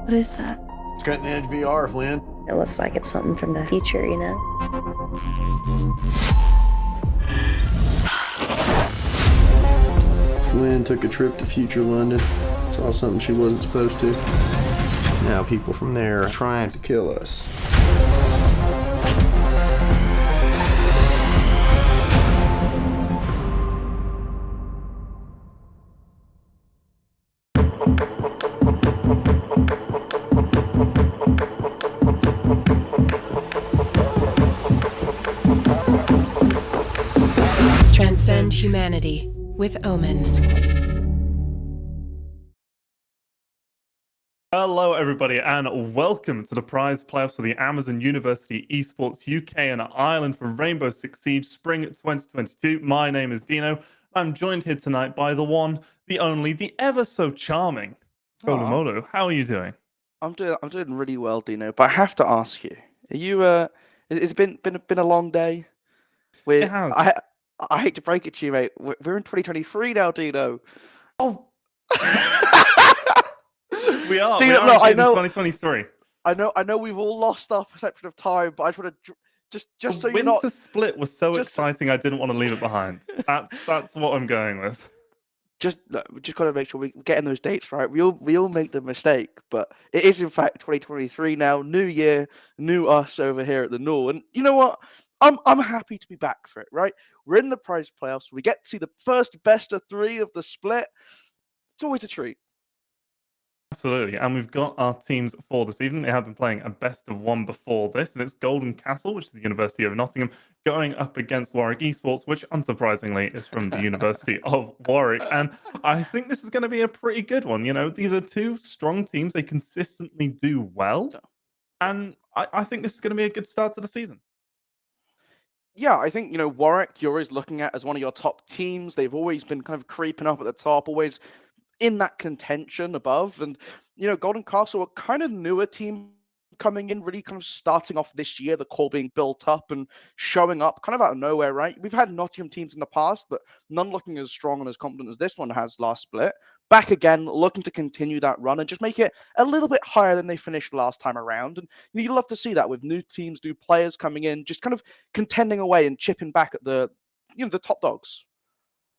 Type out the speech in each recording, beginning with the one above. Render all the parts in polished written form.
What is that? It's cutting edge VR, Flynn. It looks like it's something from the future, you know? Flynn took a trip to future London, saw something she wasn't supposed to. Now people from there are trying to kill us. Transcend humanity with Omen. Hello, everybody, and welcome to the prize playoffs for the Amazon University Esports UK and Ireland for Rainbow Six Siege Spring 2022. My name is Dino. I'm joined here tonight by the one, the only, the ever so charming Golumolu. How are you doing? I'm doing really well, Dino. But I have to ask you: are you? It's been a long day. It has. I hate to break it to you, mate. We're in 2023 now, Dino. Oh. We are. Dino, we are look, I in know. 2023. I know. We've all lost our perception of time, but I just want to just so you're not. Winter split was so exciting. I didn't want to leave it behind. That's what I'm going with. We just got to make sure we're getting those dates right. We all make the mistake, but it is in fact 2023 now. New year, new us over here at the North. And you know what? I'm happy to be back for it. Right? We're in the prize playoffs. We get to see the first best of 3 of the split. It's always a treat. Absolutely, and we've got our teams for this evening. They have been playing a best of 1 before this, and it's Golden Castle, which is the University of Nottingham, going up against Warwick Esports, which unsurprisingly is from the University of Warwick. And I think this is going to be a pretty good one. You know, these are 2 strong teams. They consistently do well, and I think this is going to be a good start to the season. Yeah, I think, Warwick, you're always looking at as one of your top teams. They've always been kind of creeping up at the top, always in that contention above. And, Golden Castle are kind of newer team coming in, really kind of starting off this year, the core being built up and showing up kind of out of nowhere, right? We've had Nottingham teams in the past, but none looking as strong and as confident as this one has last split. Back again, looking to continue that run and just make it a little bit higher than they finished last time around. And you love to see that with new teams, new players coming in, just kind of contending away and chipping back at the top dogs.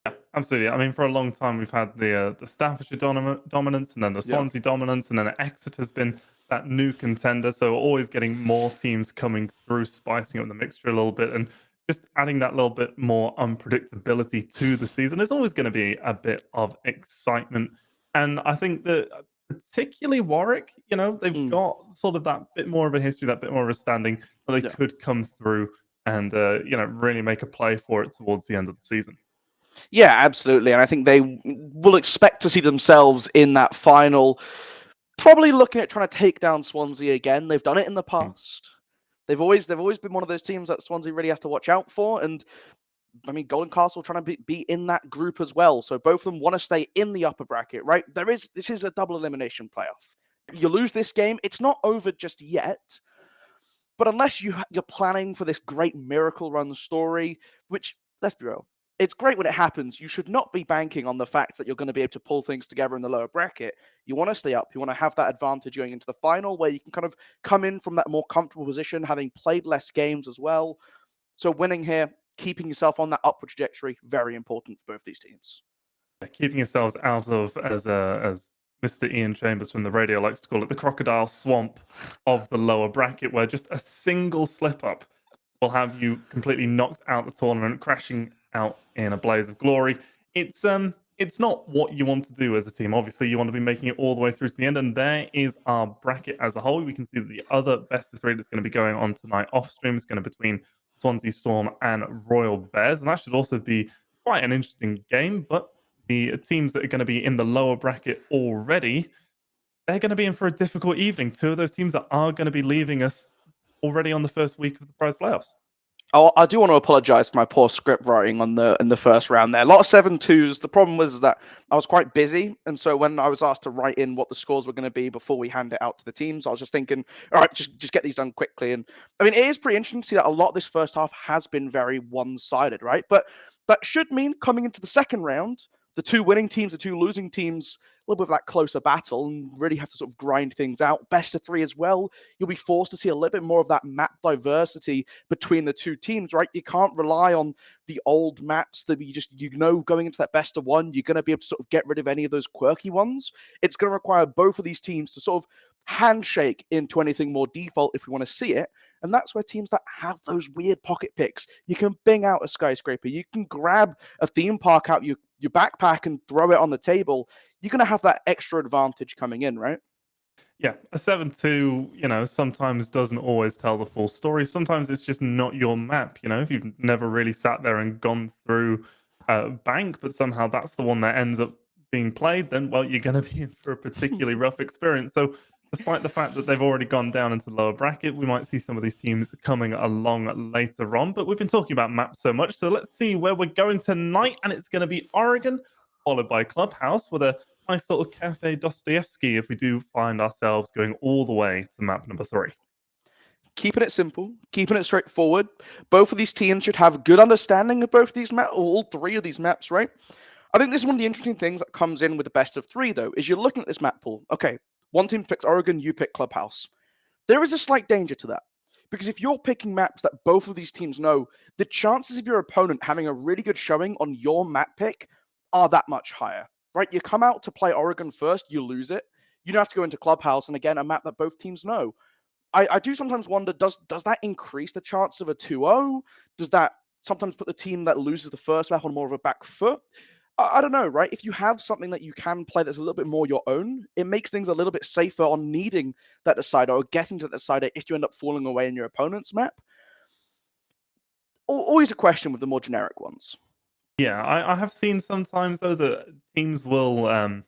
Yeah, absolutely. I mean, for a long time, we've had the Staffordshire dominance, and then the Swansea dominance, and then Exeter's been that new contender. So we're always getting more teams coming through, spicing up the mixture a little bit, and just adding that little bit more unpredictability to the season. There's always going to be a bit of excitement. And I think that particularly Warwick, they've got sort of that bit more of a history, that bit more of a standing, where they could come through and, really make a play for it towards the end of the season. Yeah, absolutely. And I think they will expect to see themselves in that final, probably looking at trying to take down Swansea again. They've done it in the past. They've always been one of those teams that Swansea really has to watch out for. And I mean, Golden Castle trying to be in that group as well. So both of them want to stay in the upper bracket, right? This is a double elimination playoff. You lose this game, it's not over just yet. But unless you're planning for this great miracle run story, which, let's be real, it's great when it happens. You should not be banking on the fact that you're going to be able to pull things together in the lower bracket. You want to stay up. You want to have that advantage going into the final where you can kind of come in from that more comfortable position, having played less games as well. So winning here, keeping yourself on that upward trajectory, very important for both these teams. Keeping yourselves out of, as Mr. Ian Chambers from the radio likes to call it, the crocodile swamp of the lower bracket, where just a single slip-up will have you completely knocked out the tournament, crashing out in a blaze of glory. It's not what you want to do as a team. Obviously, you want to be making it all the way through to the end, and there is our bracket as a whole. We can see that the other best of 3 that's going to be going on tonight off stream is going to be between Swansea Storm and Royal Bears, and that should also be quite an interesting game. But the teams that are going to be in the lower bracket already, they're going to be in for a difficult evening. 2 of those teams that are going to be leaving us already on the first week of the prize playoffs. I do want to apologise for my poor script writing in the first round there. A lot of 7-2s. The problem was that I was quite busy, and so when I was asked to write in what the scores were going to be before we hand it out to the teams, I was just thinking, all right, just get these done quickly. And I mean, it is pretty interesting to see that a lot of this first half has been very one-sided, right? But that should mean coming into the second round, the two winning teams, the two losing teams, a little bit of that closer battle and really have to sort of grind things out. Best of 3 as well. You'll be forced to see a little bit more of that map diversity between the two teams, right? You can't rely on the old maps that going into that best of 1, you're going to be able to sort of get rid of any of those quirky ones. It's going to require both of these teams to sort of handshake into anything more default if we want to see it. And that's where teams that have those weird pocket picks, you can bing out a skyscraper, you can grab a theme park out your backpack and throw it on the table. You're going to have that extra advantage coming in, right? Yeah, a 7-2, sometimes doesn't always tell the full story. Sometimes it's just not your map, if you've never really sat there and gone through Bank, but somehow that's the one that ends up being played, then, well, you're going to be in for a particularly rough experience. So despite the fact that they've already gone down into the lower bracket, we might see some of these teams coming along later on. But we've been talking about maps so much, so let's see where we're going tonight. And it's going to be Oregon, followed by Clubhouse, with a nice little Cafe Dostoevsky if we do find ourselves going all the way to map number 3. Keeping it simple, keeping it straightforward. Both of these teams should have good understanding of both these maps, all 3 of these maps, right? I think this is one of the interesting things that comes in with the best of 3, though, is you're looking at this map pool. Okay, one team picks Oregon, you pick Clubhouse. There is a slight danger to that. Because if you're picking maps that both of these teams know, the chances of your opponent having a really good showing on your map pick are that much higher, right? You come out to play Oregon first, you lose it. You don't have to go into Clubhouse, and again, a map that both teams know. I do sometimes wonder, does that increase the chance of a 2-0? Does that sometimes put the team that loses the first map on more of a back foot? I don't know, right? If you have something that you can play that's a little bit more your own, it makes things a little bit safer on needing that decider or getting to that decider if you end up falling away in your opponent's map. Always a question with the more generic ones. Yeah, I have seen sometimes, though, that teams will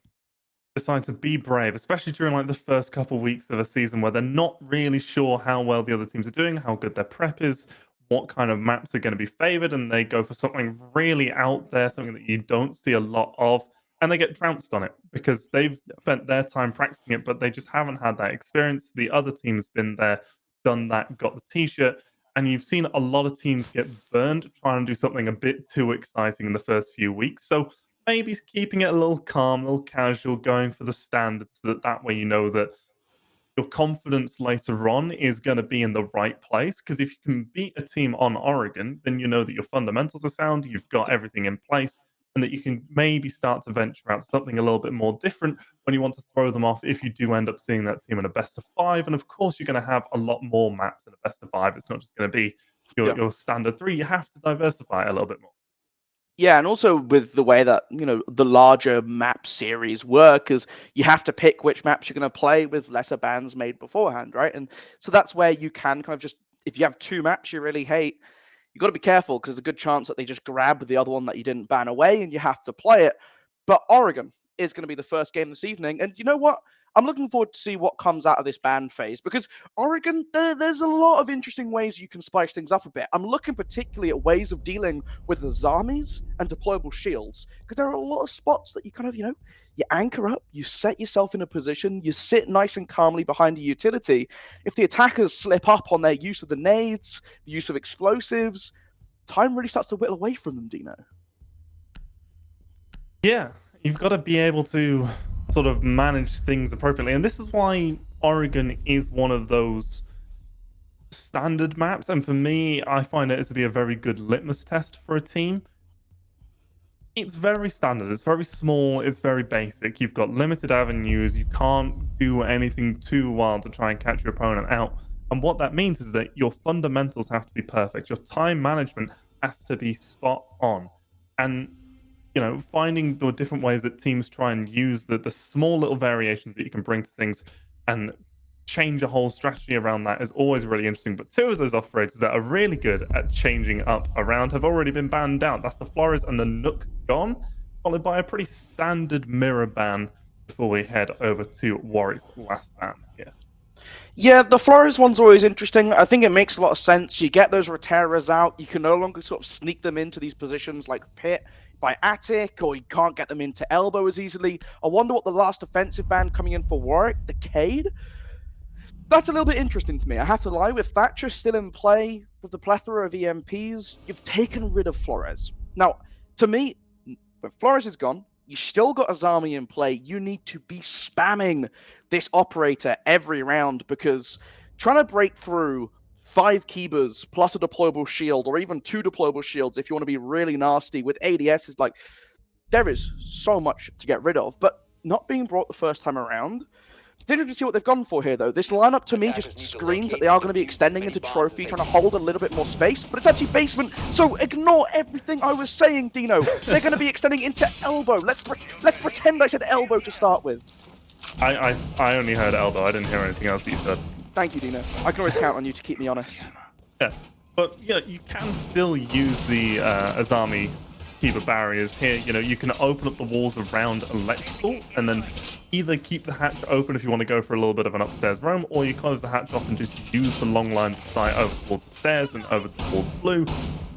decide to be brave, especially during like the first couple of weeks of a season where they're not really sure how well the other teams are doing, how good their prep is, what kind of maps are going to be favored, and they go for something really out there, something that you don't see a lot of, and they get trounced on it because they've spent their time practicing it, but they just haven't had that experience. The other team's been there, done that, got the t-shirt, and you've seen a lot of teams get burned trying to do something a bit too exciting in the first few weeks. So maybe keeping it a little calm, a little casual, going for the standards, that way you know that your confidence later on is going to be in the right place. Because if you can beat a team on Oregon, then you know that your fundamentals are sound, you've got everything in place, and that you can maybe start to venture out to something a little bit more different when you want to throw them off if you do end up seeing that team in a best of 5. And of course, you're going to have a lot more maps in a best of 5. It's not just going to be your standard 3. You have to diversify a little bit more. Yeah, and also with the way that, the larger map series work is you have to pick which maps you're going to play with lesser bans made beforehand, right? And so that's where you can kind of just, if you have 2 maps you really hate, you got to be careful because there's a good chance that they just grab the other one that you didn't ban away and you have to play it. But Oregon is going to be the first game this evening. And you know what? I'm looking forward to see what comes out of this ban phase because Oregon, there's a lot of interesting ways you can spice things up a bit. I'm looking particularly at ways of dealing with the Zamis and deployable shields because there are a lot of spots that you kind of, you anchor up, you set yourself in a position, you sit nice and calmly behind a utility. If the attackers slip up on their use of the nades, the use of explosives, time really starts to whittle away from them, Dino. Yeah, you've got to be able to sort of manage things appropriately. And this is why Oregon is one of those standard maps. And for me, I find it to be a very good litmus test for a team. It's very standard. It's very small. It's very basic. You've got limited avenues. You can't do anything too wild to try and catch your opponent out. And what that means is that your fundamentals have to be perfect. Your time management has to be spot on. And finding the different ways that teams try and use the small little variations that you can bring to things and change a whole strategy around that is always really interesting. But 2 of those operators that are really good at changing up around have already been banned out. That's the Flores and the Nook gone, followed by a pretty standard mirror ban before we head over to Warwick's last ban here. Yeah, the Flores one's always interesting. I think it makes a lot of sense. You get those Roteras out. You can no longer sort of sneak them into these positions like Pit by Attic, or you can't get them into Elbow as easily. I wonder what the last offensive ban coming in for Warwick, the Cade. That's a little bit interesting to me. I have to lie. With Thatcher still in play, with the plethora of EMPs, you've taken rid of Flores. Now, to me, when Flores is gone, You still got Azami in play. You need to be spamming this operator every round, because trying to break through 5 Keybers plus a deployable shield, or even 2 deployable shields if you want to be really nasty with ADS, is like, there is so much to get rid of. But not being brought the first time around. Didn't you see what they've gone for here, though? This lineup, to me, just screams that they are going to be extending into Trophy, trying to hold a little bit more space, but it's actually basement, so ignore everything I was saying, Dino. They're going to be extending into Elbow. Let's pretend I said Elbow to start with. I only heard Elbow. I didn't hear anything else that you said. Thank you, Dino. I can always count on you to keep me honest. Yeah, but you can still use the Azami Kiba barriers here. You can open up the walls around electrical, and then either keep the hatch open if you want to go for a little bit of an upstairs roam, or you close the hatch off and just use the long line of sight over towards the stairs and over towards blue.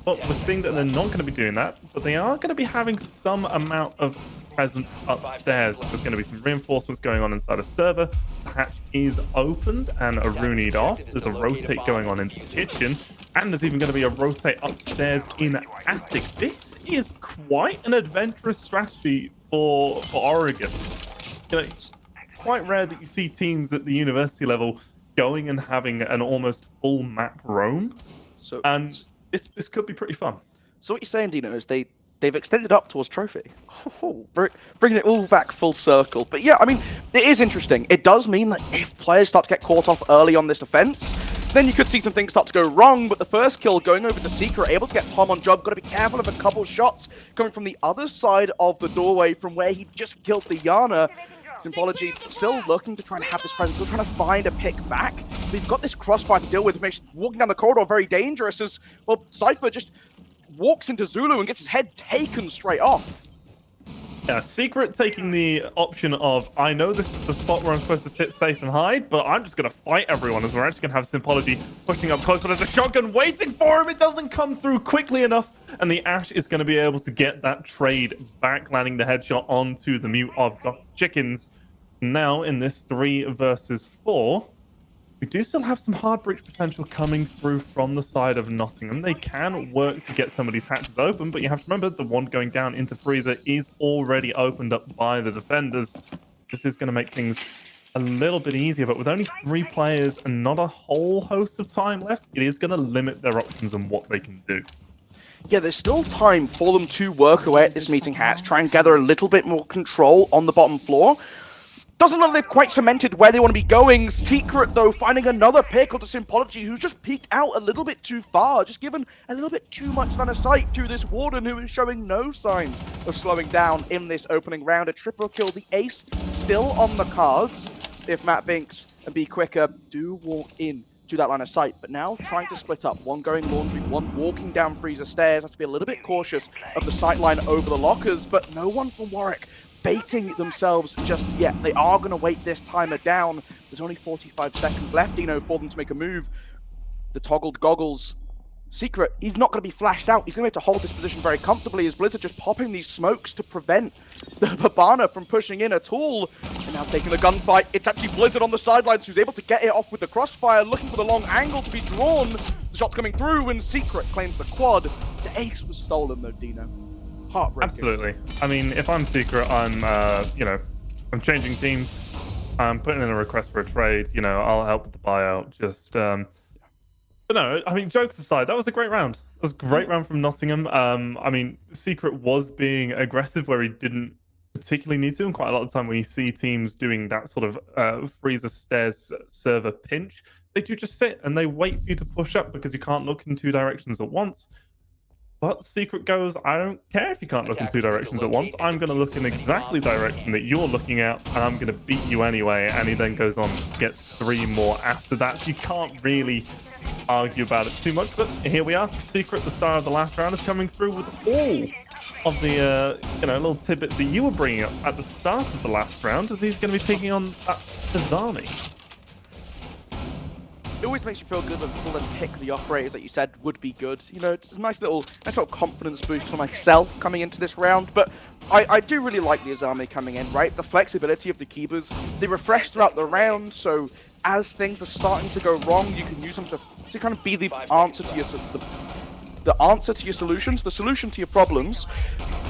But we're seeing that they're not going to be doing that, but they are going to be having some amount of presence upstairs. There's going to be some reinforcements going on inside of server. The hatch is opened and a runied off. There's a rotate going on into the kitchen, and there's even going to be a rotate upstairs in attic. This is quite an adventurous strategy for Oregon. It's quite rare that you see teams at the university level going and having an almost full map roam. And this could be pretty fun. So what you're saying, Dino, is they've extended up towards Trophy. Bringing it all back full circle. But yeah, I mean, it is interesting. It does mean that if players start to get caught off early on this defense, then you could see some things start to go wrong. But the first kill going over to Secret, able to get Tom on job. Got to be careful of a couple shots coming from the other side of the doorway from where he just killed the Yana. Symbology still looking to try and have this presence, still trying to find a pick back. We've got this crossfire to deal with, makes walking down the corridor very dangerous as, well, Cypher just walks into Zulu and gets his head taken straight off. Yeah, Secret taking the option of, I know this is the spot where I'm supposed to sit safe and hide, but I'm just going to fight everyone, as we're actually going to have Symbology pushing up close, but there's a shotgun waiting for him. It doesn't come through quickly enough, and the Ash is going to be able to get that trade back, landing the headshot onto the mute of Dr. Chickens. Now, in this 3 versus 4, we do still have some hard breach potential coming through from the side of Nottingham. They can work to get some of these hatches open, but you have to remember the one going down into Freezer is already opened up by the defenders. This is going to make things a little bit easier, but with only 3 players and not a whole host of time left, it is going to limit their options and what they can do. Yeah, there's still time for them to work away at this meeting hatch, try and gather a little bit more control on the bottom floor. Doesn't look like they've quite cemented where they want to be going. Secret, though, finding another pick onto Symbology, who's just peeked out a little bit too far, just given a little bit too much line of sight to this Warden, who is showing no sign of slowing down in this opening round. A triple kill, the ace still on the cards if Matt Binks and Be Quicker do walk in to that line of sight. But now trying to split up, one going laundry, one walking down Freezer stairs. Has to be a little bit cautious of the sight line over the lockers, but no one from Warwick baiting themselves just yet. They are going to wait this timer down. There's only 45 seconds left, Dino, for them to make a move. The toggled goggles. Secret, he's not going to be flashed out. He's going to have to hold this position very comfortably as Blizzard just popping these smokes to prevent the Babana from pushing in at all. And now taking the gunfight. It's actually Blizzard on the sidelines who's able to get it off with the crossfire, looking for the long angle to be drawn. The shot's coming through and Secret claims the quad. The ace was stolen though, Dino. Heartbreaking. Absolutely. I mean, if I'm Secret, I'm changing teams. I'm putting in a request for a trade. I'll help with the buyout. But no, I mean, jokes aside, that was a great round. It was a great round from Nottingham. I mean, Secret was being aggressive where he didn't particularly need to, and quite a lot of the time when you see teams doing that sort of Freezer stairs server pinch, they do just sit and they wait for you to push up because you can't look in 2 directions at once. But Secret goes, I don't care if you can't look in 2 directions at once. I'm going to look in exactly the direction that you're looking at, and I'm going to beat you anyway. And he then goes on to get 3 more after that. So you can't really argue about it too much. But here we are. Secret, the star of the last round, is coming through with all of the little tidbits that you were bringing up at the start of the last round, as he's going to be picking on that Azami. It always makes you feel good when people then pick the operators that you said would be good. It's a nice little confidence boost for myself coming into this round. But I do really like the Azami coming in, right? The flexibility of the Keybers. They refresh throughout the round, so as things are starting to go wrong, you can use them to kind of be the answer to your the answer to your solutions, the solution to your problems.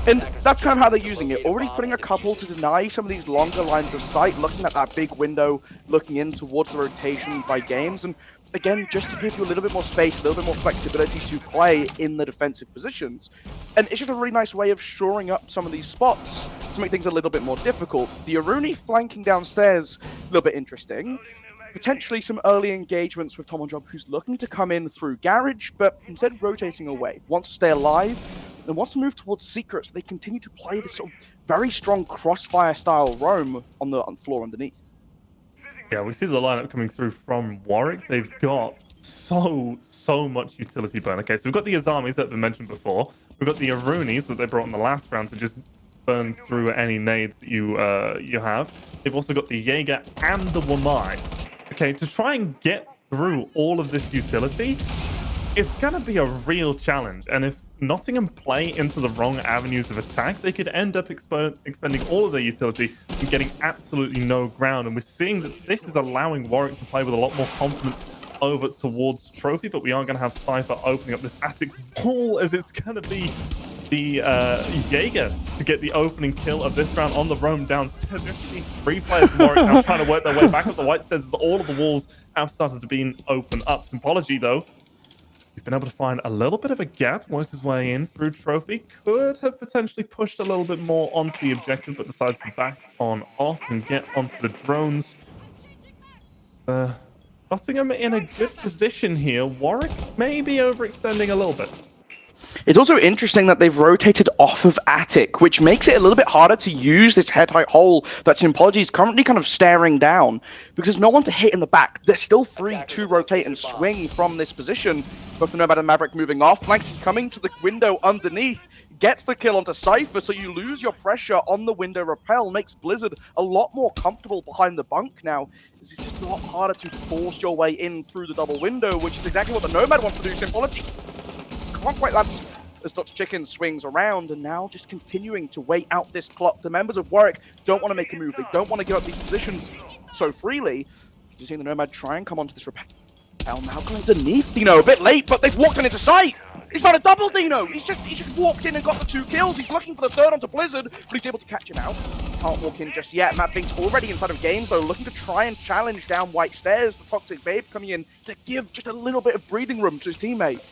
And that's kind of how they're using it. Already putting a couple to deny some of these longer lines of sight, looking at that big window, looking in towards the rotation by games. And again, just to give you a little bit more space, a little bit more flexibility to play in the defensive positions. And it's just a really nice way of shoring up some of these spots to make things a little bit more difficult. The Aruni flanking downstairs, a little bit interesting. Potentially some early engagements with Tom Job, who's looking to come in through Garage, but instead rotating away. Wants to stay alive, and wants to move towards Secret, so they continue to play this sort of very strong crossfire-style roam on the floor underneath. Yeah, we see the lineup coming through from Warwick. They've got so much utility burn. Okay, so we've got the Azamis that have been mentioned before. We've got the Arunis that they brought in the last round to just burn through any nades that you have. They've also got the Jaeger and the Wamai. Okay, to try and get through all of this utility, it's going to be a real challenge. And if Nottingham play into the wrong avenues of attack, they could end up expending all of their utility and getting absolutely no ground. And we're seeing that this is allowing Warwick to play with a lot more confidence over towards Trophy, but we are going to have Cypher opening up this attic wall, as it's going to be the Jaeger to get the opening kill of this round on the roam downstairs. We've seen 3 players from Warwick now trying to work their way back up the white stairs as all of the walls have started to be opened up. Symbology, though, he's been able to find a little bit of a gap, works his way in through Trophy. Could have potentially pushed a little bit more onto the objective, but decides to back on off and get onto the drones. Nottingham in a good position here. Warwick may be overextending a little bit. It's also interesting that they've rotated off of Attic, which makes it a little bit harder to use this head-height hole that Symbology is currently kind of staring down, because there's no one to hit in the back. They're still free to rotate and swing from this position. Both the Nomad and Maverick moving off. Flanks is coming to the window underneath, gets the kill onto Cypher, so you lose your pressure on the window rappel, makes Blizzard a lot more comfortable behind the bunk now. It's just a lot harder to force your way in through the double window, which is exactly what the Nomad wants to do. Symbology can't quite land as Dr. Chicken swings around, and now just continuing to wait out this clock. The members of Warwick don't want to make a move. They don't want to give up these positions so freely. You're seeing the Nomad try and come onto this rappel. Now going underneath Dino, a bit late, but they've walked on into sight. He's found a double Dino. He just walked in and got the 2 kills. He's looking for the third onto Blizzard, but he's able to catch him out. Can't walk in just yet. Matt Bink's already inside of games, though, looking to try and challenge down White Stairs. The Toxic Babe coming in to give just a little bit of breathing room to his teammate.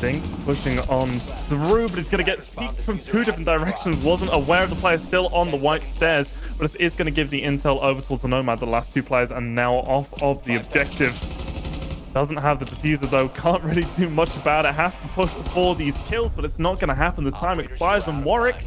Binks pushing on through, but he's going to get peeked from 2 different directions. Wasn't aware of the player still on the white stairs, but this is going to give the intel over towards the Nomad. The last 2 players are now off of the objective. Doesn't have the diffuser, though. Can't really do much about it. Has to push for these kills, but it's not going to happen. The time expires, and Warwick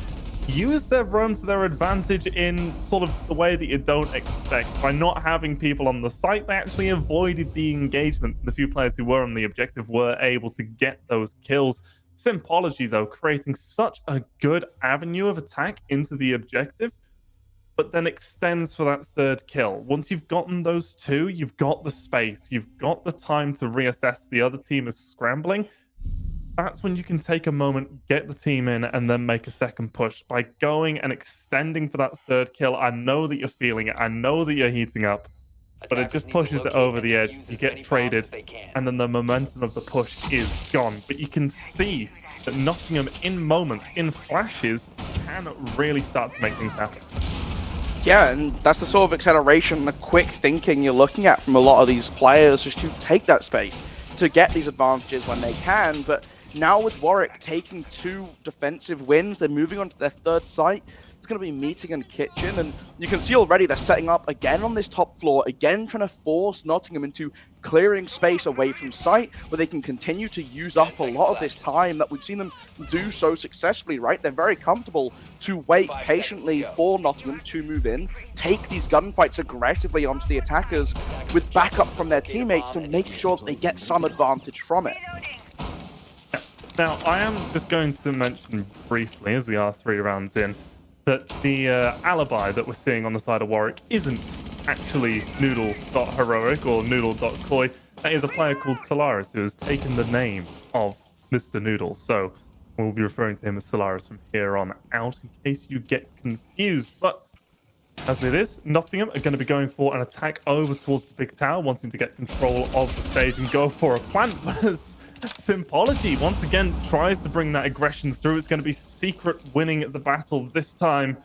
use their roam to their advantage in sort of the way that you don't expect. By not having people on the site, they actually avoided the engagements. The few players who were on the objective were able to get those kills. Symbology, though, creating such a good avenue of attack into the objective, but then extends for that 3rd kill. Once you've gotten those 2, you've got the space, you've got the time to reassess. The other team is scrambling. That's when you can take a moment, get the team in, and then make a second push. By going and extending for that 3rd kill, I know that you're feeling it. I know that you're heating up, but it just pushes it over the edge. You get traded, and then the momentum of the push is gone. But you can see that Nottingham, in moments, in flashes, can really start to make things happen. Yeah, and that's the sort of acceleration and the quick thinking you're looking at from a lot of these players, just to take that space, to get these advantages when they can. But now with Warwick taking 2 defensive wins, they're moving on to their 3rd site. It's going to be Meeting and Kitchen, and you can see already they're setting up again on this top floor, again trying to force Nottingham into clearing space away from site, where they can continue to use up a lot of this time that we've seen them do so successfully, right? They're very comfortable to wait patiently for Nottingham to move in, take these gunfights aggressively onto the attackers with backup from their teammates to make sure that they get some advantage from it. Now, I am just going to mention briefly, as we are 3 rounds in, that the alibi that we're seeing on the side of Warwick isn't actually Noodle.heroic or Noodle.coy. That is a player called Solaris, who has taken the name of Mr. Noodle. So we'll be referring to him as Solaris from here on out, in case you get confused. But as it is, Nottingham are going to be going for an attack over towards the big tower, wanting to get control of the stage and go for a plant. Symbology once again tries to bring that aggression through. It's going to be Secret winning the battle this time.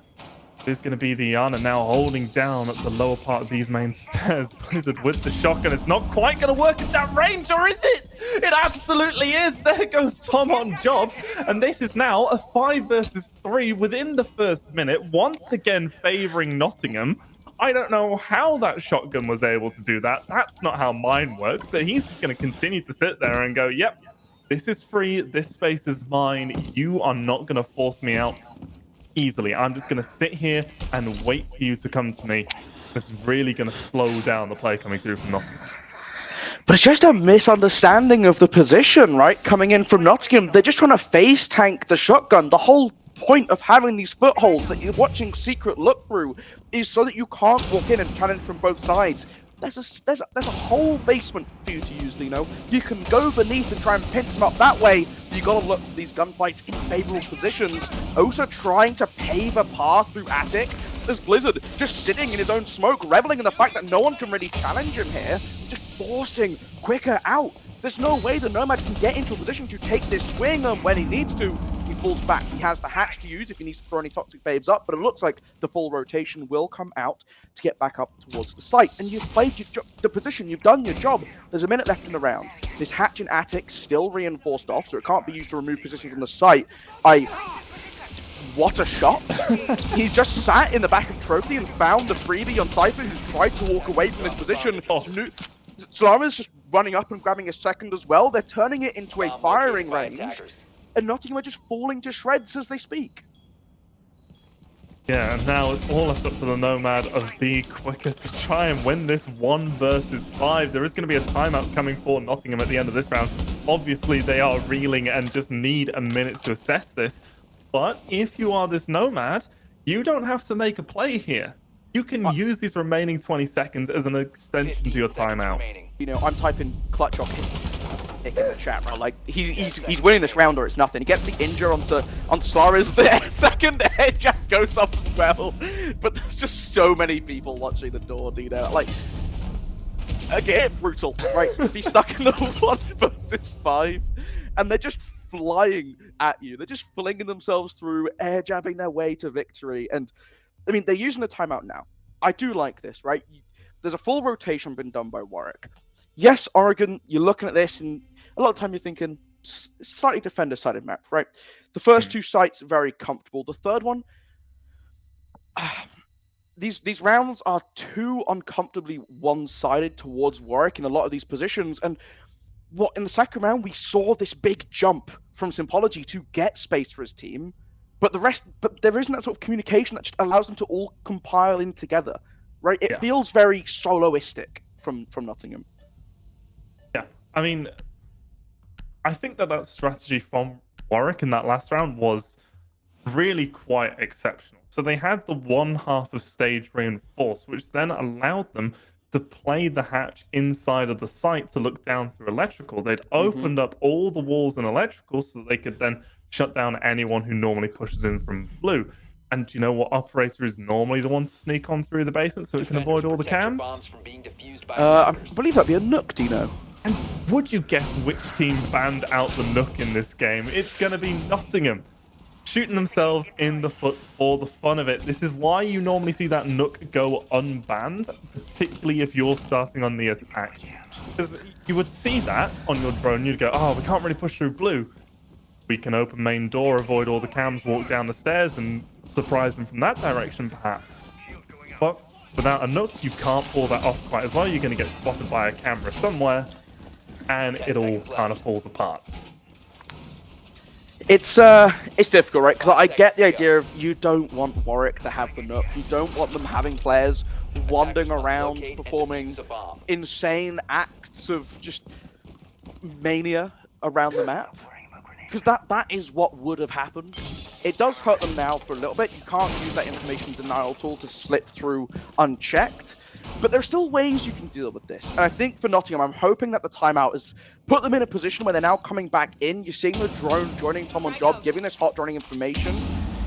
There's going to be the Iana now holding down at the lower part of these main stairs. Blizzard with the shotgun. It's not quite going to work at that range, or is it? It absolutely is. There goes Tom on job. And this is now a 5 versus 3 within the first minute, once again favoring Nottingham. I don't know how that shotgun was able to do that. That's not how mine works, but he's just going to continue to sit there and go, yep, this is free. This space is mine. You are not going to force me out easily. I'm just going to sit here and wait for you to come to me. This is really going to slow down the play coming through from Nottingham. But it's just a misunderstanding of the position, right? Coming in from Nottingham, they're just trying to face tank the shotgun. The whole point of having these footholds that you're watching Secret look through is so that you can't walk in and challenge from both sides. There's a whole basement for you to use, Lino. You can go beneath and try and pinch them up that way. You gotta look for these gunfights in favorable positions. Osa trying to pave a path through Attic. There's Blizzard just sitting in his own smoke, reveling in the fact that no one can really challenge him here. Just forcing Quicker out. There's no way the Nomad can get into a position to take this swing, and when he needs to, he falls back. He has the hatch to use if he needs to throw any toxic babes up, but it looks like the full rotation will come out to get back up towards the site. And you've played the position, you've done your job. There's a minute left in the round. This hatch in Attic still reinforced off, so it can't be used to remove positions from the site. What a shot. He's just sat in the back of Trophy and found the freebie on Cypher, who's tried to walk away from this position. Salama's just running up and grabbing a second as well. They're turning it into a firing range. And Nottingham are just falling to shreds as they speak. Yeah, and now it's all left up to the Nomad of being quicker to try and win this 1 versus 5. There is going to be a timeout coming for Nottingham at the end of this round. Obviously, they are reeling and just need a minute to assess this. But if you are this Nomad, you don't have to make a play here. You can use these remaining 20 seconds as an extension to your timeout. You know, I'm typing clutch off in the chat, right? Like, he's winning this round or it's nothing. He gets the injure onto Slara's there. Second air jab goes up as well. But there's just so many people watching the door, Dino. Like, again, brutal, right? To be stuck in the 1 versus 5. And they're just flying at you. They're just flinging themselves through, air jabbing their way to victory. And I mean, they're using the timeout now. I do like this, right? There's a full rotation been done by Warwick. Yes, Oregon, you're looking at this, and a lot of time you're thinking, slightly defender-sided map, right? The first 2 sites, very comfortable. The third one, these rounds are too uncomfortably one-sided towards Warwick in a lot of these positions, and what in the second round, we saw this big jump from Symbology to get space for his team, but there isn't that sort of communication that just allows them to all compile in together, right? It feels very soloistic from Nottingham. Yeah, I mean, I think that strategy from Warwick in that last round was really quite exceptional. So they had the one half of stage reinforced, which then allowed them to play the hatch inside of the site to look down through electrical. They'd opened up all the walls and electrical so that they could then shut down anyone who normally pushes in from blue. And do you know what operator is normally the one to sneak on through the basement so it can avoid all the cams? I believe that'd be a Nook, do you know? And would you guess which team banned out the Nook in this game? It's going to be Nottingham, shooting themselves in the foot for the fun of it. This is why you normally see that Nook go unbanned, particularly if you're starting on the attack. Because you would see that on your drone, you'd go, oh, we can't really push through blue. We can open main door, avoid all the cams, walk down the stairs, and surprise them from that direction, perhaps. But without a Nook, you can't pull that off quite as well. You're going to get spotted by a camera somewhere, and it all kind of falls apart. It's difficult, right? Because I get the idea of you don't want Warwick to have the Nook. You don't want them having players wandering around, performing insane acts of just mania around the map. Because that is what would have happened. It does hurt them now for a little bit. You can't use that information denial tool to slip through unchecked. But there are still ways you can deal with this. And I think for Nottingham, I'm hoping that the timeout has put them in a position where they're now coming back in. You're seeing the drone joining Tom on job, giving this hot droning information,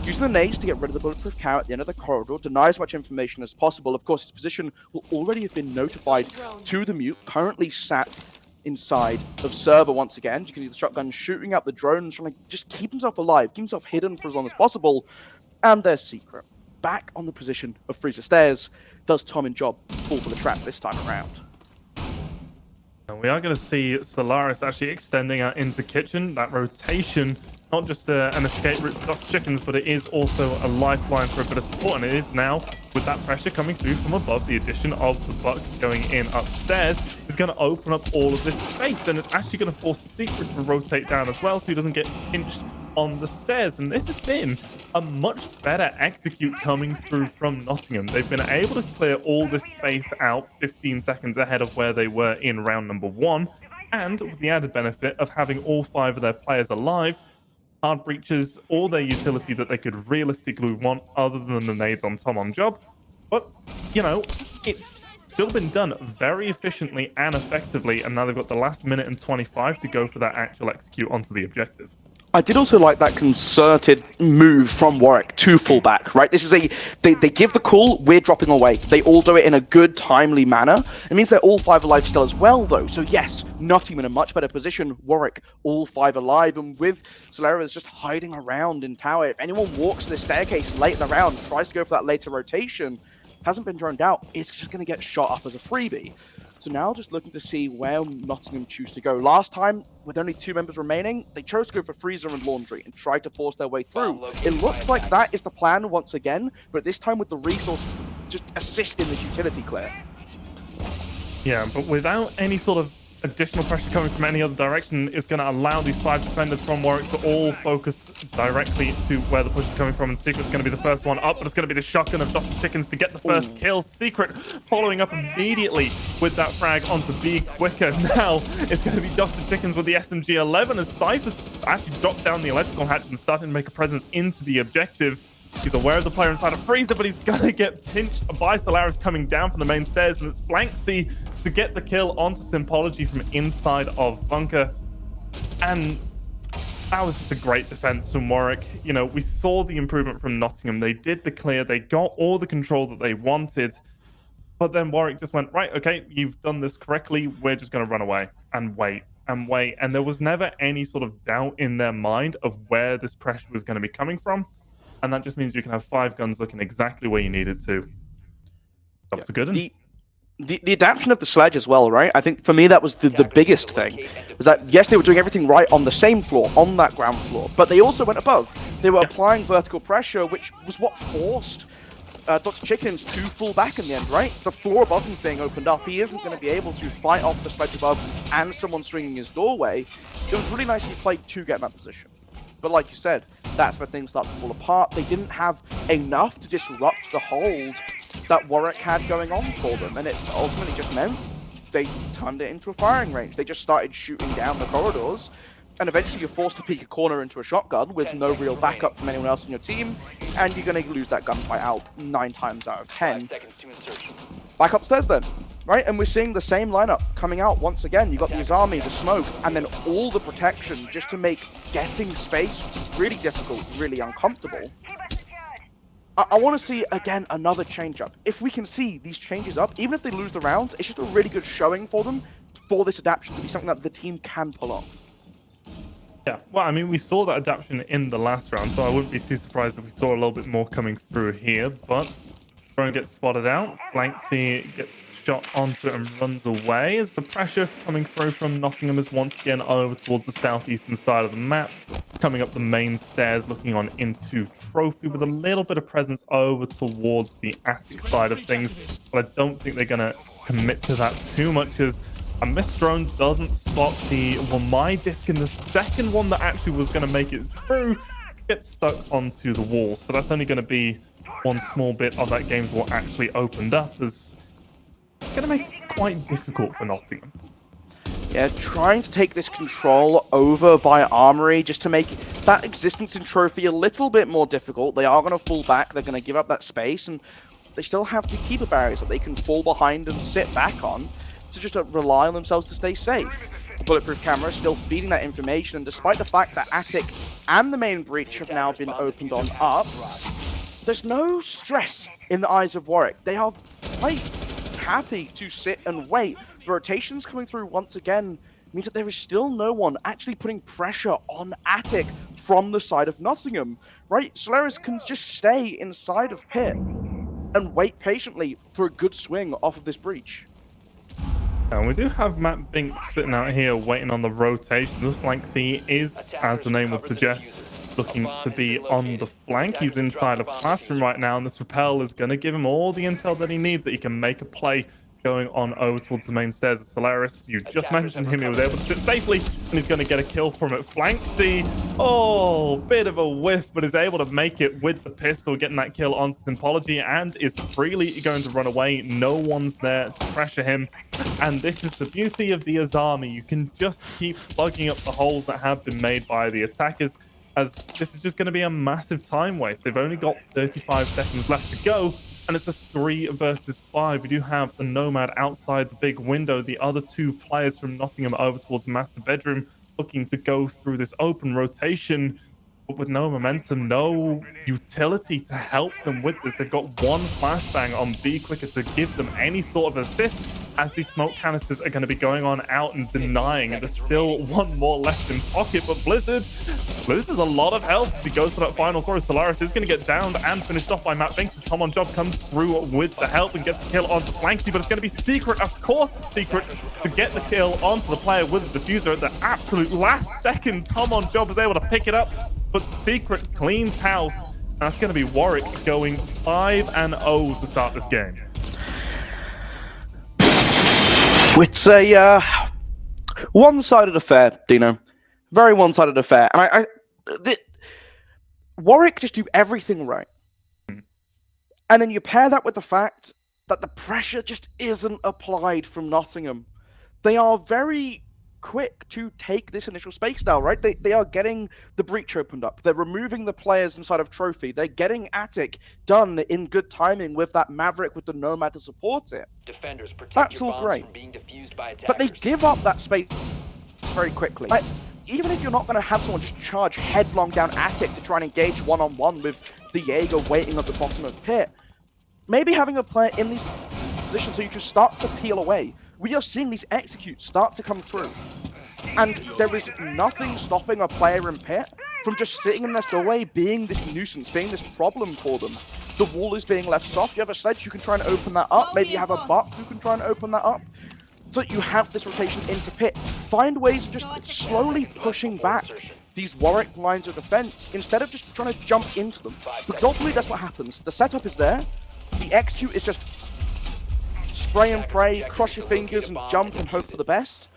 using the nades to get rid of the bulletproof cow at the end of the corridor, deny as much information as possible. Of course, his position will already have been notified to the mute, currently sat inside of server once again. You can see the shotgun shooting out the drones, trying to just keep himself alive, keep himself hidden for as long as possible. And there's Secret. Back on the position of Freezer Stairs. Does Tom and Job fall for the trap this time around? And we are going to see Solaris actually extending out into kitchen. That rotation, not just an escape route for Dr. Chickens, but it is also a lifeline for a bit of support. And it is now, with that pressure coming through from above, the addition of the Buck going in upstairs is going to open up all of this space. And it's actually going to force Secret to rotate down as well, so he doesn't get pinched on the stairs. And this has been a much better execute coming through from Nottingham. They've been able to clear all this space out 15 seconds ahead of where they were in round number 1, and with the added benefit of having all 5 of their players alive, hard breaches all their utility that they could realistically want other than the nades on Tom on Job. But, you know, it's still been done very efficiently and effectively, and now they've got the last minute and 25 to go for that actual execute onto the objective. I did also like that concerted move from Warwick to fullback, right? This is they give the call, we're dropping away. They all do it in a good, timely manner. It means they're all 5 alive still as well, though. So yes, Nottingham in a much better position. Warwick, all 5 alive. And with Solaris just hiding around in tower, if anyone walks the staircase late in the round, tries to go for that later rotation, hasn't been droned out, it's just going to get shot up as a freebie. So now just looking to see where Nottingham choose to go. Last time, with only 2 members remaining, they chose to go for Freezer and Laundry and tried to force their way through. It looks like that is the plan once again, but this time with the resources to just assist in this utility clear. Yeah, but without any sort of additional pressure coming from any other direction, is going to allow these 5 defenders from Warwick to all focus directly to where the push is coming from. And Secret's going to be the first one up, but it's going to be the shotgun of Dr. Chickens to get the first kill. Secret following up immediately with that frag onto B quicker. Now it's going to be Dr. Chickens with the SMG-11 as Cypher's actually dropped down the electrical hatch and starting to make a presence into the objective. He's aware of the player inside of Freezer, but he's going to get pinched by Solaris coming down from the main stairs, and it's Flanksy to get the kill onto Sympology from inside of Bunker. And that was just a great defense from Warwick. You know, we saw the improvement from Nottingham. They did the clear. They got all the control that they wanted. But then Warwick just went, right, okay, you've done this correctly. We're just going to run away and wait and wait. And there was never any sort of doubt in their mind of where this pressure was going to be coming from. And that just means you can have 5 guns looking exactly where you need it to. That was a good one. The adaptation of the sledge as well, right? I think for me that was the biggest thing. Was that, yes, they were doing everything right on the same floor, on that ground floor, but they also went above. They were applying vertical pressure, which was what forced Dr. Chickens to fall back in the end, right? The floor above him thing opened up. He isn't going to be able to fight off the sledge above and someone swinging his doorway. It was really nice he played to get in that position. But like you said, that's where things start to fall apart. They didn't have enough to disrupt the hold that Warwick had going on for them, and it ultimately just meant they turned it into a firing range. They just started shooting down the corridors, and eventually you're forced to peek a corner into a shotgun with no real backup from anyone else in your team, and you're going to lose that gunfight out 9 times out of 10. Back upstairs then, right? And we're seeing the same lineup coming out once again. You've got the Izami, the smoke, and then all the protection just to make getting space really difficult, really uncomfortable. I want to see, again, another change-up. If we can see these changes up, even if they lose the rounds, it's just a really good showing for them, for this adaptation to be something that the team can pull off. Yeah, well, I mean, we saw that adaptation in the last round, so I wouldn't be too surprised if we saw a little bit more coming through here, but Drone gets spotted out. Flanksy gets shot onto it and runs away as the pressure coming through from Nottingham is once again over towards the southeastern side of the map, coming up the main stairs, looking on into Trophy with a little bit of presence over towards the attic side of things, but I don't think they're going to commit to that too much as a missed drone doesn't spot the my disc, and the second one that actually was going to make it through gets stuck onto the wall. So that's only going to be one small bit of that game's what actually opened up, as it's going to make it quite difficult for Nottingham. Yeah, trying to take this control over by Armory just to make that existence in Trophy a little bit more difficult. They are going to fall back, they're going to give up that space, and they still have the keeper barriers that they can fall behind and sit back on to just rely on themselves to stay safe. The bulletproof camera is still feeding that information, and despite the fact that Attic and the main breach have now been opened on up, there's no stress in the eyes of Warwick. They are quite happy to sit and wait. The rotations coming through once again means that there is still no one actually putting pressure on Attic from the side of Nottingham, right? Solaris can just stay inside of Pit and wait patiently for a good swing off of this breach. And we do have Matt Bink sitting out here waiting on the rotation. The flank C is, as the name would suggest, looking to be on the flank. He's inside of Classroom right now, and this rappel is going to give him all the intel that he needs, that he can make a play going on over towards the main stairs of Solaris. You just mentioned him, he was able to sit safely, and he's going to get a kill from it. Flank C, oh, bit of a whiff, but is able to make it with the pistol, getting that kill on Sympology, and is freely going to run away. No one's there to pressure him, and this is the beauty of the Azami. You can just keep plugging up the holes that have been made by the attackers, as this is just going to be a massive time waste. They've only got 35 seconds left to go, and it's a 3 versus 5. We do have the Nomad outside the big window. The other 2 players from Nottingham over towards Master Bedroom looking to go through this open rotation, but with no momentum, no utility to help them with this. They've got 1 flashbang on B Quicker to give them any sort of assist, as these smoke canisters are going to be going on out and denying, and there's still 1 more left in pocket. But Blizzard loses a lot of health as he goes for that final throw. Solaris is going to get downed and finished off by Matt Binks as Tom on Job comes through with the help and gets the kill onto Flanky, but it's going to be Secret, of course it's Secret, to get the kill onto the player with the diffuser at the absolute last second. Tom on Job is able to pick it up, but Secret cleans house, and that's going to be Warwick going 5-0 to start this game. It's a one-sided affair, Dino. Very one-sided affair. And Warwick just do everything right. And then you pair that with the fact that the pressure just isn't applied from Nottingham. They are very quick to take this initial space now, right? They are getting the breach opened up. They're removing the players inside of Trophy. They're getting Attic done in good timing with that Maverick with the Nomad to support it. Defenders, protect That's your all bombs great. from being defused by attackers. But they give up that space very quickly. Like, even if you're not going to have someone just charge headlong down Attic to try and engage one-on-one with the Jaeger waiting at the bottom of Pit, maybe having a player in these positions so you can start to peel away. We are seeing these executes start to come through. And there is nothing stopping a player in Pit from just sitting in this doorway, being this nuisance, being this problem for them. The wall is being left soft. You have a Sledge, you can try and open that up. Maybe you have a Buck who can try and open that up. So you have this rotation into Pit. Find ways of just slowly pushing back these Warwick lines of defense instead of just trying to jump into them. Because ultimately that's what happens. The setup is there. The execute is just spray and pray, cross your fingers and jump and hope for the best.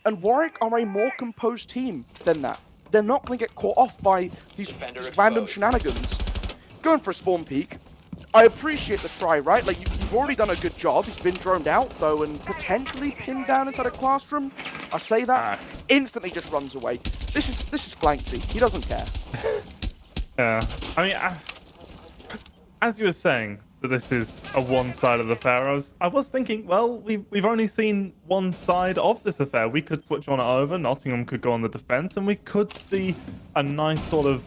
And Warwick are a more composed team than that. They're not going to get caught off by these random shenanigans. Going for a spawn peek. I appreciate the try, right? Like, you've already done a good job. He's been droned out, though, and potentially pinned down inside a Classroom. I say that, instantly just runs away. This is Flanksy. He doesn't care. Yeah, I mean, as you were saying, that this is a one side of the affair, I was thinking, well, we've only seen one side of this affair. We could switch on it over, Nottingham could go on the defense, and we could see a nice sort of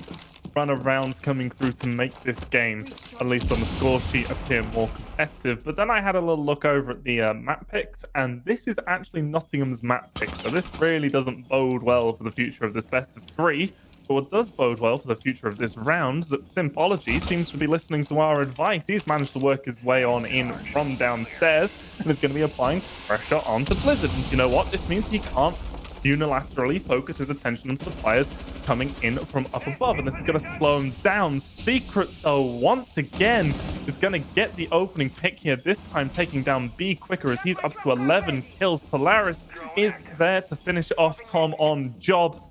run of rounds coming through to make this game, at least on the score sheet, appear more competitive. But then I had a little look over at the map picks, and this is actually Nottingham's map pick, so this really doesn't bode well for the future of this best of 3. But what does bode well for the future of this round is that Sympology seems to be listening to our advice. He's managed to work his way on in from downstairs and is going to be applying pressure onto Blizzard. And you know what? This means he can't unilaterally focus his attention onto the players coming in from up above. And this is going to slow him down. Secret, though, once again, is going to get the opening pick here, this time taking down B quicker as he's up to 11 kills. Solaris is there to finish off Tom on Job.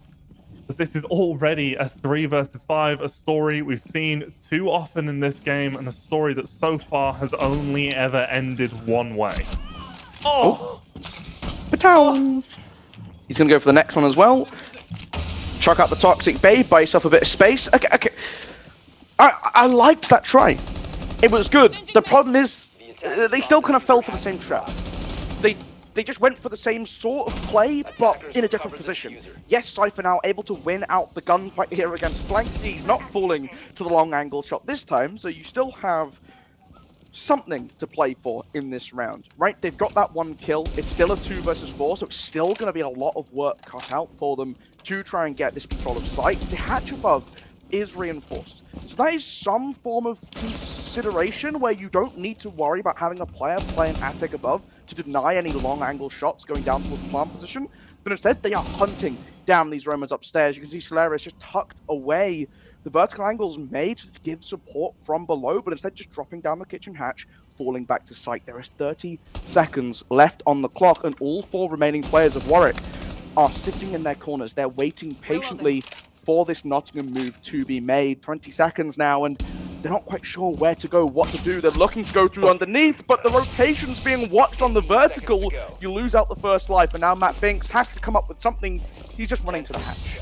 This is already a 3 versus 5, a story we've seen too often in this game, and a story that so far has only ever ended one way. Oh! Patow! He's going to go for the next one as well. Chuck out the Toxic Babe, buy yourself a bit of space. Okay. I liked that try. It was good. The problem is, they still kind of fell for the same trap. They just went for the same sort of play, but in a different position. Yes, Cypher now able to win out the gunfight here against Flanksy. He's not falling to the long angle shot this time, so you still have something to play for in this round, right? They've got that one kill. It's still a 2 versus 4, so it's still going to be a lot of work cut out for them to try and get this control of site. The hatch above is reinforced. So that is some form of consideration where you don't need to worry about having a player play an attic above to deny any long angle shots going down towards plant position, but instead they are hunting down these Romans upstairs. You can see Solaris just tucked away. The vertical angle's made to give support from below, but instead just dropping down the kitchen hatch, falling back to site. There is 30 seconds left on the clock, and all 4 remaining players of Warwick are sitting in their corners. They're waiting patiently for this Nottingham move to be made. 20 seconds now, and they're not quite sure where to go, what to do. They're looking to go through underneath, but the rotation's being watched on the vertical. You lose out the first life, and now Matt Binks has to come up with something. He's just running to the hatch.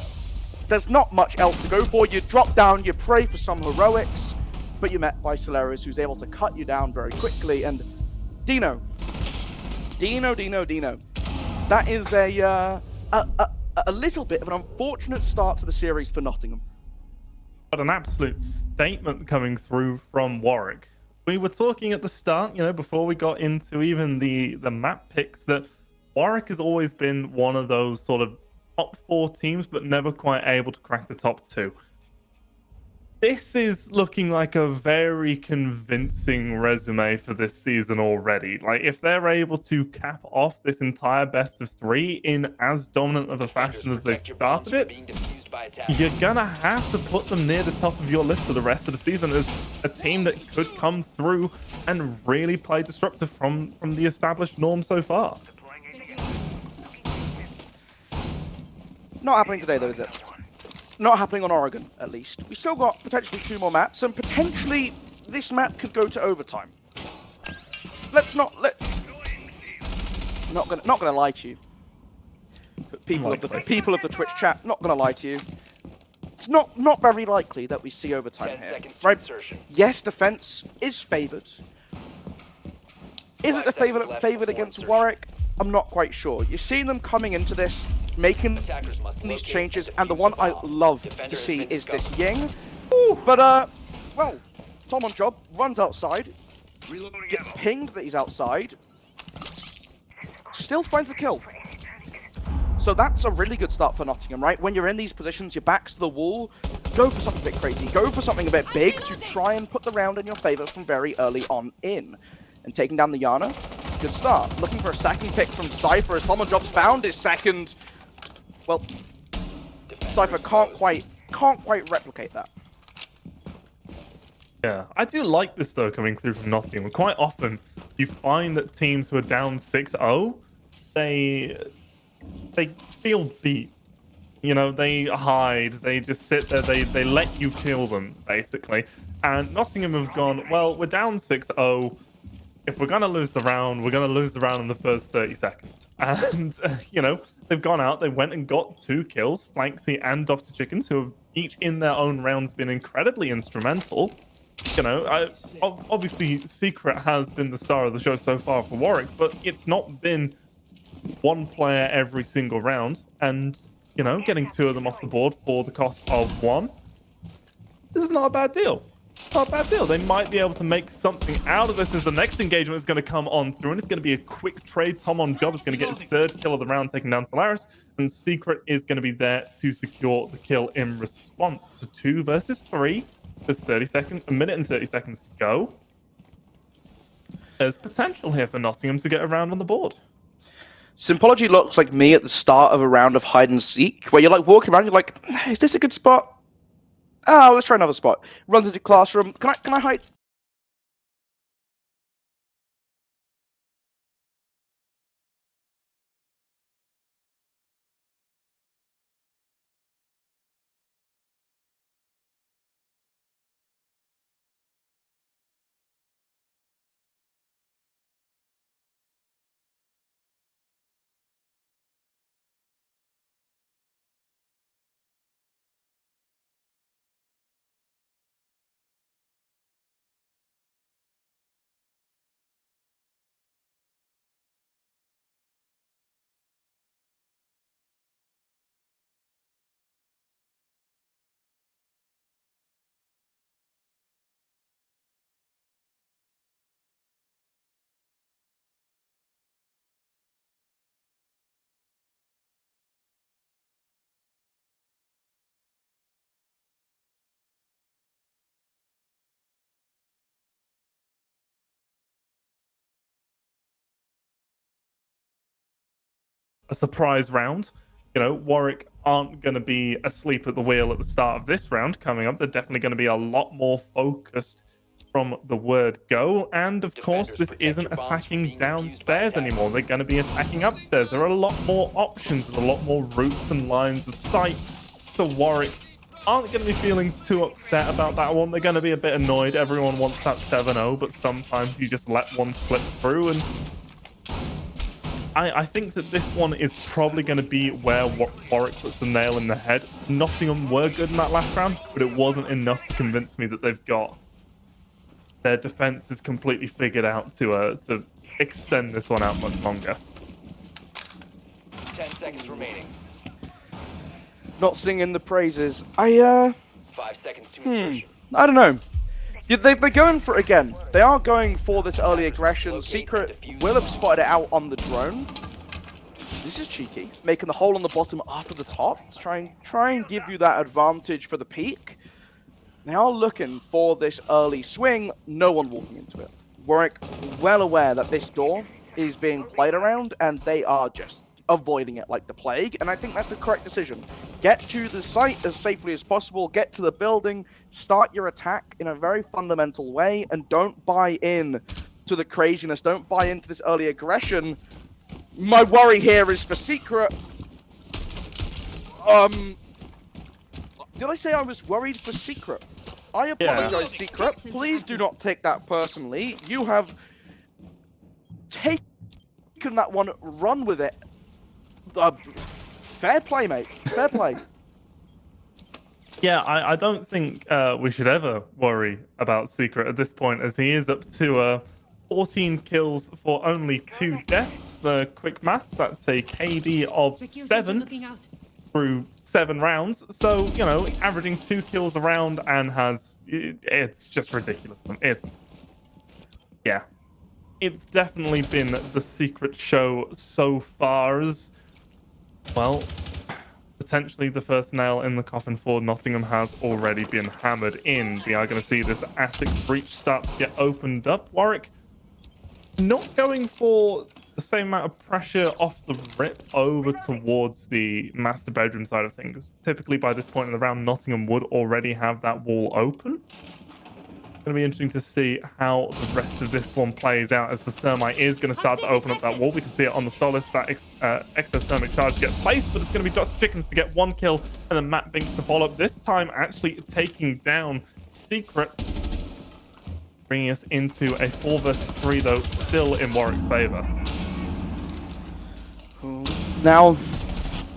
There's not much else to go for. You drop down, you pray for some heroics, but you're met by Solaris, who's able to cut you down very quickly. And Dino. That is a little bit of an unfortunate start to the series for Nottingham. But an absolute statement coming through from Warwick. We were talking at the start, before we got into even the map picks, that Warwick has always been one of those sort of top 4 teams, but never quite able to crack the top 2. This is looking like a very convincing resume for this season already. Like, if they're able to cap off this entire best of 3 in as dominant of a fashion as they've started it, you're gonna have to put them near the top of your list for the rest of the season as a team that could come through and really play disruptive from the established norm so far. Not happening today, though, is it? Not happening on Oregon, at least. We still got potentially 2 more maps, and potentially this map could go to overtime. Not gonna lie to you. But people of the Twitch chat, not gonna lie to you. It's not very likely that we see overtime here, right? Yes, defense is favored. Is it favored against Warwick? I'm not quite sure. You're seeing them coming into this, making these changes, and the one I love to see is this Ying. But, well, Tom on job, runs outside, gets pinged that he's outside, still finds the kill. So that's a really good start for Nottingham, right? When you're in these positions, your back's to the wall, go for something a bit crazy, go for something a bit big to try and put the round in your favor from very early on in. And taking down the Yana, good start. Looking for a second pick from Cypher as Tom on job's found his second. Well, Cypher can't quite replicate that. Yeah, I do like this though coming through from Nottingham. Quite often you find that teams who are down 6-0, they feel beat. They hide, they just sit there, they let you kill them, basically. And Nottingham have gone, well, we're down 6-0. If we're going to lose the round, we're going to lose the round in the first 30 seconds. And, they've gone out, they went and got 2 kills, Flanksy and Dr. Chickens, who have each in their own rounds been incredibly instrumental. Obviously, Secret has been the star of the show so far for Warwick, but it's not been one player every single round. And, getting 2 of them off the board for the cost of 1, this is not a bad deal. Not a bad deal. They might be able to make something out of this as the next engagement is going to come on through, and it's going to be a quick trade. Tom on job is going to get his 3rd kill of the round, taking down Solaris, and Secret is going to be there to secure the kill in response. It's a 2 versus 3. There's a minute and 30 seconds to go. There's potential here for Nottingham to get a round on the board. Sympology looks like me at the start of a round of hide and seek, where you're like walking around, you're like, is this a good spot? Oh, let's try another spot. Runs into classroom. Can I hide? a surprise round. You know, Warwick aren't going to be asleep at the wheel at the start of this round coming up. They're definitely going to be a lot more focused from the word go. And of course, this isn't attacking downstairs anymore. They're going to be attacking upstairs. There are a lot more options. There's a lot more routes and lines of sight. So Warwick aren't going to be feeling too upset about that one. They're going to be a bit annoyed. Everyone wants that 7-0, but sometimes you just let one slip through. And I think that this one is probably going to be where Warwick puts the nail in the head. Nottingham were good in that last round, but it wasn't enough to convince me that they've got their defense is completely figured out to extend this one out much longer. 10 seconds remaining. Not singing the praises. 5 seconds to insertion. I don't know. Yeah, they're going for it again. They are going for this early aggression. Secret will have spotted it out on the drone. This is cheeky. Making the hole on the bottom after the top to try and give you that advantage for the peak. They are looking for this early swing. No one walking into it. Warwick well aware that this door is being played around, and they are just avoiding it like the plague, and I think that's the correct decision. Get to the site as safely as possible, get to the building, start your attack in a very fundamental way, and don't buy in to the craziness, don't buy into this early aggression. My worry here is for Secret. Did I say I was worried for Secret? I apologize, Secret. Please do not take that personally. You have taken that one, run with it. Fair play, mate. Fair play. Yeah, I don't think we should ever worry about Secret at this point, as he is up to 14 kills for only 2 deaths. The quick maths, that's a KD of 7 through 7 rounds. So, you know, averaging 2 kills a round and it's just ridiculous. It's definitely been the Secret show so far, as well, potentially the first nail in the coffin for Nottingham has already been hammered in. We are going to see this attic breach start to get opened up. Warwick not going for the same amount of pressure off the rip over towards the master bedroom side of things. Typically by this point in the round, Nottingham would already have that wall open. Going to be interesting to see how the rest of this one plays out, as the thermite is going to start to open up that wall. We can see it on the Solace, that exothermic charge gets placed, but it's going to be Dr. Chickens to get 1 kill and then Matt Binks to follow up, this time actually taking down Secret, bringing us into a 4 versus 3 though, still in Warwick's favor. Now,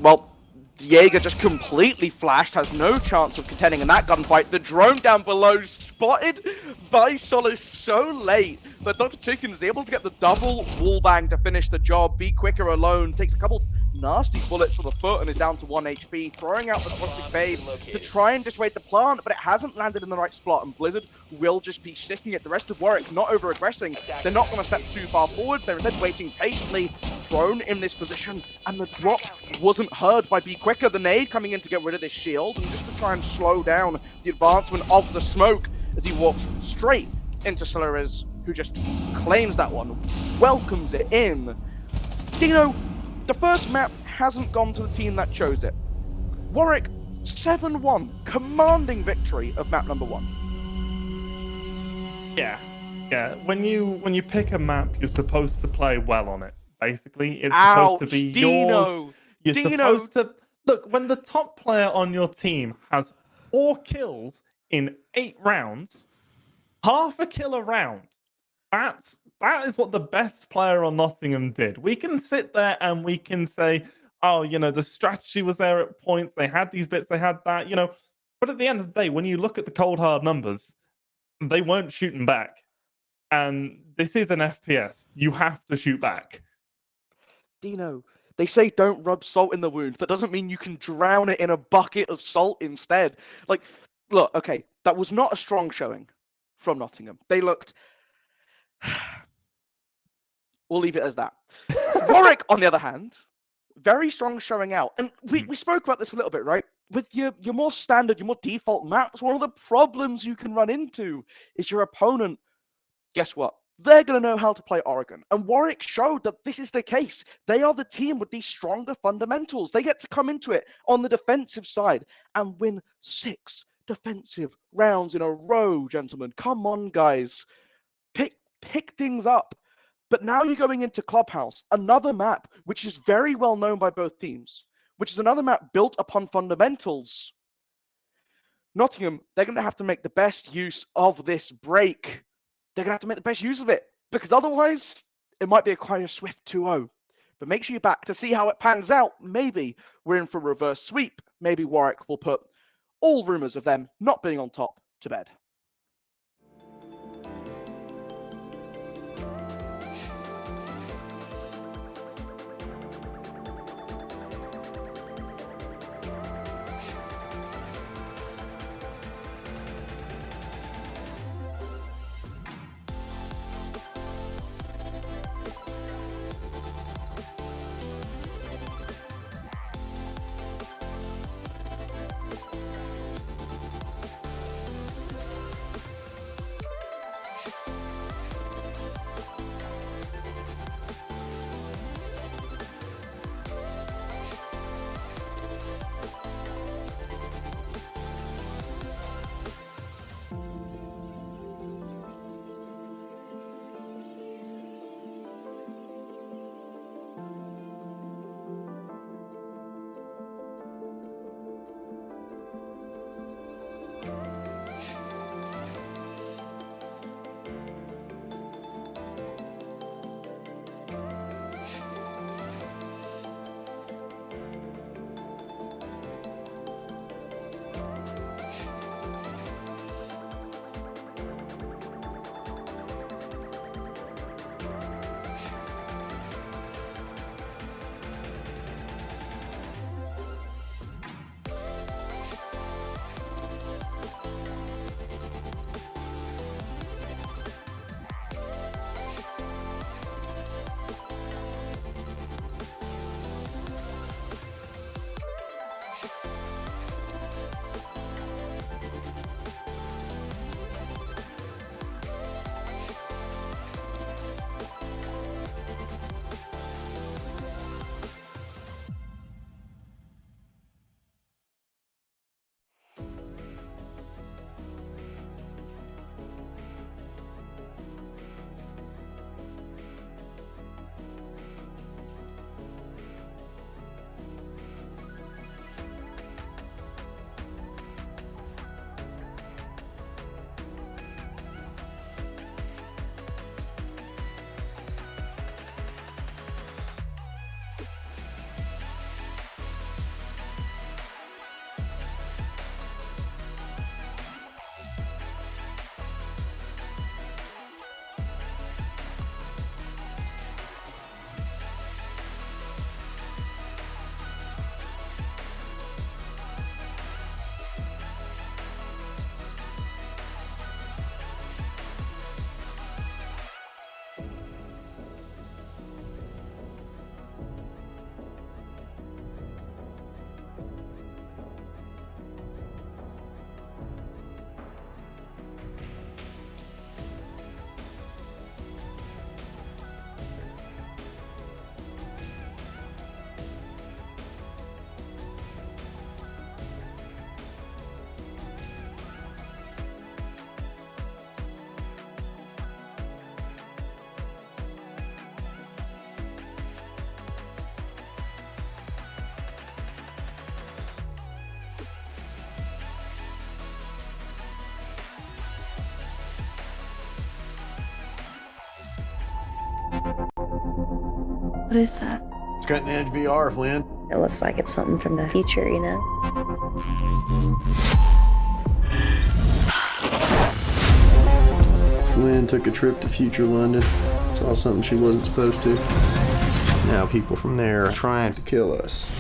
well, Jaeger just completely flashed, has no chance of contending in that gunfight. The drone down below spotted by Solace so late, but Dr. Chicken is able to get the double wall bang to finish the job. Be Quicker alone takes a couple nasty bullets for the foot and is down to 1 HP, throwing out the Toxic Babe to try and dissuade the plant, but it hasn't landed in the right spot, and Blizzard will just be sticking it. The rest of Warwick not over-aggressing. They're not going to step too far forward. They're instead waiting patiently, thrown in this position, and the drop wasn't heard by Be Quicker. The nade coming in to get rid of this shield, and just to try and slow down the advancement of the smoke as he walks straight into Solaris, who just claims that one, welcomes it in. Dino, the first map hasn't gone to the team that chose it. Warwick, 7-1, commanding victory of map number 1. Yeah. When you pick a map, you're supposed to play well on it. Basically, it's supposed to be yours. You're supposed to look, when the top player on your team has 4 kills in 8 rounds, half a kill a round. That is what the best player on Nottingham did. We can sit there and we can say, oh, you know, the strategy was there at points. They had these bits, they had that, you know. But at the end of the day, when you look at the cold hard numbers, they weren't shooting back. And this is an FPS. You have to shoot back. Dino, they say don't rub salt in the wound. That doesn't mean you can drown it in a bucket of salt instead. Like, look, okay, that was not a strong showing from Nottingham. They looked... We'll leave it as that. Warwick, on the other hand, very strong showing out. And we spoke about this a little bit, right? With your more standard, your more default maps, one of the problems you can run into is your opponent, guess what? they're going to know how to play Oregon. And Warwick showed that this is the case. They are the team with these stronger fundamentals. They get to come into it on the defensive side and win 6 defensive rounds in a row, gentlemen. Come on, guys. Pick things up. But now you're going into Clubhouse, another map which is very well known by both teams, which is another map built upon fundamentals. Nottingham, they're going to have to make the best use of this break. They're going to have to make the best use of it, because otherwise it might be quite a swift 2-0. But make sure you're back to see how it pans out. Maybe we're in for a reverse sweep. Maybe Warwick will put all rumours of them not being on top to bed. What is that? It's cutting edge VR, Flynn. It looks like it's something from the future, you know? Flynn took a trip to future London, saw something she wasn't supposed to. Now people from there are trying to kill us.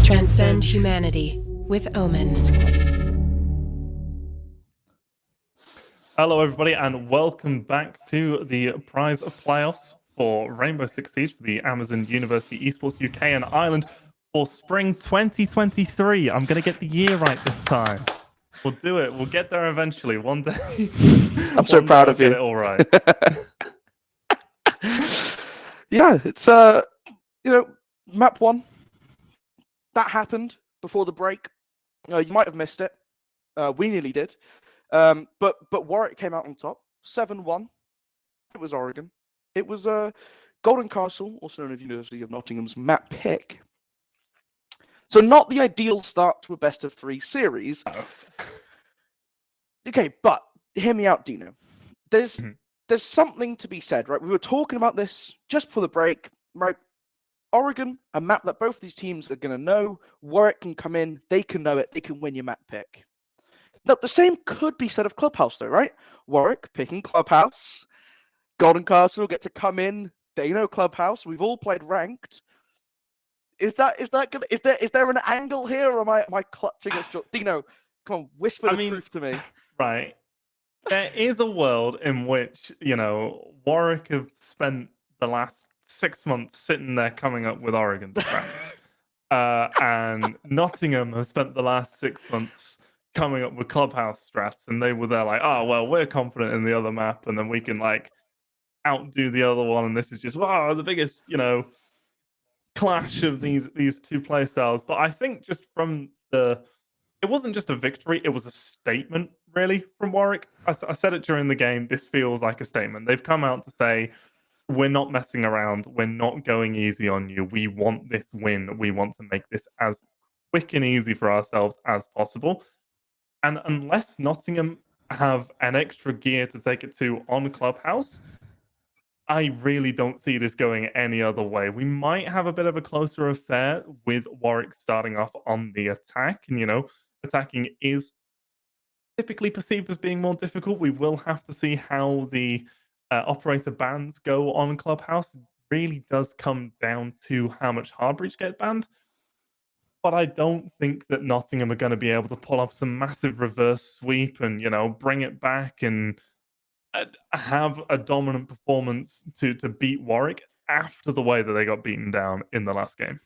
Transcend humanity with Omen. Hello, everybody, and welcome back to the prize of playoffs for Rainbow Six Siege for the Amazon University Esports UK and Ireland for spring 2023. I'm going to get the year right this time. We'll do it. We'll get there eventually, one day. I'm so proud of you. Get it all right. Yeah, it's map 1. That happened before the break. You might have missed it. We nearly did. But Warwick came out on top, 7-1. It was Oregon. It was Golden Castle, also known as University of Nottingham's map pick. So not the ideal start to a best of 3 series. Okay, but hear me out, Dino. There's something to be said, right? We were talking about this just before the break, right? Oregon, a map that both these teams are going to know. Warwick can come in, they can know it, they can win your map pick. Now, the same could be said of Clubhouse, though, right? Warwick picking Clubhouse. Golden Castle get to come in, they know Clubhouse. We've all played ranked. Is that good? Is there an angle here, or am I clutching at straw? Dino, come on, whisper the truth to me. Right. There is a world in which, Warwick have spent the last 6 months sitting there coming up with Oregon's strats. And Nottingham have spent the last 6 months coming up with Clubhouse strats, and they were there like, oh, well, we're confident in the other map, and then we can, outdo the other one, and this is just, wow, the biggest, clash of these two play styles. But I think just from it wasn't just a victory, it was a statement, really, from Warwick. I said it during the game, this feels like a statement. They've come out to say, we're not messing around, we're not going easy on you, we want this win, we want to make this as quick and easy for ourselves as possible. And unless Nottingham have an extra gear to take it to on Clubhouse, I really don't see this going any other way. We might have a bit of a closer affair with Warwick starting off on the attack. And, attacking is typically perceived as being more difficult. We will have to see how the operator bans go on Clubhouse. It really does come down to how much Hardbreach gets banned. But I don't think that Nottingham are going to be able to pull off some massive reverse sweep and, bring it back and have a dominant performance to beat Warwick after the way that they got beaten down in the last game.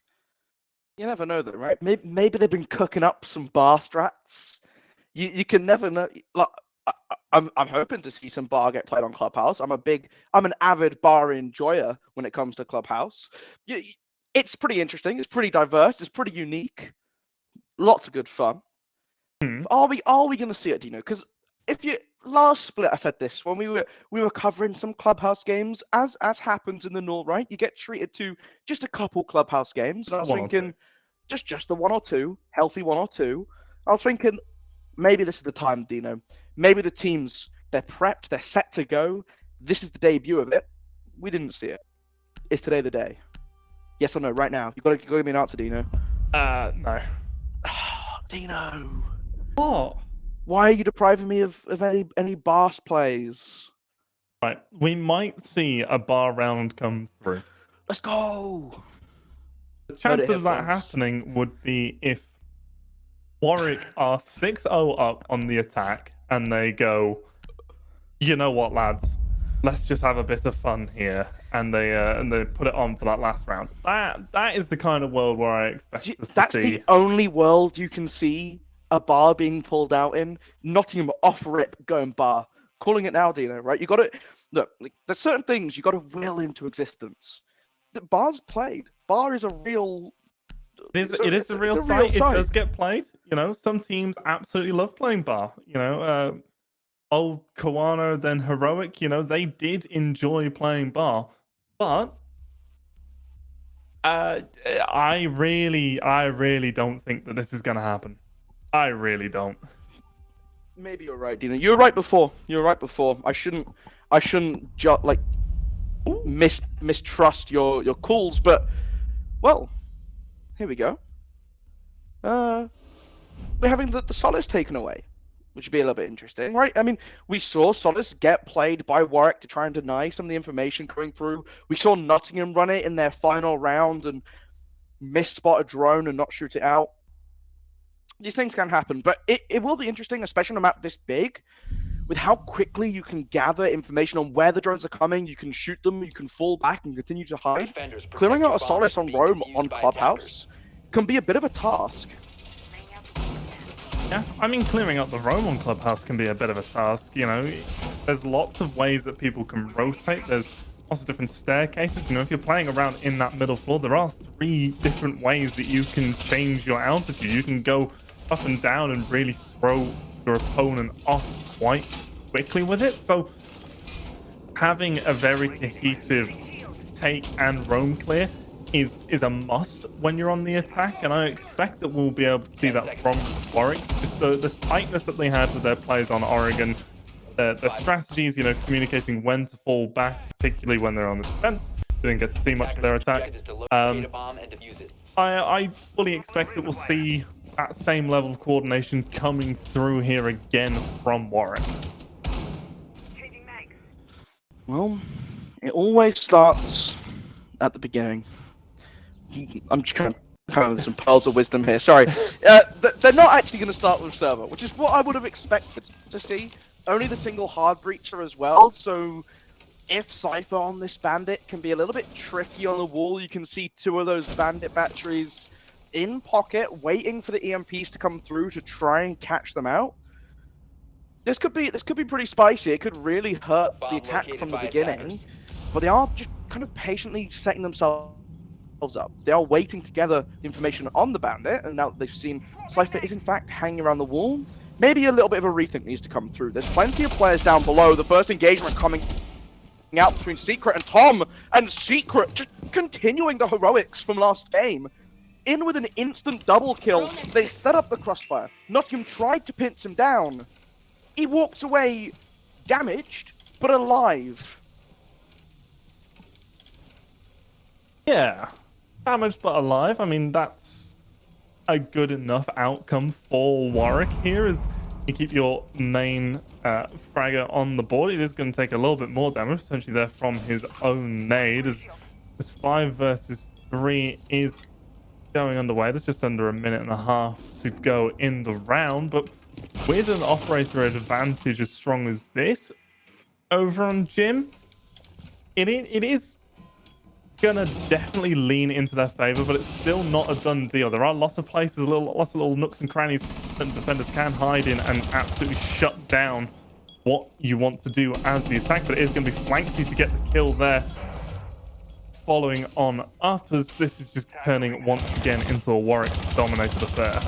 You never know, though, right? Maybe they've been cooking up some bar strats. You can never know. Like, I'm hoping to see some bar get played on Clubhouse. I'm an avid bar enjoyer when it comes to Clubhouse. It's pretty interesting. It's pretty diverse. It's pretty unique. Lots of good fun. Are we going to see it? Do you know? Because if you last split, I said this when we were covering some Clubhouse games, as happens in the North, right? You get treated to just a couple Clubhouse games. And I was thinking, just the 1 or 2, healthy 1 or 2. I was thinking, maybe this is the time, Dino. Maybe the teams, they're prepped, they're set to go. This is the debut of it. We didn't see it. Is today the day? Yes or no? Right now, you got to give me an answer, Dino. No. Dino. What? Why are you depriving me of any bar plays? Right, we might see a bar round come through. Let's go. The chances of that happening would be if Warwick are 6-0 up on the attack and they go, you know what, lads, let's just have a bit of fun here, and they put it on for that last round. That is the kind of world where I expect us to see. That's the only world you can see a bar being pulled out in. Nottingham off rip going bar. Calling it now, Dino, right? You got to look. There's certain things you got to will into existence. The bar's played. Bar is a real. It is a real site. It does get played. Some teams absolutely love playing bar. Old Kawano, then Heroic. They did enjoy playing bar, but I really don't think that this is going to happen. I really don't. Maybe you're right, Dino. You were right before. I shouldn't mistrust your calls, but well, here we go. We're having the Solace taken away, which would be a little bit interesting, right? I mean, we saw Solace get played by Warwick to try and deny some of the information coming through. We saw Nottingham run it in their final round and misspot a drone and not shoot it out. These things can happen, but it will be interesting, especially on a map this big, with how quickly you can gather information on where the drones are coming, you can shoot them, you can fall back and continue to hide. Defenders protect Clearing your out a bombs Solace from on being Rome defused on by Clubhouse can be a bit of a task. Yeah, I mean, clearing up the roam on Clubhouse can be a bit of a task. You know, there's lots of ways that people can rotate. There's lots of different staircases. You know, if you're playing around in that middle floor, there are 3 different ways that you can change your altitude. You can go up and down and really throw your opponent off quite quickly with it. So having a very cohesive take and roam clear is a must when you're on the attack, and I expect that we'll be able to see that from Warwick. Just the tightness that they had with their plays on Oregon, the strategies, you know, communicating when to fall back, particularly when they're on the defense. Didn't get to see much of their attack. I fully expect that we'll see that same level of coordination coming through here again from Warwick. Well, it always starts at the beginning. I'm just kind of some pearls of wisdom here. Sorry. They're not actually going to start with server, which is what I would have expected to see. Only the single hard breacher as well, so if Cypher on this bandit can be a little bit tricky on the wall, you can see 2 of those bandit batteries in pocket, waiting for the EMPs to come through to try and catch them out. This could be pretty spicy. It could really hurt the attack from the beginning, but they are just kind of patiently setting themselves up. They are waiting to gather the information on the bandit, and now that they've seen Cypher is in fact hanging around the wall, maybe a little bit of a rethink needs to come through. There's plenty of players down below. The first engagement coming out between Secret and Tom, and Secret just continuing the heroics from last game. In with an instant double kill, they set up the crossfire. Nottingham tried to pinch him down. He walks away damaged, but alive. Yeah, damaged but alive. I mean, that's a good enough outcome for Warwick here, as you keep your main fragger on the board. It is going to take a little bit more damage, potentially there from his own nade, as 5 versus 3 is going underway. There's just under a minute and a half to go in the round, but with an operator advantage as strong as this over on Jim, it is gonna definitely lean into their favor, but it's still not a done deal. There are lots of places, lots of little nooks and crannies that defenders can hide in and absolutely shut down what you want to do as the attack, but it is going to be Flanksy to get the kill there. Following on up, as this is just turning once again into a Warwick-dominated affair.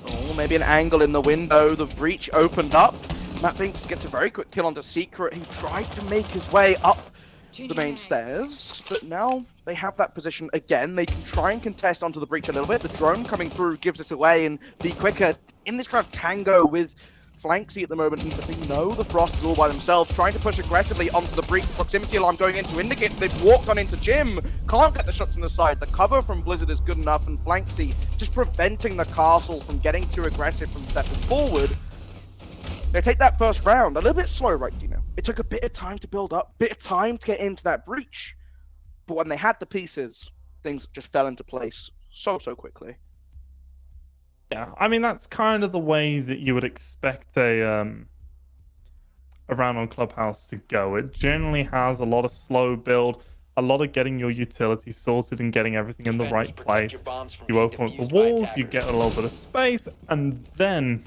Oh, maybe an angle in the window. The breach opened up. Matt Binks gets a very quick kill onto Secret. He tried to make his way up the main stairs, but now they have that position again. They can try and contest onto the breach a little bit. The drone coming through gives this away, and Be Quicker in this kind of tango with Flanksy at the moment, and they know the Frost is all by themselves, trying to push aggressively onto the breach. Proximity alarm going in to indicate they've walked on into Jim. Can't get the shots on the side. The cover from Blizzard is good enough, and Flanksy just preventing the castle from getting too aggressive from stepping forward. They take that first round a little bit slow, right, Dino? It took a bit of time to build up, bit of time to get into that breach. But when they had the pieces, things just fell into place so quickly. Yeah, I mean, that's kind of the way that you would expect a round on Clubhouse to go. It generally has a lot of slow build, a lot of getting your utility sorted and getting everything in the right place. You open up the walls, you get a little bit of space, and then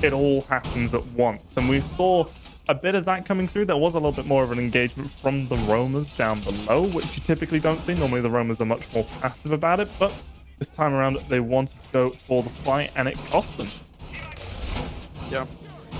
it all happens at once. And we saw a bit of that coming through. There was a little bit more of an engagement from the roamers down below, which you typically don't see. Normally the roamers are much more passive about it, but this time around they wanted to go for the fight, and it cost them. Yeah,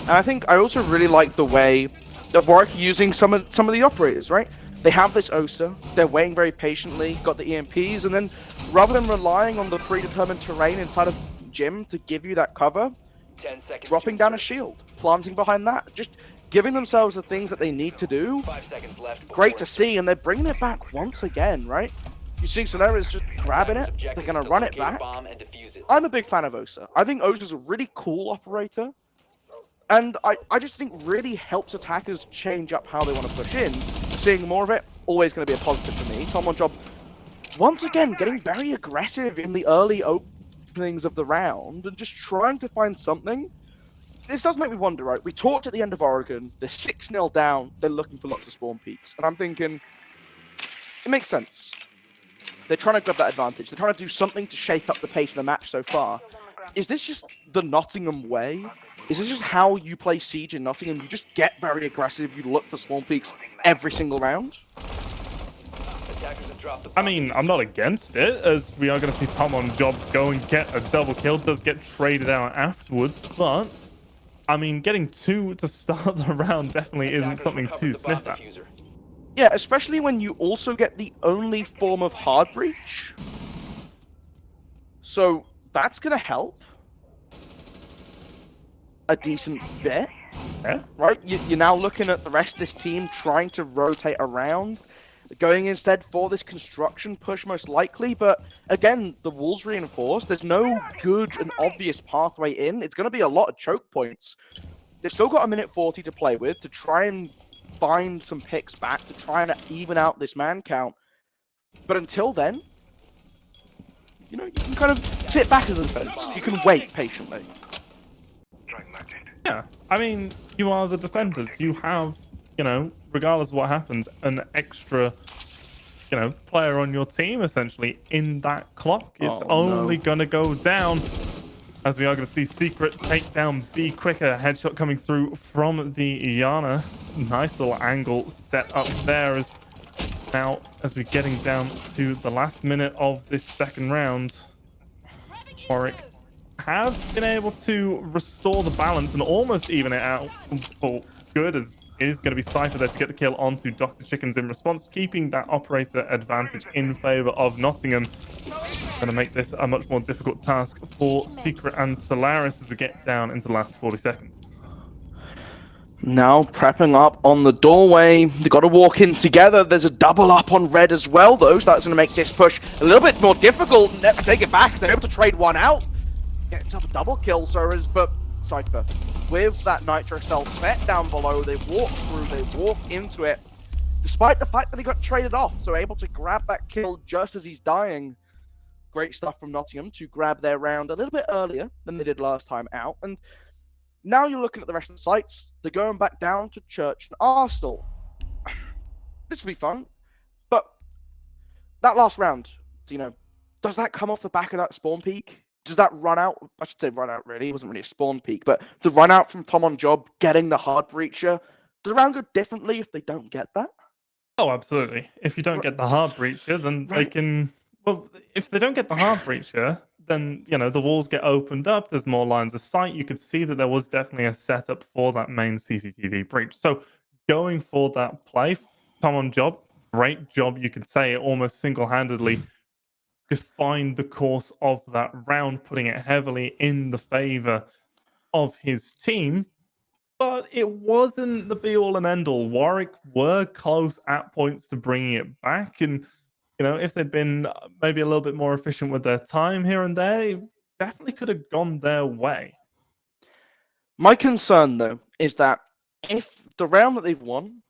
and I think I also really like the way that Warwick using some of the operators, right? They have this OSA, they're waiting very patiently, got the EMPs, and then rather than relying on the predetermined terrain inside of Jim to give you that cover, 10 seconds dropping down a shield, planting behind that, just giving themselves the things that they need to do. 5 seconds left. Great to see, and they're bringing it back once again, right? You see Solera's just grabbing it, they're going to run it back. I'm a big fan of OSA. I think OSA's a really cool operator, and I just think really helps attackers change up how they want to push in. Seeing more of it, always going to be a positive for me. Tom on job, once again, getting very aggressive in the early openings of the round, and just trying to find something this does make me wonder, right? We talked at the end of Oregon, they're 6-0 down, they're looking for lots of spawn peaks. And I'm thinking, it makes sense. They're trying to grab that advantage. They're trying to do something to shake up the pace of the match so far. Is this just the Nottingham way? Is this just how you play Siege in Nottingham? You just get very aggressive, you look for spawn peaks every single round? Attackers have dropped the I bomb. mean, I'm not against it, as we are going to see Tom on job go and get a double kill. Does get traded out afterwards, but I mean, getting 2 to start the round definitely isn't Attackers something recovered to the bomb sniff at. diffuser. Yeah, especially when you also get the only form of hard breach. So that's going to help a decent bit, Yeah. right? You're now looking at the rest of this team trying to rotate around, going instead for this construction push most likely. But again, the walls reinforced. There's no good and obvious pathway in. It's going to be a lot of choke points. They've still got a minute 40 to play with to try and find some picks back, to try and even out this man count. But until then, you know, you can kind of sit back as a defense. You can wait patiently. Yeah, I mean, you are the defenders. You have, you know, regardless of what happens, an extra, you know, player on your team essentially in that clock. It's only going to go down, as we are going to see Secret take down B quicker. Headshot coming through from the Iana. Nice little angle set up there as now as we're getting down to the last minute of this second round. Warwick have been able to restore the balance and almost even it out for good, as it is going to be Cypher there to get the kill onto Dr. Chickens in response, keeping that operator advantage in favor of Nottingham. Going to make this a much more difficult task for Secret and Solaris as we get down into the last 40 seconds. Now prepping up on the doorway. They've got to walk in together. There's a double up on red as well, though. So that's going to make this push a little bit more difficult. Never take it back. They're able to trade one out. Get himself a double kill, Soras, but Cypher with that Nitro Cell set down below. They walk through, they walk into it, despite the fact that he got traded off. So able to grab that kill just as he's dying. Great stuff from Nottingham to grab their round a little bit earlier than they did last time out. And now you're looking at the rest of the sites. They're going back down to Church and Arsenal. This will be fun. But that last round, you know, does that come off the back of that spawn peak? Does that run out? I should say run out, really. It wasn't really a spawn peak. But the run out from Tom on job, getting the hard breacher, does the round go differently if they don't get that? Oh, absolutely. If you don't get the hard breacher, then they can... Well, if they don't get the hard breacher, then, you know, the walls get opened up. There's more lines of sight. You could see that there was definitely a setup for that main CCTV breach. So going for that play, Tom on job, great job. You could say it almost single-handedly defined the course of that round, putting it heavily in the favor of his team. But it wasn't the be-all and end-all. Warwick were close at points to bringing it back. And, you know, if they'd been maybe a little bit more efficient with their time here and there, it definitely could have gone their way. My concern, though, is that if the round that they've won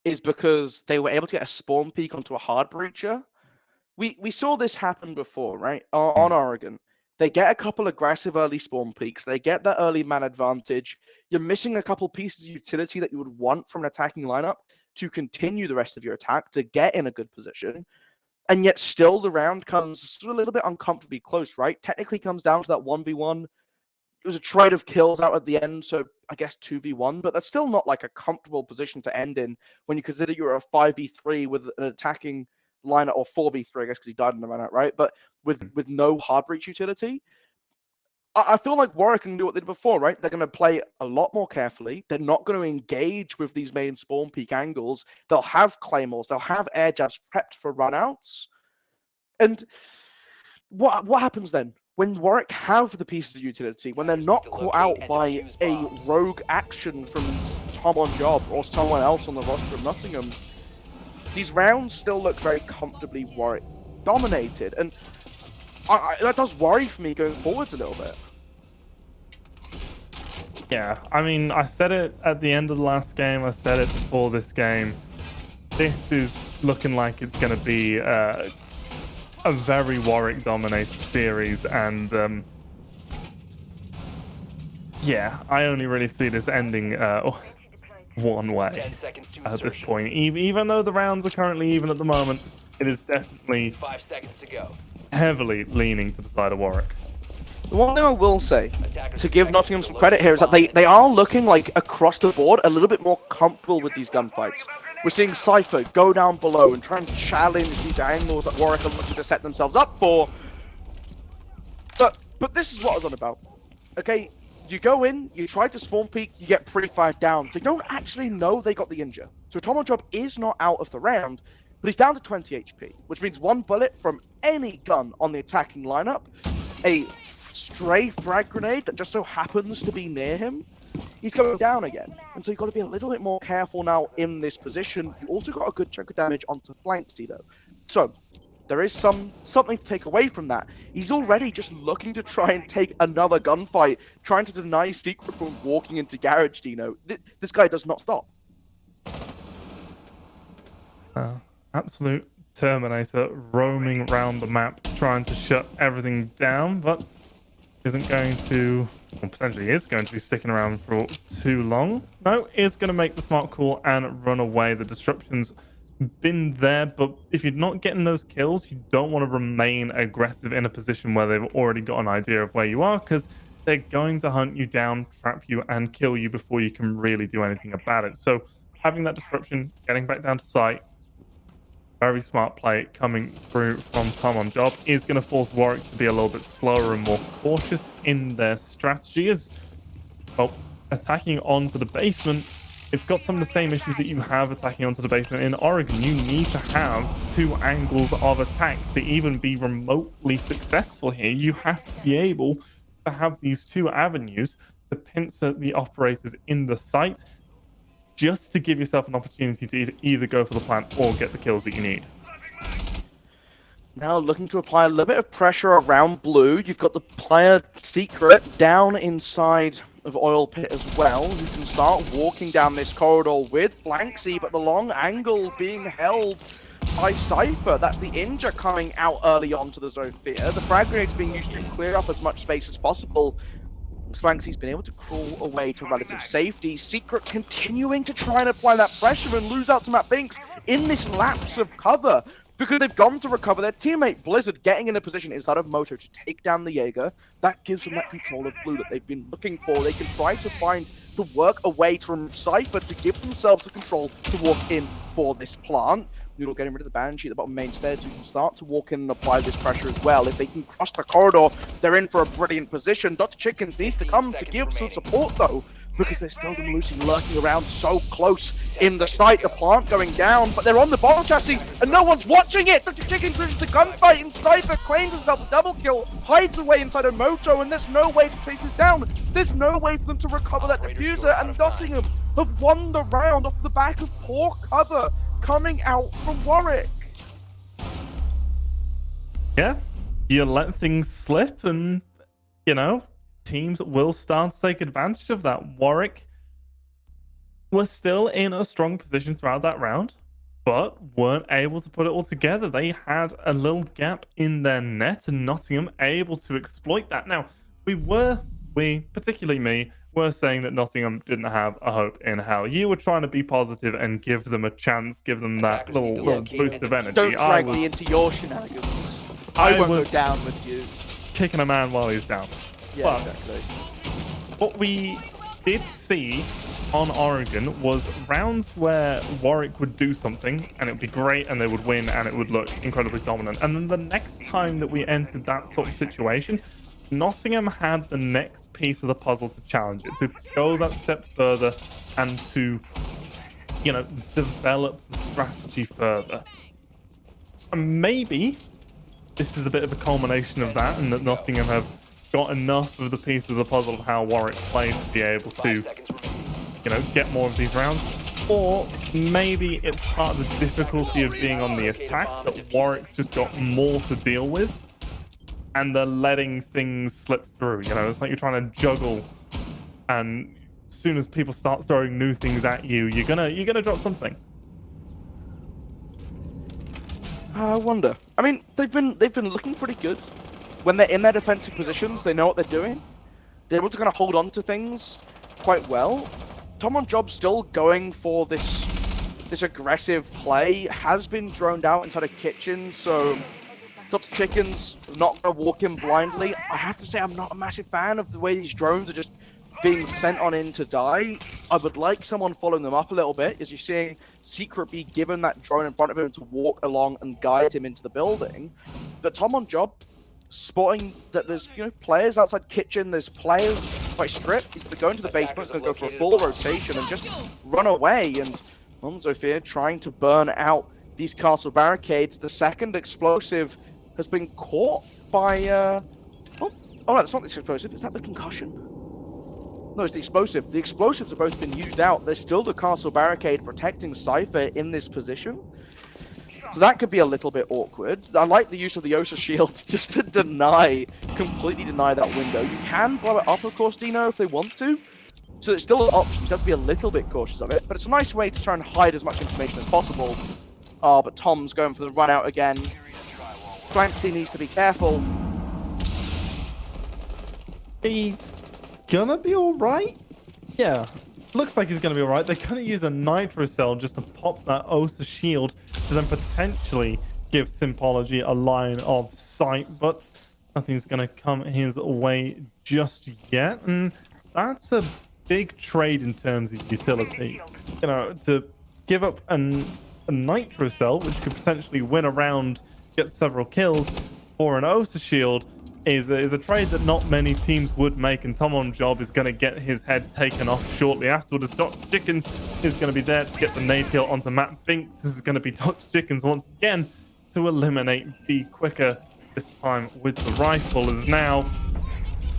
is because they were able to get a spawn peak onto a hard breacher, we saw this happen before, right? On Oregon. They get a couple aggressive early spawn peaks. They get that early man advantage. You're missing a couple pieces of utility that you would want from an attacking lineup to continue the rest of your attack, to get in a good position. And yet still the round comes sort of a little bit uncomfortably close, right? Technically comes down to that 1v1. It was a trade of kills out at the end, so I guess 2v1, but that's still not like a comfortable position to end in when you consider you're a 5v3 with an attacking lineup, or 4v3, I guess, because he died in the run out, right? But with no hard breach utility, I feel like Warwick can do what they did before, right? They're going to play a lot more carefully. They're not going to engage with these main spawn peak angles. They'll have claymores. They'll have air jabs prepped for runouts. And what happens then? When Warwick have the pieces of utility, when they're not caught out by a rogue action from Tom on job or someone else on the roster of Nottingham, these rounds still look very comfortably Warwick dominated, and that does worry for me going forwards a little bit. Yeah, I mean, I said it at the end of the last game. I said it before this game. This is looking like it's going to be a very Warwick-dominated series, and Yeah, I only really see this ending one way 10 seconds to at this insertion. point. Even though the rounds are currently even at the moment, it is definitely 5 seconds to go. heavily leaning to the side of Warwick. The one thing I will say, Attackers to give expected Nottingham to some load credit here, is that they bomb. are looking like across the board a little bit more comfortable with these gunfights. We're seeing Cypher go down below and try and challenge these angles that Warwick are looking to set themselves up for. But this is what I was on about. Okay, you go in, you try to spawn peek, you get pre-fired down. They don't actually know they got the injure. So Tomojob is not out of the round, but he's down to 20 HP, which means one bullet from any gun on the attacking lineup, a stray frag grenade that just so happens to be near him, he's going down again. And so you've got to be a little bit more careful now in this position. You also got a good chunk of damage onto flanks, though. So there is something to take away from that. He's already just looking to try and take another gunfight, trying to deny Secret from walking into Garage, Dino. This guy does not stop. Absolute Terminator roaming around the map, trying to shut everything down, but isn't going to, or potentially is going to be sticking around for too long. No, is going to make the smart call and run away. The disruption's been there, but if you're not getting those kills, you don't want to remain aggressive in a position where they've already got an idea of where you are, because they're going to hunt you down, trap you, and kill you before you can really do anything about it. So having that disruption, getting back down to site, very smart play coming through from Tom on job, is going to force Warwick to be a little bit slower and more cautious in their strategy. As well, attacking onto the basement, it's got some of the same issues that you have attacking onto the basement in Oregon. You need to have two angles of attack to even be remotely successful here. You have to be able to have these two avenues to pincer the operators in the site, just to give yourself an opportunity to either go for the plant or get the kills that you need. Now looking to apply a little bit of pressure around blue. You've got the player Secret down inside of Oil Pit as well, who can start walking down this corridor with Blanksy, but the long angle being held by Cypher. That's the injure coming out early onto the zone fear. The frag grenade's being used to clear up as much space as possible. Slanksy's been able to crawl away to relative safety. Secret continuing to try and apply that pressure and lose out to Matt Binks in this lapse of cover, because they've gone to recover their teammate Blizzard, getting in a position inside of Moto to take down the Jaeger. That gives them that control of blue that they've been looking for. They can try to work a way to remove Cypher to give themselves the control to walk in for this plant. Noodle getting rid of the Banshee at the bottom main stairs, so you can start to walk in and apply this pressure as well. If they can cross the corridor, they're in for a brilliant position. Dr. Chickens needs to come to give some support, though, because there's still the Lucy lurking around so close in the site. The plant going down, but they're on the bomb chassis, and no one's watching it! Dr. Chickens loses the gunfight inside, but claims himself a double kill, hides away inside a Moto, and there's no way to chase this down. There's no way for them to recover that diffuser, and Nottingham have won the round off the back of poor cover coming out from Warwick. Yeah, you let things slip, and teams will start to take advantage of that. Warwick were still in a strong position throughout that round, but weren't able to put it all together. They had a little gap in their net, and Nottingham able to exploit that. Now, particularly me, were saying that Nottingham didn't have a hope in hell. You were trying to be positive and give them a chance, give them that little boost of energy. Don't drag me into your shenanigans. I won't go down with you. Kicking a man while he's down. Yeah, but exactly. What we did see on Oregon was rounds where Warwick would do something and it would be great and they would win and it would look incredibly dominant. And then the next time that we entered that sort of situation, Nottingham had the next piece of the puzzle to challenge it, to go that step further and to, develop the strategy further. And maybe this is a bit of a culmination of that, and that Nottingham have got enough of the pieces of the puzzle of how Warwick played to be able to, get more of these rounds. Or maybe it's part of the difficulty of being on the attack that Warwick's just got more to deal with, and they're letting things slip through. It's like you're trying to juggle, and as soon as people start throwing new things at you, you're gonna drop something. I wonder. I mean, they've been looking pretty good when they're in their defensive positions. They know what they're doing. they're able to kind of hold on to things quite well. Tom on Job still going for this aggressive play, has been droned out inside a kitchen, so Dr. Chicken's not going to walk in blindly. I have to say I'm not a massive fan of the way these drones are just being sent on in to die. I would like someone following them up a little bit, as you're seeing Secret be given that drone in front of him to walk along and guide him into the building. But Tom on Job, spotting that there's players outside kitchen, there's players by strip, he's going to the basement, going to go for a full rotation and just run away. And Zofia trying to burn out these castle barricades. The second explosive has been caught by oh no, that's not the explosive, is that the concussion? No, it's the explosive. The explosives have both been used out. There's still the castle barricade protecting Cypher in this position. So that could be a little bit awkward. I like the use of the Osa shield just to completely deny that window. You can blow it up, of course, Dino, if they want to. So it's still an option. You have to be a little bit cautious of it. But it's a nice way to try and hide as much information as possible. Oh, but Tom's going for the run out again. Clancy needs to be careful. He's gonna be alright? Yeah. Looks like he's gonna be alright. They're gonna use a nitro cell just to pop that Osa shield to then potentially give Sympology a line of sight, but nothing's gonna come his way just yet. And that's a big trade in terms of utility. To give up a nitro cell, which could potentially win a round, get several kills, for an Osa shield is a trade that not many teams would make, and Tom on Job is going to get his head taken off shortly afterwards. Dr. Chickens is going to be there to get the nade kill onto Matt Binks. This is going to be Dr. Chickens once again to eliminate Be Quicker, this time with the rifle, as now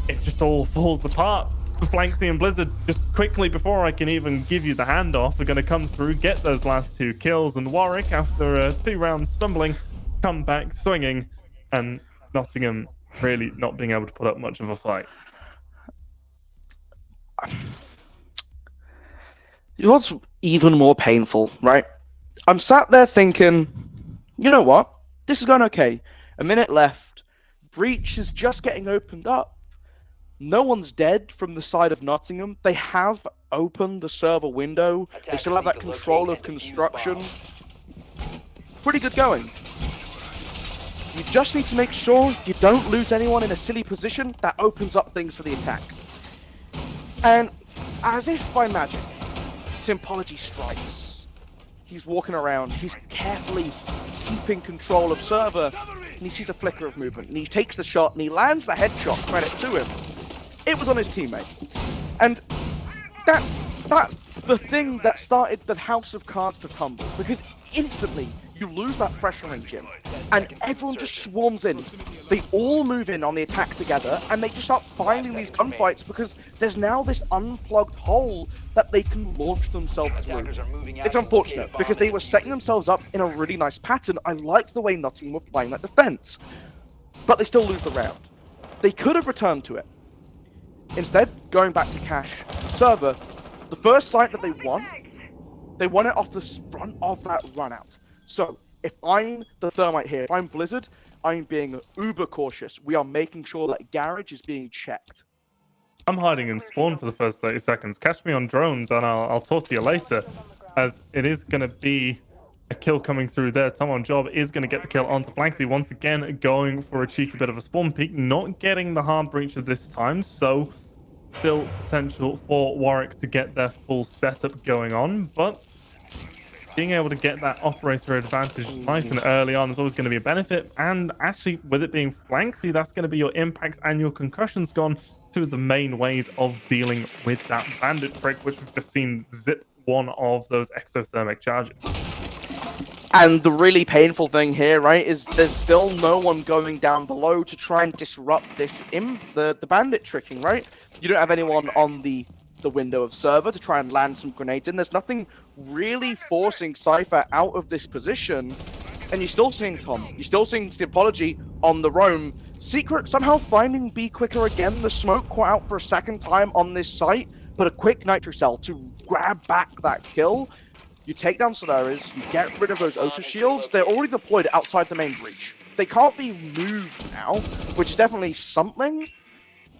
it just all falls apart. Flanksy and Blizzard, just quickly before I can even give you the handoff, are going to come through, get those last 2 kills, and Warwick, after 2 rounds stumbling, come back swinging, and Nottingham really not being able to put up much of a fight. What's even more painful, right? I'm sat there thinking, you know what? This is going okay. A minute left. Breach is just getting opened up. No one's dead from the side of Nottingham. They have opened the server window. They still have that control of construction. Pretty good going. You just need to make sure you don't lose anyone in a silly position that opens up things for the attack. And as if by magic, Sympology strikes. He's walking around. He's carefully keeping control of server. And he sees a flicker of movement. And he takes the shot and he lands the headshot. Credit to him. It was on his teammate. And that's the thing that started the house of cards to tumble. Because instantly, you lose that pressure engine, and everyone just swarms in. They all move in on the attack together, and they just start finding these gunfights because there's now this unplugged hole that they can launch themselves through. It's unfortunate because they were setting themselves up in a really nice pattern. I liked the way Nottingham were playing that defense, but they still lose the round. They could have returned to it. Instead, going back to cash server, the first site that they won it off the front of that run out. So, if I'm the Thermite here, if I'm Blizzard, I'm being uber cautious. We are making sure that Garage is being checked. I'm hiding in spawn for the first 30 seconds. Catch me on drones and I'll talk to you later, as it is going to be a kill coming through there. Tom on Job is going to get the kill onto Flanksy. Once again, going for a cheeky bit of a spawn peek, not getting the hard breach at this time, so still potential for Warwick to get their full setup going on, but being able to get that operator advantage nice and early on is always going to be a benefit. And actually, with it being Flanksy, that's going to be your impacts and your concussions gone, 2 of the main ways of dealing with that bandit trick, which we've just seen zip 1 of those exothermic charges. And the really painful thing here, right, is there's still no one going down below to try and disrupt this the bandit tricking, right? You don't have anyone on the window of server to try and land some grenades in. There's nothing really forcing Cypher out of this position. And you're still seeing Tom. You're still seeing Sympology on the roam. Secret somehow finding Be Quicker again. The smoke caught out for a second time on this site, but a quick nitro cell to grab back that kill. You take down Solaris, you get rid of those Osa shields. They're already deployed outside the main breach. They can't be moved now, which is definitely something.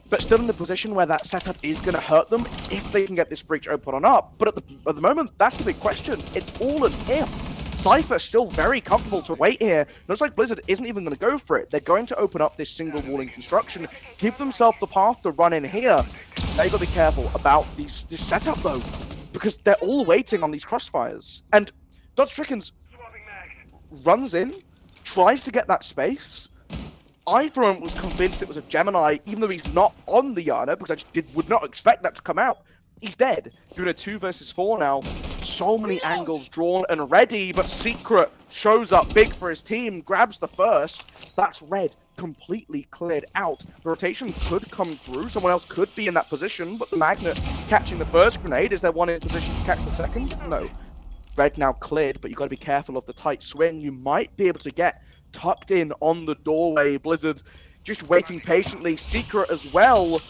but still in the position where that setup is going to hurt them if they can get this breach open or not. But at the moment, that's the big question. It's all an if. Cypher still very comfortable to wait here. Looks like Blizzard isn't even going to go for it. They're going to open up this single walling construction, give themselves the path to run in here. They got to be careful about this setup though, because they're all waiting on these crossfires. And Dodge-Strickens runs in, tries to get that space. I, for a moment, was convinced it was a Gemini, even though he's not on the Yana, because I just would not expect that to come out. He's dead. Doing a 2 versus 4 now. So many angles drawn and ready, but Secret shows up big for his team, grabs the first. That's red, completely cleared out. The rotation could come through. Someone else could be in that position, but the Magnet catching the first grenade. Is there one in position to catch the second? No. Red now cleared, but you've got to be careful of the tight swing. You might be able to get tucked in on the doorway. Blizzard just waiting patiently. Secret as well.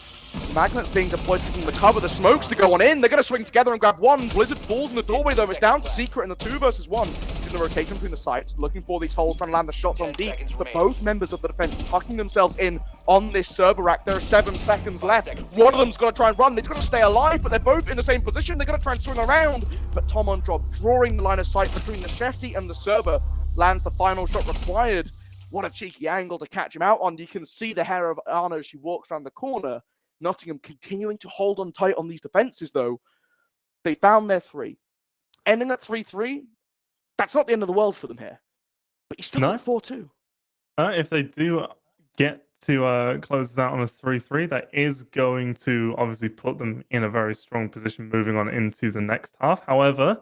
Magnet's being deployed from the cover. The smokes to go on in. They're going to swing together and grab one. Blizzard falls in the doorway though. It's down to Secret in the 2 versus 1. He's in the rotation between the sites, looking for these holes, trying to land the shots on deep. But both members of the defense tucking themselves in on this server rack. There are 7 seconds left. One of them's got to try and run. They've got to stay alive, but they're both in the same position. They're going to try and swing around. But Tom on job, drawing the line of sight between the chassis and the server, lands the final shot required. What a cheeky angle to catch him out on. You can see the hair of Arno as she walks around the corner. Nottingham continuing to hold on tight on these defenses, though. They found their 3. Ending at 3-3, that's not the end of the world for them here. But you still got 4-2. If they do get to close this out on a 3-3, that is going to obviously put them in a very strong position moving on into the next half. However,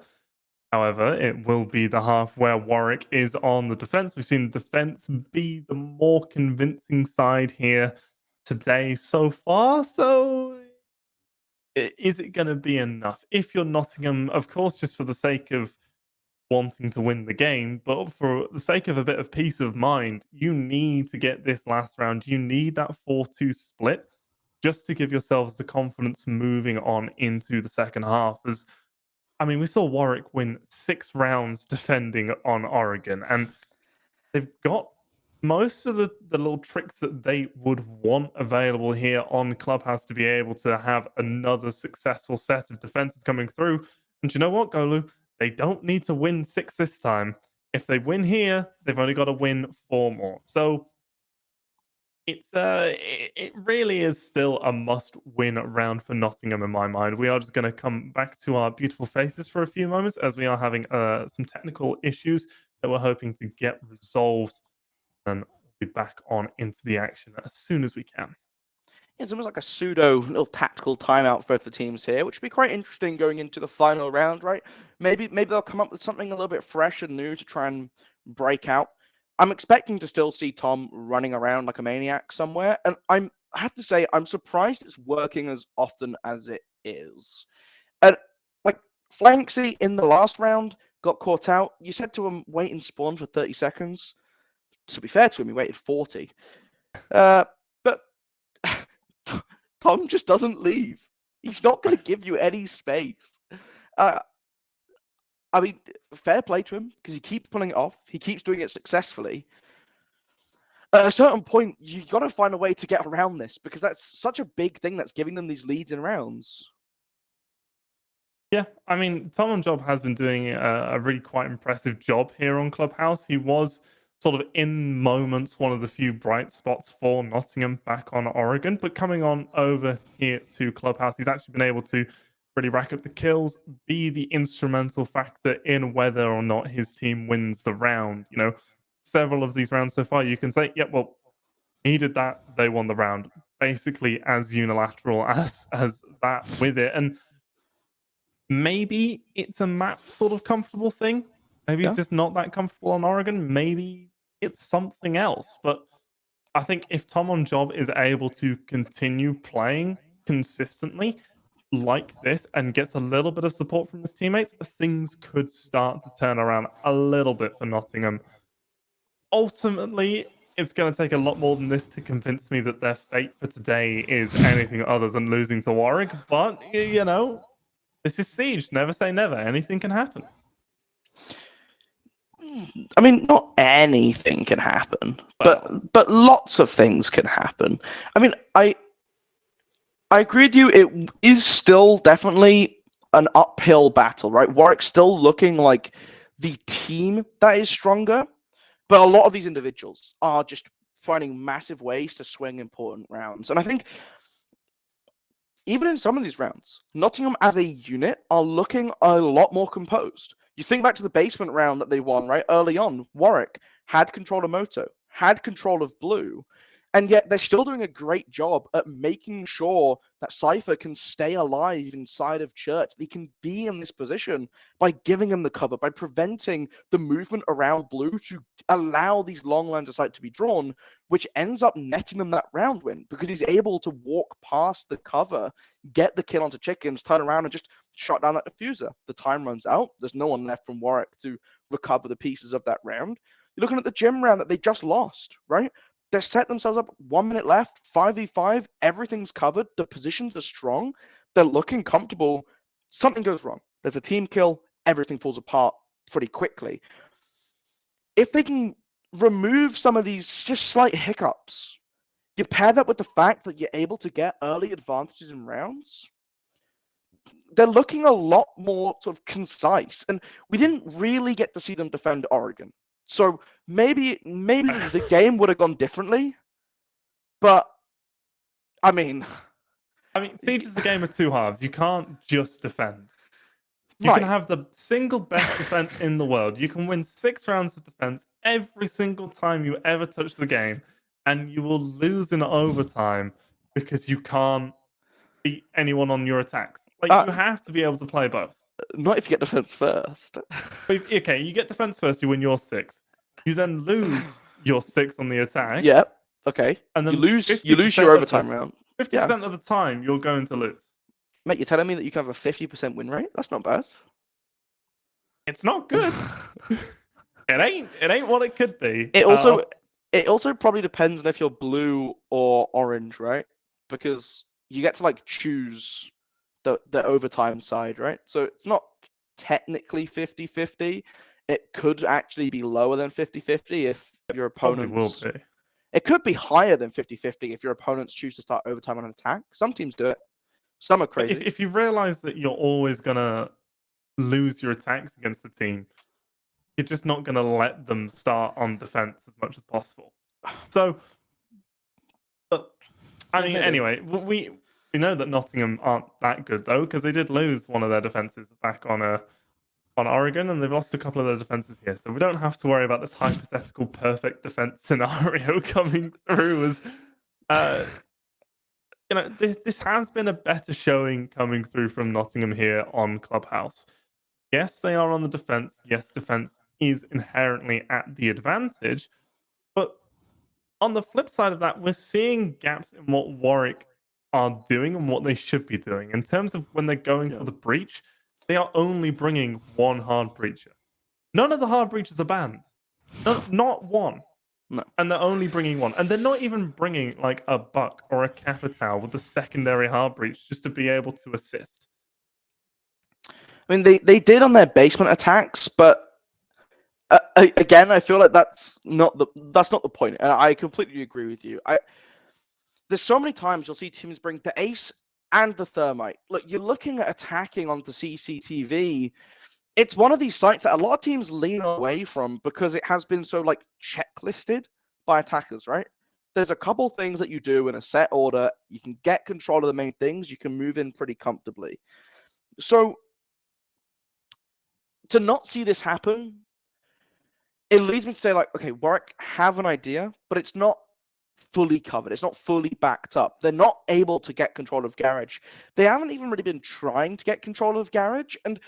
it will be the half where Warwick is on the defense. We've seen the defense be the more convincing side here today so far. So is it going to be enough? If you're Nottingham, of course, just for the sake of wanting to win the game, but for the sake of a bit of peace of mind, you need to get this last round. You need that 4-2 split just to give yourselves the confidence moving on into the second half. As I mean, we saw Warwick win 6 rounds defending on Oregon, and they've got most of the little tricks that they would want available here on Clubhouse to be able to have another successful set of defenses coming through. And you know what, Golu? They don't need to win 6 this time. If they win here, they've only got to win 4 more. So it really is still a must-win round for Nottingham in my mind. We are just going to come back to our beautiful faces for a few moments as we are having some technical issues that we're hoping to get resolved, and we'll be back on into the action as soon as we can. It's almost like a pseudo little tactical timeout for both the teams here, which would be quite interesting going into the final round, right? Maybe they'll come up with something a little bit fresh and new to try and break out. I'm expecting to still see Tom running around like a maniac somewhere, and I have to say I'm surprised it's working as often as it is. And like Flanksy in the last round got caught out. You said to him, wait and spawn for 30 seconds. To be fair to him, he waited 40. But Tom just doesn't leave. He's not going to give you any space. I mean, fair play to him, because he keeps pulling it off. He keeps doing it successfully. At a certain point, you got to find a way to get around this, because that's such a big thing that's giving them these leads in rounds. Yeah, I mean, Tom on job has been doing a really quite impressive job here on Clubhouse. He was sort of in moments one of the few bright spots for Nottingham back on Oregon, but coming on over here to Clubhouse, he's actually been able to really rack up the kills, be the instrumental factor in whether or not his team wins the round. You know, several of these rounds so far, you can say, yeah, well, he did that, they won the round. Basically as unilateral as that with it. And maybe it's a map sort of comfortable thing. Maybe it's just not that comfortable on Oregon. Maybe it's something else. But I think if Tom on job is able to continue playing consistently like this and gets a little bit of support from his teammates, things could start to turn around a little bit for Nottingham. Ultimately, it's going to take a lot more than this to convince me that their fate for today is anything other than losing to Warwick. But, you know, this is Siege. Never say never. Anything can happen. I mean, not anything can happen, but lots of things can happen. I mean, I agree with you. It is still definitely an uphill battle, right? Warwick's still looking like the team that is stronger, but a lot of these individuals are just finding massive ways to swing important rounds. And I think even in some of these rounds, Nottingham as a unit are looking a lot more composed. You think back to the basement round that they won, right? Early on, Warwick had control of Moto, had control of Blue, and yet they're still doing a great job at making sure that Cypher can stay alive inside of Church. He can be in this position by giving him the cover, by preventing the movement around Blue to allow these long lines of sight to be drawn, which ends up netting them that round win because he's able to walk past the cover, get the kill onto Chickens, turn around and just shut down that diffuser. The time runs out. There's no one left from Warwick to recover the pieces of that round. You're looking at the gym round that they just lost, right? They set themselves up 1 minute left, 5v5, everything's covered, the positions are strong, they're looking comfortable. Something goes wrong. There's a team kill, everything falls apart pretty quickly. If they can remove some of these just slight hiccups, you pair that with the fact that you're able to get early advantages in rounds, they're looking a lot more sort of concise. And we didn't really get to see them defend Oregon. So maybe the game would have gone differently, but I mean, Siege is a game of two halves. You can't just defend. You right. can have the single best defense in the world. You can win 6 rounds of defense every single time you ever touch the game, and you will lose in overtime because you can't beat anyone on your attacks. Like you have to be able to play both. Not if you get defense first. Okay, you get defense first, you win your 6. You then lose your 6 on the attack. Yep. Okay. And then you lose your overtime round. 50% of the time, you're going to lose. Mate, you're telling me that you can have a 50% win rate? That's not bad. It's not good. It ain't what it could be. It also probably depends on if you're blue or orange, right? Because you get to like choose the overtime side, right? So it's not technically 50-50. It could actually be lower than 50-50 if your opponents... Probably will be. It could be higher than 50-50 if your opponents choose to start overtime on an attack. Some teams do it. Some are crazy. If you realize that you're always going to lose your attacks against the team, you're just not going to let them start on defense as much as possible. So, anyway, we know that Nottingham aren't that good, though, because they did lose one of their defenses back on Oregon, and they've lost a couple of their defenses here. So we don't have to worry about this hypothetical perfect defense scenario coming through as... this has been a better showing coming through from Nottingham here on Clubhouse. Yes, they are on the defense. Yes, defense is inherently at the advantage. But on the flip side of that, we're seeing gaps in what Warwick are doing and what they should be doing. In terms of when they're going for the breach, they are only bringing one hard breacher. None of the hard breachers are banned. Not one. No. And they're only bringing one. And they're not even bringing like a Buck or a Capital with the secondary hard breach just to be able to assist. I mean, they did on their basement attacks, but again, I feel like that's not the point. And I completely agree with you. There's so many times you'll see teams bring the Ace and the Thermite. Look, you're looking at attacking onto CCTV. It's one of these sites that a lot of teams lean away from because it has been so like checklisted by attackers, right? There's a couple things that you do in a set order. You can get control of the main things. You can move in pretty comfortably. So to not see this happen, it leads me to say like, okay, Warwick have an idea, but it's not fully covered. It's not fully backed up. They're not able to get control of Garage. They haven't even really been trying to get control of Garage. And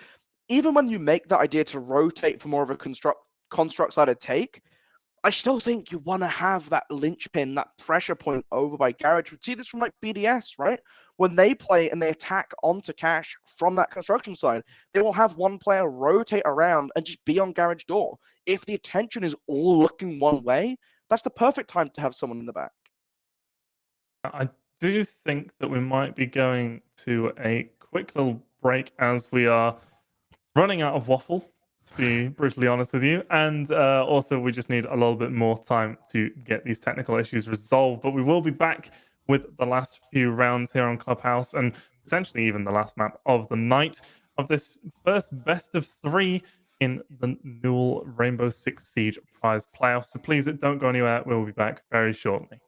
even when you make the idea to rotate for more of a construct-sided take, I still think you want to have that linchpin, that pressure point over by Garage. We see this from like BDS, right? When they play and they attack onto Cash from that construction side, they will have one player rotate around and just be on Garage door. If the attention is all looking one way, that's the perfect time to have someone in the back. I do think that we might be going to a quick little break as we are running out of waffle, to be brutally honest with you. And also, we just need a little bit more time to get these technical issues resolved. But we will be back with the last few rounds here on Clubhouse and essentially even the last map of the night of this first best of 3 in the Newell Rainbow Six Siege prize playoffs. So please don't go anywhere. We'll be back very shortly.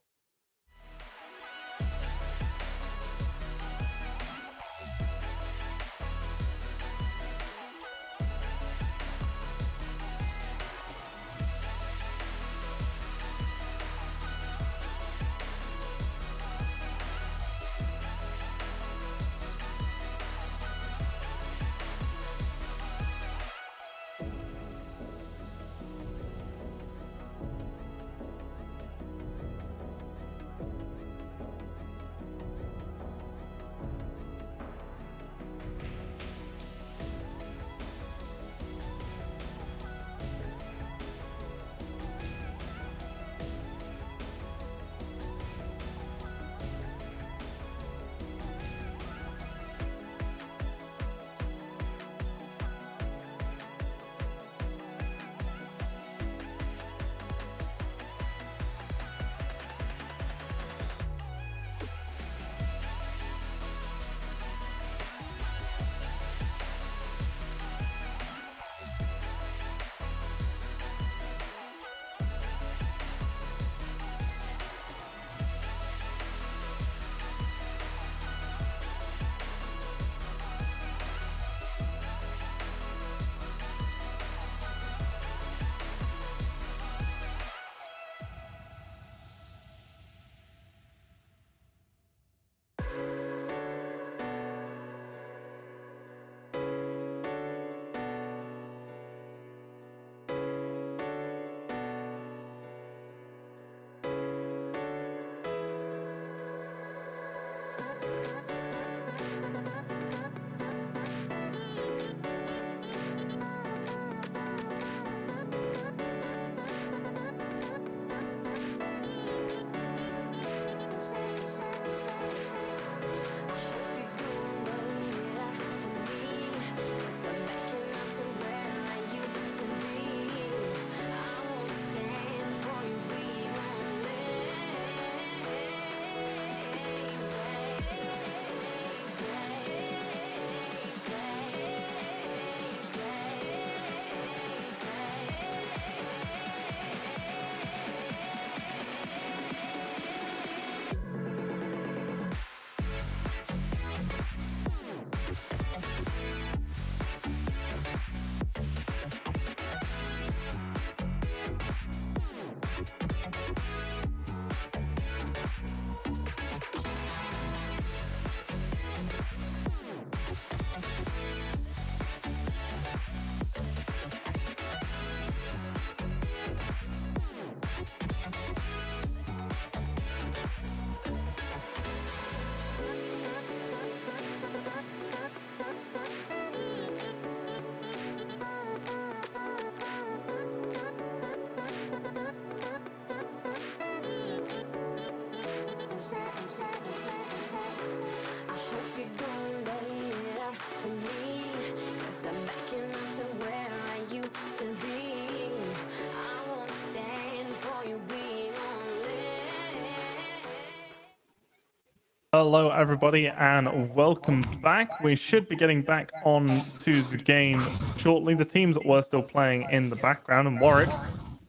Hello, everybody, and welcome back. We should be getting back on to the game shortly. The teams that were still playing in the background, and Warwick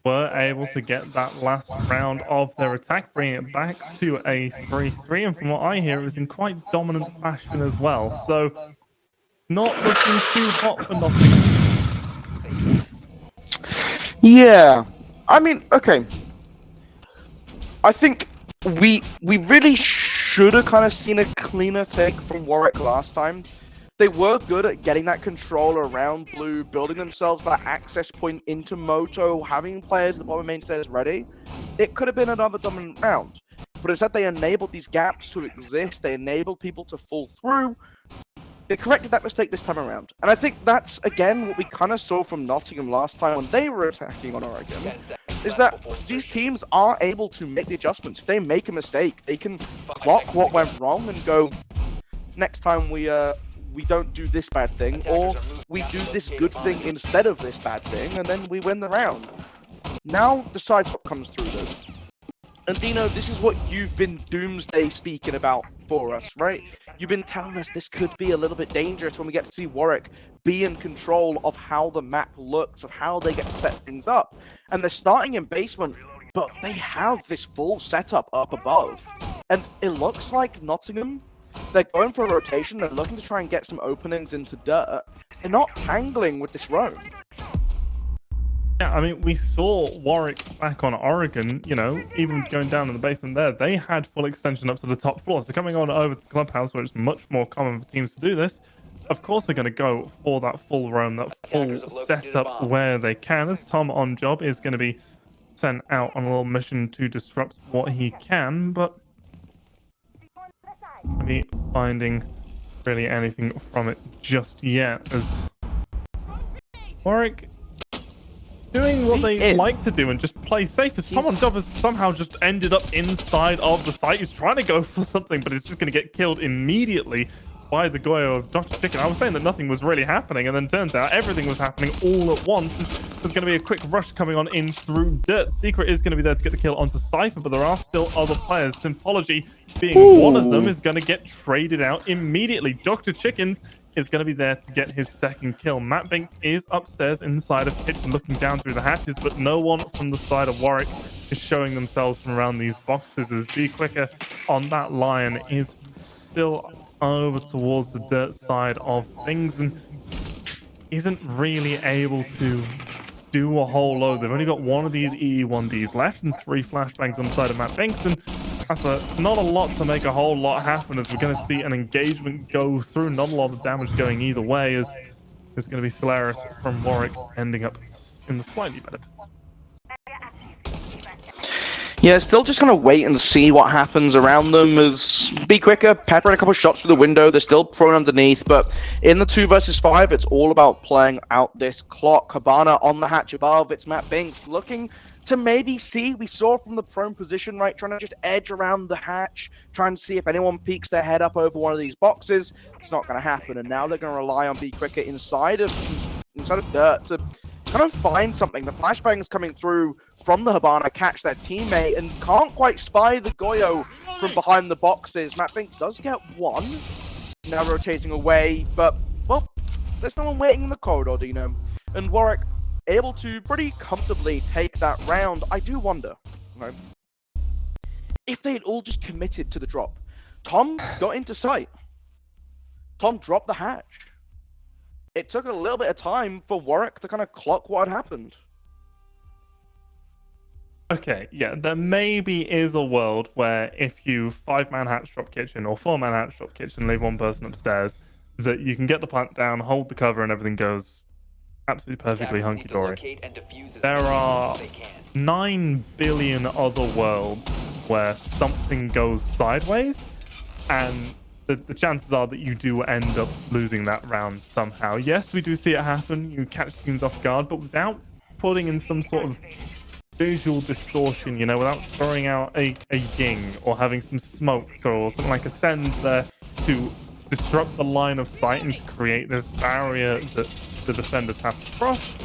were able to get that last round of their attack, bringing it back to a 3-3. And from what I hear, it was in quite dominant fashion as well. So, not looking too hot for Nottingham. Yeah, I mean, okay. I think we really should have kind of seen a cleaner take from Warwick last time. They were good at getting that control around Blue, building themselves that access point into Moto, having players at the bottom main stairs ready. It could have been another dominant round, but instead they enabled these gaps to exist. They enabled people to fall through. They corrected that mistake this time around. And I think that's, again, what we kind of saw from Nottingham last time when they were attacking on Oregon, is that these teams are able to make the adjustments. If they make a mistake, they can clock what went wrong and go, next time we don't do this bad thing, or we do this good thing instead of this bad thing, and then we win the round. Now, decide what comes through this. And Dino, this is what you've been doomsday speaking about for us, right? You've been telling us this could be a little bit dangerous when we get to see Warwick be in control of how the map looks, of how they get to set things up. And they're starting in basement, but they have this full setup up above. And it looks like Nottingham, they're going for a rotation, they're looking to try and get some openings into dirt. They're not tangling with this roam. Yeah, I mean, we saw Warwick back on Oregon, you know, even going down in the basement there, they had full extension up to the top floor. So coming on over to Clubhouse, where it's much more common for teams to do this, of course they're going to go for that full roam, that full setup where they can, as Tom on job is going to be sent out on a little mission to disrupt what he can, but be finding really anything from it just yet, as Warwick doing what they like to do and just play safe, as Tom on job has somehow just ended up inside of the site. He's trying to go for something, but it's just going to get killed immediately by the Goyo of Dr. Chicken. I was saying that nothing was really happening, and then turns out everything was happening all at once. There's going to be a quick rush coming on in through dirt. Secret is going to be there to get the kill onto Cypher, but there are still other players. Sympology being one of them is going to get traded out immediately. Dr. Chickens is going to be there to get his second kill. Matt Binks is upstairs inside of kitchen looking down through the hatches, but no one from the side of Warwick is showing themselves from around these boxes, as Be Quicker on that line is still over towards the dirt side of things and isn't really able to do a whole load. They've only got one of these EE1Ds left and 3 flashbangs on the side of Matt Binks, and that's not a lot to make a whole lot happen, as we're going to see an engagement go through. Not a lot of damage going either way, as there's going to be Solaris from Warwick ending up in the slightly better position. Yeah, still just kind of wait and see what happens around them. As Be Quicker, peppering a couple shots through the window. They're still thrown underneath, but in the 2 versus 5, it's all about playing out this clock. Cabana on the hatch above. It's Matt Binks looking to maybe see. We saw from the prone position, right, trying to just edge around the hatch, trying to see if anyone peeks their head up over one of these boxes. It's not going to happen, and now they're going to rely on Be Quicker inside of dirt to kind of find something. The flashbangs coming through from the Habana catch their teammate and can't quite spy the Goyo from behind the boxes. Matt Binks does get one, now rotating away, but, well, there's no one waiting in the corridor, Dino. And Warwick able to pretty comfortably take that round. I do wonder, right, if they had all just committed to the drop. Tom got into sight. Tom dropped the hatch. It took a little bit of time for Warwick to kind of clock what had happened. Okay, yeah, there maybe is a world where if you 5-man hatch drop kitchen or 4-man hatch drop kitchen, leave one person upstairs, that you can get the plant down, hold the cover, and everything goes absolutely perfectly hunky-dory. There are 9 billion other worlds where something goes sideways, and the chances are that you do end up losing that round somehow. Yes, we do see it happen. You catch teams off guard, but without putting in some sort of visual distortion, you know, without throwing out a ying or having some smokes or something like a send there to disrupt the line of sight and to create this barrier that the defenders have to cross,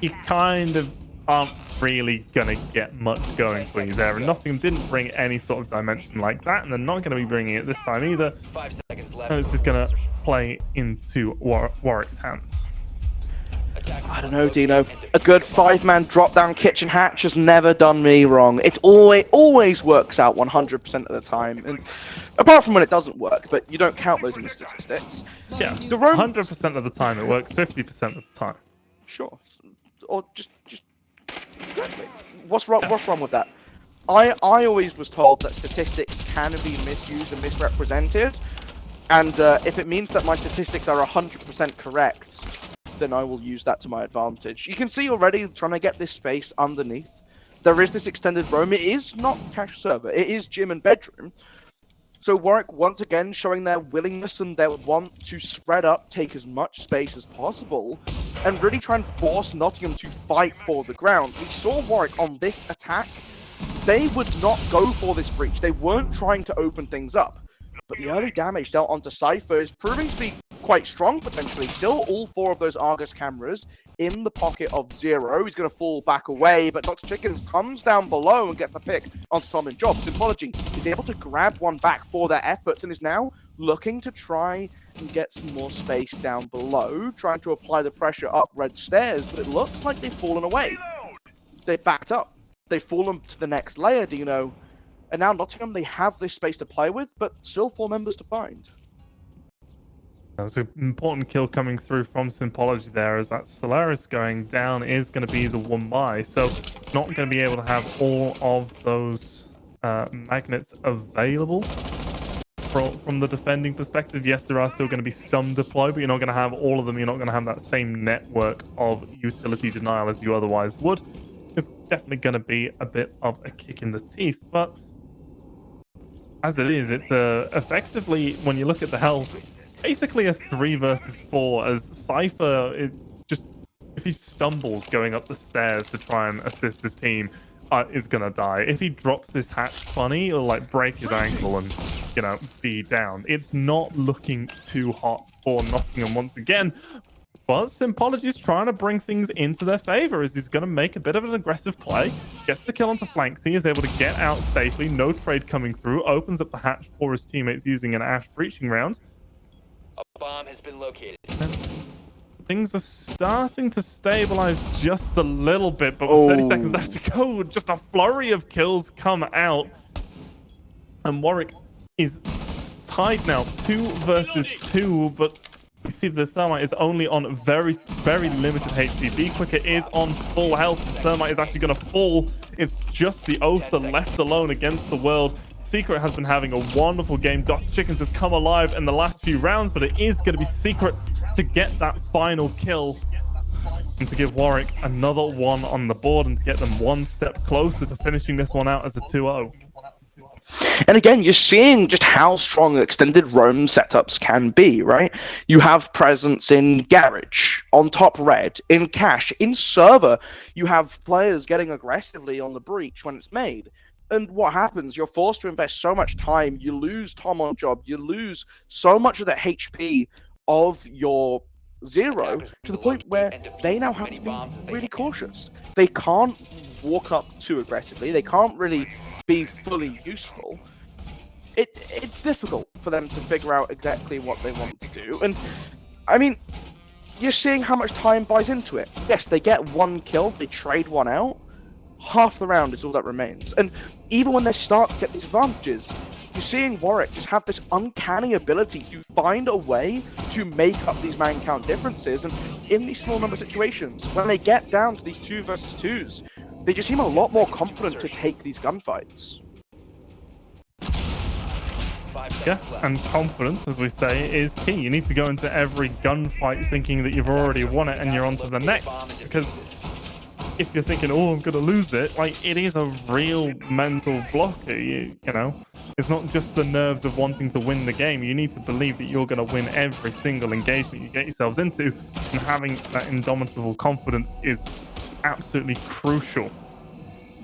you kind of aren't really gonna get much going for you there. And Nottingham didn't bring any sort of dimension like that, and they're not going to be bringing it this time either. 5 seconds left. And it's just going to play into Warwick's hands. I don't know, Dino. A good 5-man drop-down kitchen hatch has never done me wrong. It always works out 100% of the time. And apart from when it doesn't work, but you don't count those in the statistics. Yeah, 100% of the time it works, 50% of the time. Sure. Or just what's wrong with that? I always was told that statistics can be misused and misrepresented, and if it means that my statistics are 100% correct, then I will use that to my advantage. You can see already trying to get this space underneath. There is this extended roam. It is not cache server. It is gym and bedroom. So Warwick once again showing their willingness and their want to spread up, take as much space as possible, and really try and force Nottingham to fight for the ground. We saw Warwick on this attack. They would not go for this breach. They weren't trying to open things up. But the early damage dealt onto Cypher is proving to be quite strong potentially. Still all 4 of those Argus cameras in the pocket of Zero. He's going to fall back away, but Dr. Chickens comes down below and gets the pick onto Tom and Job. Symbology is able to grab one back for their efforts and is now looking to try and get some more space down below, trying to apply the pressure up red stairs, but it looks like they've fallen away. They've backed up. They've fallen to the next layer, Dino. And now Nottingham, they have this space to play with, but still 4 members to find. That was an important kill coming through from Symbology there, as that Solaris going down is going to be the one buy. So not going to be able to have all of those magnets available from the defending perspective. Yes, there are still going to be some deploy, but you're not going to have all of them. You're not going to have that same network of utility denial as you otherwise would. It's definitely going to be a bit of a kick in the teeth, but as it is, it's effectively, when you look at the health, basically a 3 versus 4, as Cypher is just, if he stumbles going up the stairs to try and assist his team, is gonna die. If he drops his hatch funny, or like break his ankle and, you know, be down, it's not looking too hot for Nottingham once again. But Symbology is trying to bring things into their favor, as he's going to make a bit of an aggressive play. Gets the kill onto Flanks. He is able to get out safely. No trade coming through. Opens up the hatch for his teammates using an Ash breaching round. A bomb has been located. Things are starting to stabilize just a little bit, but with 30 seconds left to go, just a flurry of kills come out. And Warwick is tied now, 2 versus 2, but you see the Thermite is only on very, very limited HP. Be Quicker is on full health. The Thermite is actually going to fall. It's just the Osa left alone against the world. Secret has been having a wonderful game. Dr. Chickens has come alive in the last few rounds, but it is going to be Secret to get that final kill and to give Warwick another one on the board and to get them one step closer to finishing this one out as a 2-0. And again, you're seeing just how strong extended roam setups can be, right? You have presence in Garage, on top red, in cache, in server. You have players getting aggressively on the breach when it's made. And what happens? You're forced to invest so much time. You lose Tom on job. You lose so much of the HP of your Zero to the point where they now have to be really cautious. They can't walk up too aggressively. They can't really be fully useful. It's difficult for them to figure out exactly what they want to do. And I mean, you're seeing how much time buys into it. Yes, they get 1 kill, they trade 1 out. Half the round is all that remains. And even when they start to get these advantages, you're seeing Warwick just have this uncanny ability to find a way to make up these man count differences. And in these small number situations, when they get down to these 2 versus 2s, they just seem a lot more confident to take these gunfights. Yeah, and confidence, as we say, is key. You need to go into every gunfight thinking that you've already won it and you're on to the next. Because if you're thinking, oh, I'm going to lose it, like, it is a real mental blocker, you know? It's not just the nerves of wanting to win the game. You need to believe that you're going to win every single engagement you get yourselves into. And having that indomitable confidence is absolutely crucial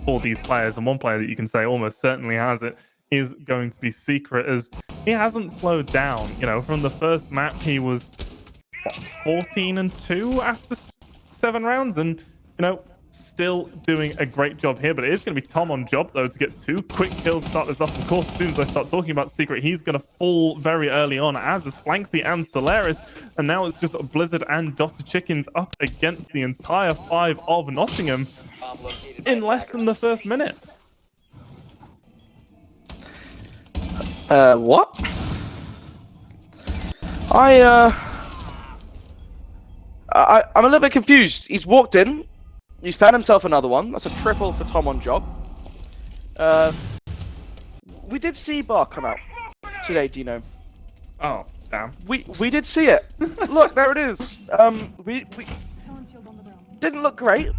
for these players. And one player that you can say almost certainly has it is going to be Secret, as he hasn't slowed down. You know, from the first map, he was, what, 14-2 after 7 rounds, and, you know, still doing a great job here. But it is going to be Tom on job, though, to get 2 quick kills to start this off. Of course, as soon as I start talking about Secret, he's going to fall very early on, as is Flanksy and Solaris. And now it's just Blizzard and Dr. Chickens up against the entire 5 of Nottingham in less than the first minute. What? I'm a little bit confused. He's walked in. He's found himself another one. That's a triple for Tom on job. We did see Bar come out today, Dino. Oh, damn. We did see it. Look, there it is. We didn't look great.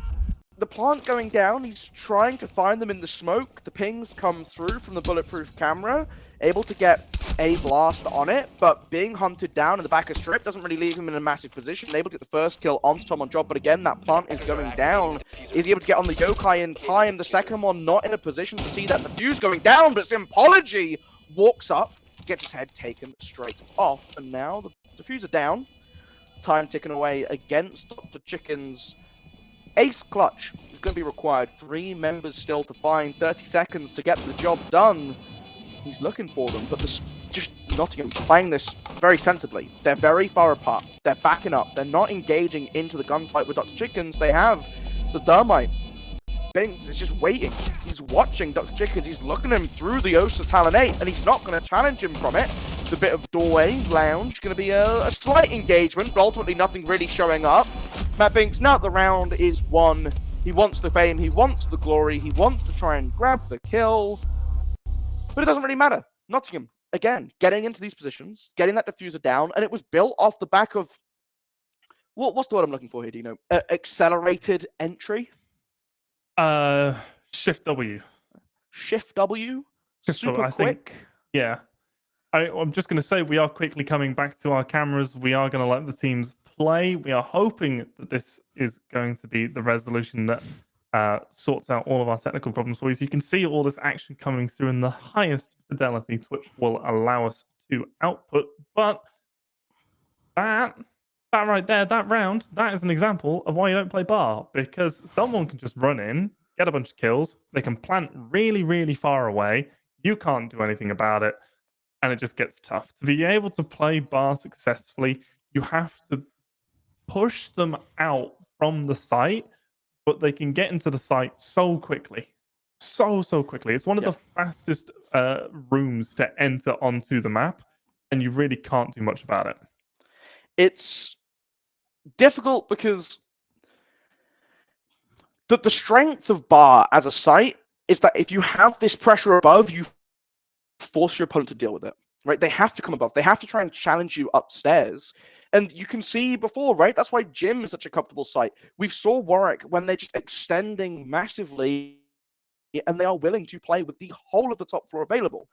The plant going down, he's trying to find them in the smoke. The pings come through from the bulletproof camera, able to get a blast on it, but being hunted down in the back of strip doesn't really leave him in a massive position. Able to get the first kill on Tom on job, but again, that plant is going down. Is he able to get on the yokai in time? The second one not in a position to see that the fuse going down, but Symbology walks up, gets his head taken straight off, and now the Diffuser down. Time ticking away against Dr. Chicken's ace clutch is going to be required. 3 members still to find. 30 seconds to get the job done. He's looking for them, but just Nottingham playing this very sensibly. They're very far apart. They're backing up. They're not engaging into the gunfight with Dr. Chickens. They have the Thermite. Binks is just waiting. He's watching Dr. Chickens. He's looking at him through the Osa Talonate, and he's not going to challenge him from it. The bit of doorway, lounge, going to be a slight engagement, but ultimately nothing really showing up. Matt Binks, now the round is won. He wants the fame, he wants the glory, he wants to try and grab the kill. But it doesn't really matter. Nottingham, again, getting into these positions, getting that diffuser down, and it was built off the back of... What's the word I'm looking for here, Dino? Accelerated entry? Shift W. Shift W? Shift Super W, I quick? think, yeah. I'm just going to say we are quickly coming back to our cameras. We are going to let the teams play. We are hoping that this is going to be the resolution that sorts out all of our technical problems for you. So you can see all this action coming through in the highest fidelity Twitch will allow us to output. But that right there, that round, that is an example of why you don't play bar. Because someone can just run in, get a bunch of kills. They can plant really, really far away. You can't do anything about it. And it just gets tough. To be able to play bar successfully, you have to push them out from the site, but they can get into the site so quickly. So quickly. It's one of the fastest rooms to enter onto the map, and you really can't do much about it. It's difficult because the strength of bar as a site is that if you have this pressure above, you force your opponent to deal with it, right? They have to come above. They have to try and challenge you upstairs. And you can see before, right? That's why Gym is such a comfortable site. We saw Warwick when they're just extending massively and they are willing to play with the whole of the top floor available.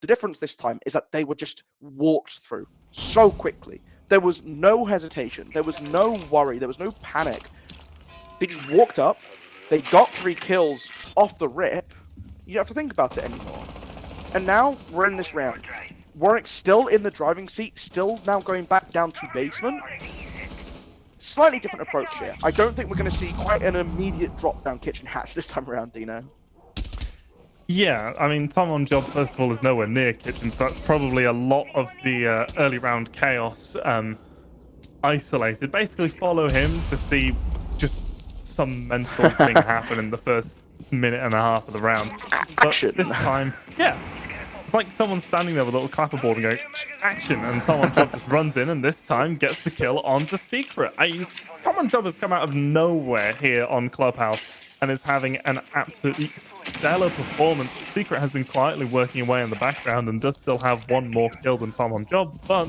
The difference this time is that they were just walked through so quickly. There was no hesitation. There was no worry. There was no panic. They just walked up. They got 3 kills off the rip. You don't have to think about it anymore. And now we're in this round. Warwick's still in the driving seat, still now going back down to basement. Slightly different approach here. I don't think we're going to see quite an immediate drop down kitchen hatch this time around, Dino. Yeah, I mean, Tom on job, first of all, is nowhere near kitchen, so that's probably a lot of the early round chaos isolated. Basically, follow him to see just some mental thing happen in the first minute and a half of the round. Action. But this time, yeah. It's like someone standing there with a little clapperboard and going, action, and Tom on job just runs in and this time gets the kill onto Secret. Tom on job has come out of nowhere here on Clubhouse and is having an absolutely stellar performance. Secret has been quietly working away in the background and does still have 1 more kill than Tom on job, but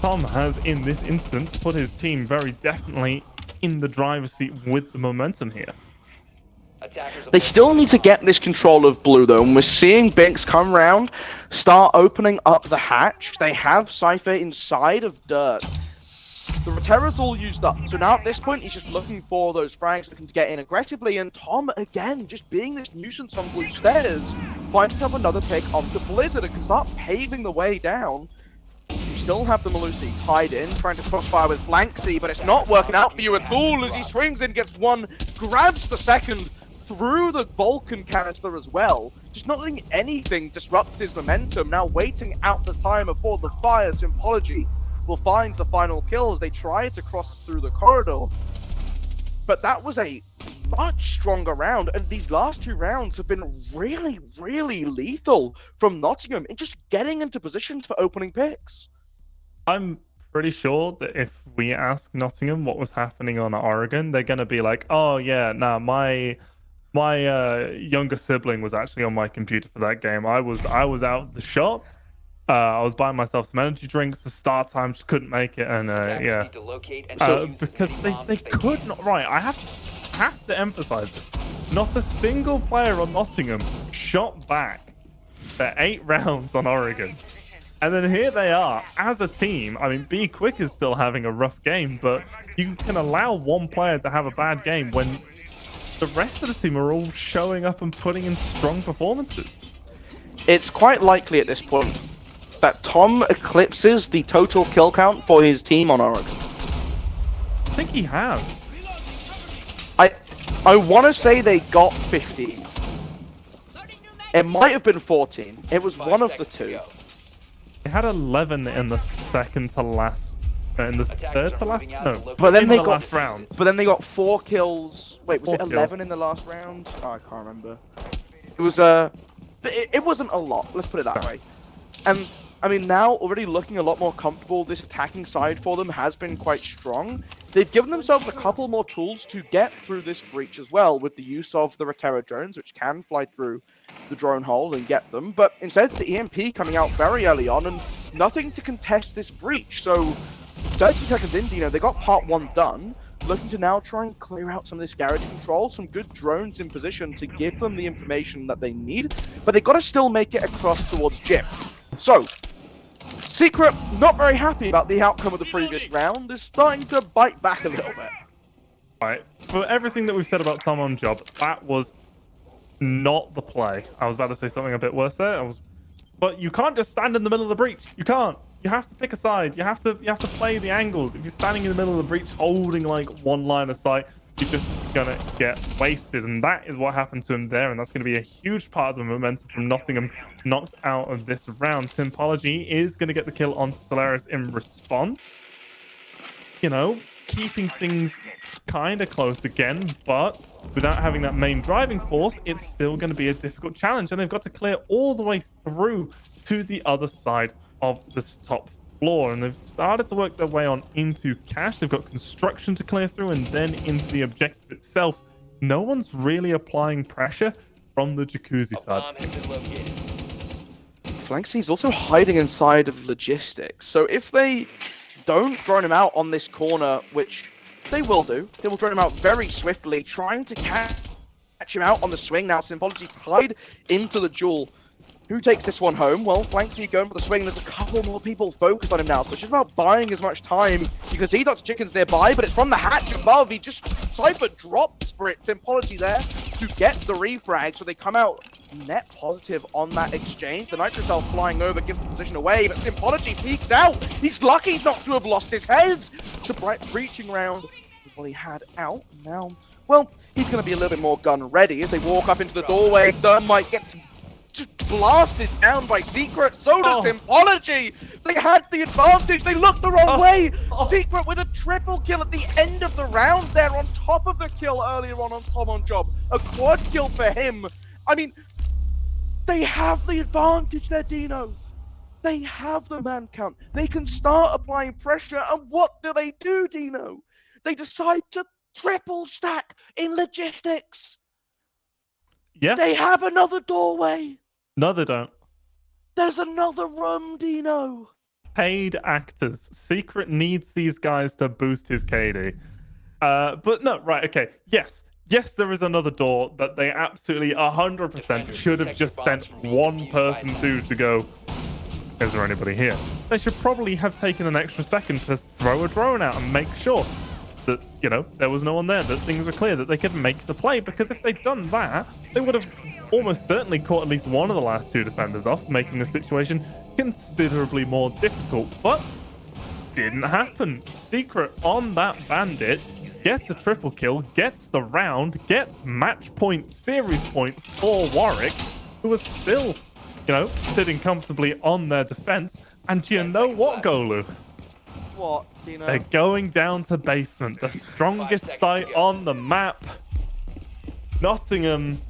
Tom has, in this instance, put his team very definitely in the driver's seat with the momentum here. They still need to get this control of blue, though, and we're seeing Binks come round, start opening up the hatch. They have Cypher inside of dirt. The Reterra's all used up, so now at this point, he's just looking for those frags, looking to get in aggressively, and Tom, again, just being this nuisance on blue stairs, finds himself another pick onto Blizzard and can start paving the way down. You still have the Malusi tied in, trying to crossfire with Flanksy, but it's not working out for you at all as he swings in, gets 1, grabs the second, through the Vulcan canister as well, just not letting anything disrupt his momentum, now waiting out the time before the fire. Sympology will find the final kill as they try to cross through the corridor. But that was a much stronger round, and these last 2 rounds have been really, really lethal from Nottingham in just getting into positions for opening picks. I'm pretty sure that if we ask Nottingham what was happening on Oregon, they're going to be like, oh yeah, nah, my younger sibling was actually on my computer for that game. I was out the shop. I was buying myself some energy drinks. The start time just couldn't make it, and yeah. Because they could not. Right, I have to emphasize this. Not a single player on Nottingham shot back for 8 rounds on Oregon. And then here they are as a team. I mean, Be Quick is still having a rough game, but you can allow 1 player to have a bad game when the rest of the team are all showing up and putting in strong performances. It's quite likely at this point that Tom eclipses the total kill count for his team on Oregon. I think he has. I want to say they got 15. It might have been 14. It was one of the two. They had 11 in the second to last, in the third to last. No, But then in they the got last round. But then they got 4 kills. Wait, was 4 it kills. 11 in the last round? Oh, I can't remember. It was it wasn't a lot. Let's put it that way. And I mean, now already looking a lot more comfortable. This attacking side for them has been quite strong. They've given themselves a couple more tools to get through this breach as well, with the use of the Rotera drones, which can fly through the drone hole and get them. But instead, the EMP coming out very early on, and nothing to contest this breach. So 30 seconds in, you know, they got part 1 done. Looking to now try and clear out some of this garage control, some good drones in position to give them the information that they need, but they've got to still make it across towards Jim. So, Secret, not very happy about the outcome of the previous round, is starting to bite back a little bit. Right. For everything that we've said about Tom on job, that was not the play. I was about to say something a bit worse there. But you can't just stand in the middle of the breach. You can't. You have to pick a side. You have to play the angles. If you're standing in the middle of the breach holding like one line of sight, you're just gonna get wasted. And that is what happened to him there. And that's gonna be a huge part of the momentum from Nottingham knocked out of this round. Sympology is gonna get the kill onto Solaris in response. You know, keeping things kind of close again, but without having that main driving force, it's still going to be a difficult challenge, and they've got to clear all the way through to the other side of this top floor, and they've started to work their way on into cash. They've got construction to clear through, and then into the objective itself. No one's really applying pressure from the Jacuzzi side. Flanksy's also hiding inside of logistics, so if they don't drone him out on this corner, which they will do. They will drone him out very swiftly, trying to catch him out on the swing. Now, Sympology tied into the duel. Who takes this one home? Well, Flanksy going for the swing. There's a couple more people focused on him now, so it's just about buying as much time. You can see Dr. Chicken's nearby, but it's from the hatch above. He just, Cypher drops for it. Sympology there to get the refrag, so they come out net positive on that exchange. The Nitro Cell flying over gives the position away, but Sympology peeks out. He's lucky not to have lost his head. The bright breaching round was what he had out. Now, well, he's going to be a little bit more gun ready as they walk up into the doorway. Thermite gets just blasted down by Secret. So does Sympology. They had the advantage. They looked the wrong way. Secret with a triple kill at the end of the round there, on top of the kill earlier on Tom on job. A quad kill for him. I mean, they have the advantage there, Dino. They have the man count. They can start applying pressure, and what do, Dino? They decide to triple stack in logistics. Yeah. They have another doorway. No, they don't. There's another room, Dino. Paid actors. Secret needs these guys to boost his KD. But no, right, okay. Yes, there is another door that they absolutely 100% should have just sent one person to go, is there anybody here? They should probably have taken an extra second to throw a drone out and make sure that, you know, there was no one there, that things were clear, that they could make the play. Because if they'd done that, they would have almost certainly caught at least one of the last 2 defenders off, making the situation considerably more difficult. But didn't happen. Secret on that bandit gets a triple kill, gets the round, gets match point, series point for Warwick, who was still, you know, sitting comfortably on their defense. And you know what, Golu? What, Dino? They're going down to basement, the strongest site on the map. Nottingham,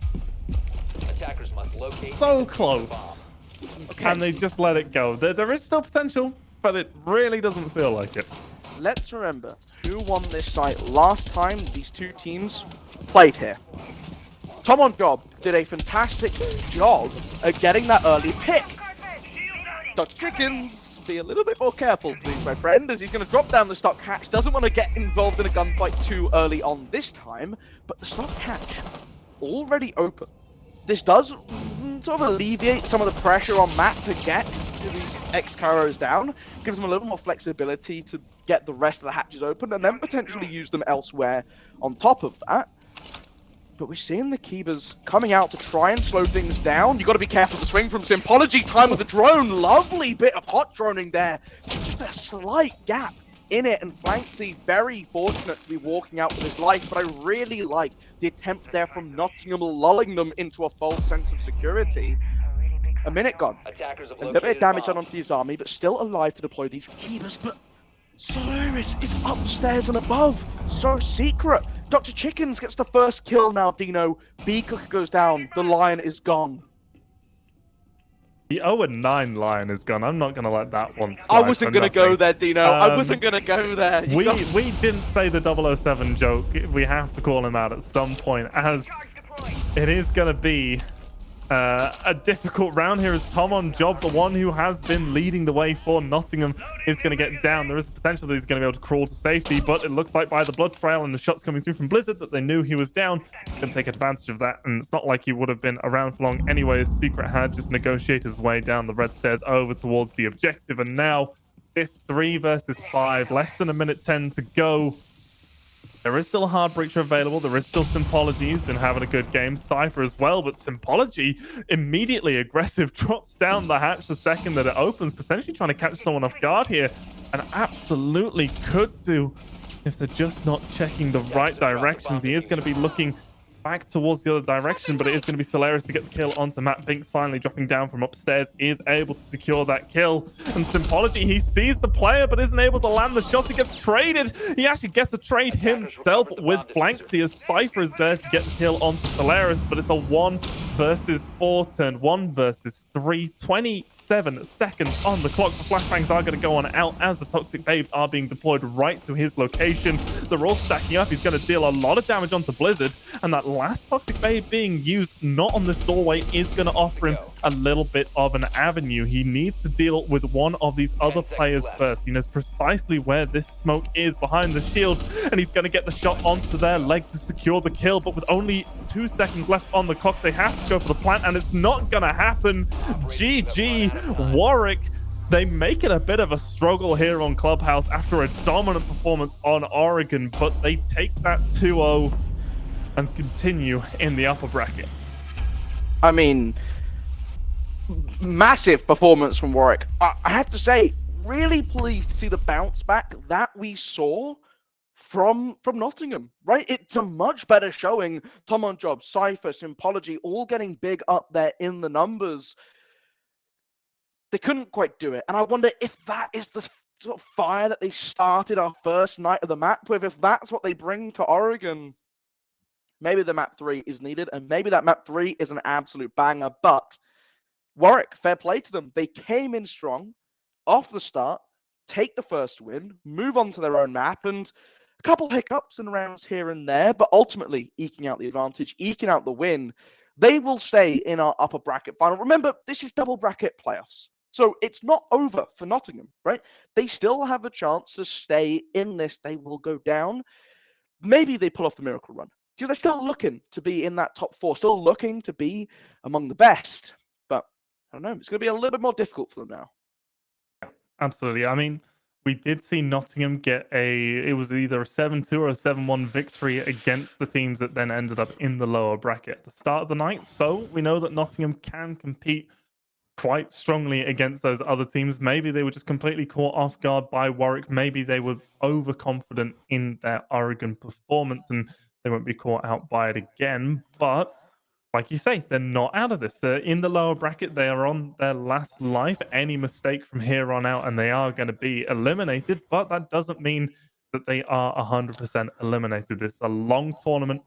so close, and they just let it go. There is still potential, but it really doesn't feel like it. Let's remember who won this site last time these two teams played here. Tom on job did a fantastic job at getting that early pick. Dr. Chickens, be a little bit more careful, please, my friend, as he's going to drop down the stock hatch. Doesn't want to get involved in a gunfight too early on this time, but the stock hatch already open. This does sort of alleviate some of the pressure on Matt to get these X-Caros down, gives them a little more flexibility to get the rest of the hatches open and then potentially use them elsewhere on top of that. But we're seeing the Keepers coming out to try and slow things down. You got to be careful to swing from Sympology. Time with the drone. Lovely bit of hot droning there. Just a slight gap in it. And Flanksy, very fortunate to be walking out with his life. But I really like the attempt there from Nottingham, lulling them into a false sense of security. A minute gone. Attackers have A little bit of located damage bomb. done onto his army, but still alive to deploy these Keepers. But Solaris is upstairs and above. So secret. Dr. Chickens gets the first kill now, Dino. B-Cooker goes down. The Lion is gone. The 0-9 Lion is gone. I'm not going to let that one slide. I wasn't going to go there, Dino. I wasn't going to go there. We didn't say the 007 joke. We have to call him out at some point, as it is going to be a difficult round here as Tom on job, the one who has been leading the way for Nottingham, is going to get down. There is a potential that he's going to be able to crawl to safety, but it looks like by the blood trail and the shots coming through from Blizzard that they knew he was down. Going to take advantage of that, and it's not like he would have been around for long anyway. Secret had just negotiated his way down the red stairs over towards the objective, and now this 3 versus 5, less than a minute 10 to go. There is still a hard breacher available. There is still Sympology, who's been having a good game. Cypher as well, but Sympology, immediately aggressive, drops down the hatch the second that it opens, potentially trying to catch someone off guard here, and absolutely could do if they're just not checking the right directions. He is going to be looking back towards the other direction, but it is going to be Solaris to get the kill onto Matt. Binks finally dropping down from upstairs, is able to secure that kill. And Sympology, he sees the player but isn't able to land the shot. He gets traded. He actually gets a trade himself with Flanksy as Cypher is there to get the kill onto Solaris, but it's a 1 versus 4 turn, 1 versus 3, 27 seconds on the clock. The flashbangs are going to go on out as the Toxic Babes are being deployed right to his location. They're all stacking up. He's going to deal a lot of damage onto Blizzard, and that last Toxic Babe being used not on this doorway is going to offer him a little bit of an avenue. He needs to deal with one of these other players first. He knows precisely where this smoke is behind the shield, and he's going to get the shot onto their leg to secure the kill. But with only 2 seconds left on the clock, they have to go for the plant, and it's not going to happen. GG Warwick. They make it a bit of a struggle here on Clubhouse after a dominant performance on Oregon, but they take that 2-0 and continue in the upper bracket. I mean, massive performance from Warwick. I have to say, really pleased to see the bounce back that we saw from Nottingham, right? It's a much better showing. Tom on job, Cypher, Sympology, all getting big up there in the numbers. They couldn't quite do it. And I wonder if that is the sort of fire that they started our first night of the map with. If that's what they bring to Oregon, maybe the map 3 is needed, and maybe that map 3 is an absolute banger. But Warwick, fair play to them. They came in strong off the start, take the first win, move on to their own map, and a couple hiccups and rounds here and there, but ultimately eking out the advantage, eking out the win. They will stay in our upper bracket final. Remember, this is double bracket playoffs. So it's not over for Nottingham, right? They still have a chance to stay in this. They will go down. Maybe they pull off the miracle run. So they're still looking to be in that top 4, still looking to be among the best. But I don't know, it's going to be a little bit more difficult for them now. Yeah, absolutely. I mean, we did see Nottingham get it was either a 7-2 or a 7-1 victory against the teams that then ended up in the lower bracket at the start of the night. So we know that Nottingham can compete quite strongly against those other teams. Maybe they were just completely caught off guard by Warwick. Maybe they were overconfident in their Oregon performance and they won't be caught out by it again. But like you say, they're not out of this. They're in the lower bracket. They are on their last life. Any mistake from here on out and they are going to be eliminated. But that doesn't mean that they are 100% eliminated. It's a long tournament.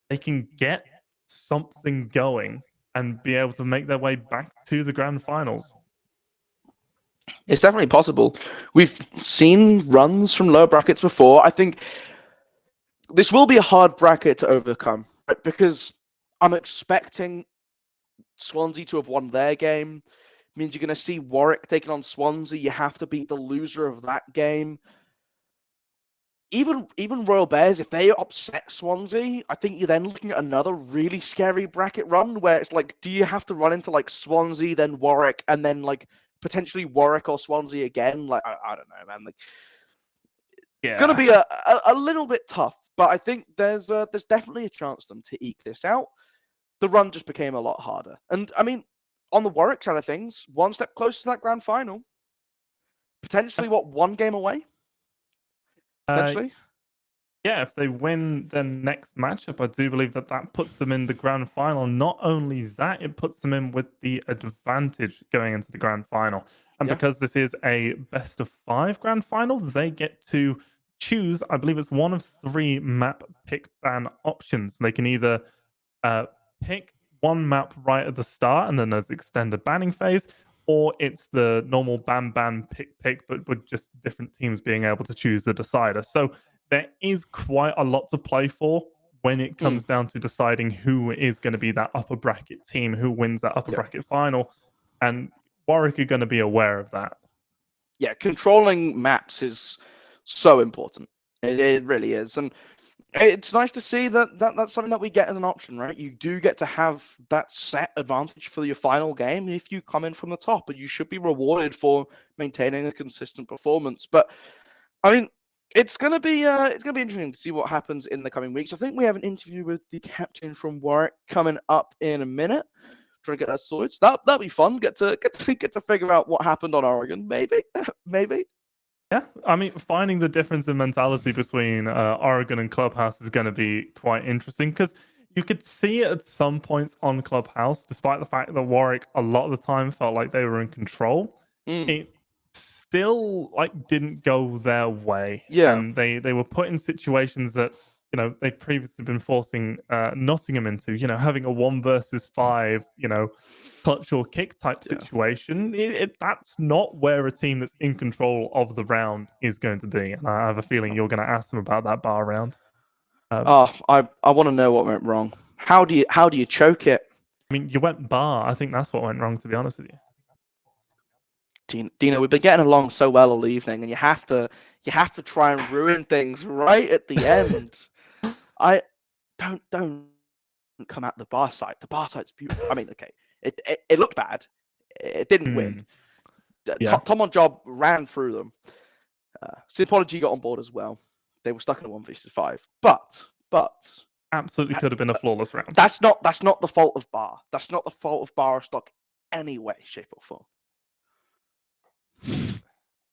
They can get something going and be able to make their way back to the grand finals. It's definitely possible. We've seen runs from lower brackets before. I think this will be a hard bracket to overcome, right? Because I'm expecting Swansea to have won their game. It means you're going to see Warwick taking on Swansea. You have to beat the loser of that game. Even Royal Bears, if they upset Swansea, I think you're then looking at another really scary bracket run where it's like, do you have to run into like Swansea, then Warwick, and then like potentially Warwick or Swansea again? Like, I don't know, man. Like, yeah. It's going to be a little bit tough. But I think there's definitely a chance for them to eke this out. The run just became a lot harder. And I mean, on the Warwick side of things, one step closer to that grand final. Potentially, one game away? Potentially? Yeah, if they win their next matchup, I do believe that puts them in the grand final. Not only that, it puts them in with the advantage going into the grand final. And Yeah. because this is a best of 5 grand final, they get to choose, I believe it's one of 3 map pick ban options. They can either pick one map right at the start and then there's extended banning phase, or it's the normal ban pick, but with just different teams being able to choose the decider. So there is quite a lot to play for when it comes down to deciding who is going to be that upper bracket team, who wins that upper bracket final. And Warwick are going to be aware of that. Yeah, controlling maps is so important. It really is. And it's nice to see that's something that we get as an option, right? You do get to have that set advantage for your final game if you come in from the top, and you should be rewarded for maintaining a consistent performance. But I mean, it's gonna be interesting to see what happens in the coming weeks. I think we have an interview with the captain from Warwick coming up in a minute. Trying to get that sorted. So that'll be fun. Get to figure out what happened on Oregon. Maybe, maybe. Yeah, I mean, finding the difference in mentality between Oregon and Clubhouse is going to be quite interesting because you could see it at some points on Clubhouse, despite the fact that Warwick a lot of the time felt like they were in control. It still didn't go their way, and they were put in situations that they'd previously been forcing Nottingham into. Having a 1 versus 5, clutch or kick type situation. That's not where a team that's in control of the round is going to be. And I have a feeling you're going to ask them about that bar round. I want to know what went wrong. How do you choke it? I mean, you went bar. I think that's what went wrong, to be honest with you. Dino, we've been getting along so well all evening, and you have to try and ruin things right at the end. I don't come at the bar site. The bar site's beautiful. I mean, okay, it looked bad. It didn't win. Tom on job ran through them. Sympology got on board as well. They were stuck in a 1 versus 5, but absolutely could have been a flawless round. That's not the fault of bar. That's not the fault of bar or stock, any way, shape, or form.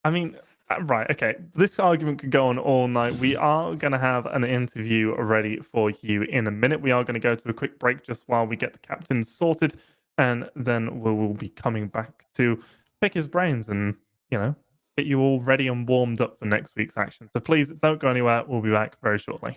I mean, right, okay. This argument could go on all night. We are going to have an interview ready for you in a minute. We are going to go to a quick break just while we get the captain sorted, and then we will be coming back to pick his brains and, get you all ready and warmed up for next week's action. So please don't go anywhere. We'll be back very shortly.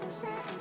Set.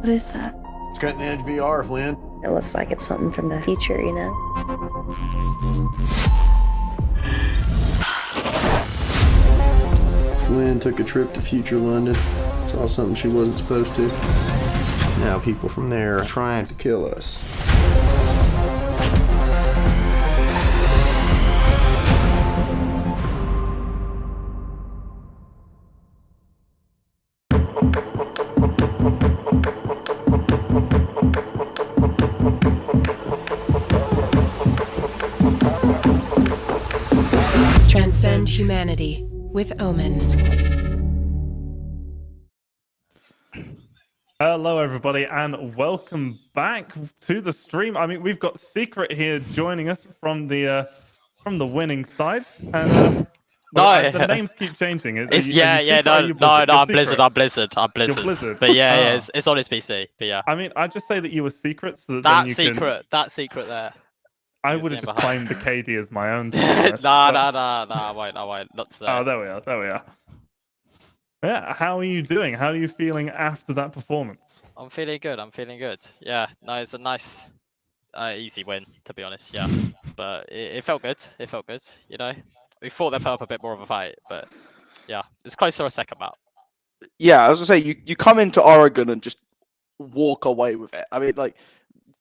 What is that? It's cutting edge VR, Flynn. It looks like it's something from the future, you know? Flynn took a trip to future London. Saw something she wasn't supposed to. Now people from there are trying to kill us. Transcend humanity with Omen. Hello, everybody, and welcome back to the stream. I mean, we've got Secret here joining us from the winning side, and the names keep changing. Are you Secret or are you Blizzard? You're I'm Secret. Blizzard. I'm Blizzard. You're Blizzard. But yeah, it's on his PC. But yeah, I mean, I'd just say that you were Secret, so that that then you secret, can. that secret there. I is would have the just behind. claimed the KD as my own. To be honest, Nah, but- I won't. Not today. Oh, there we are. There we are. Yeah, how are you doing? How are you feeling after that performance? I'm feeling good. Yeah, no, it's a nice, easy win, to be honest. Yeah, but it felt good. It felt good. You know, we thought they'd put up a bit more of a fight, but yeah, it's close to a second map. Yeah, I was gonna say you come into Oregon and just walk away with it. I mean, like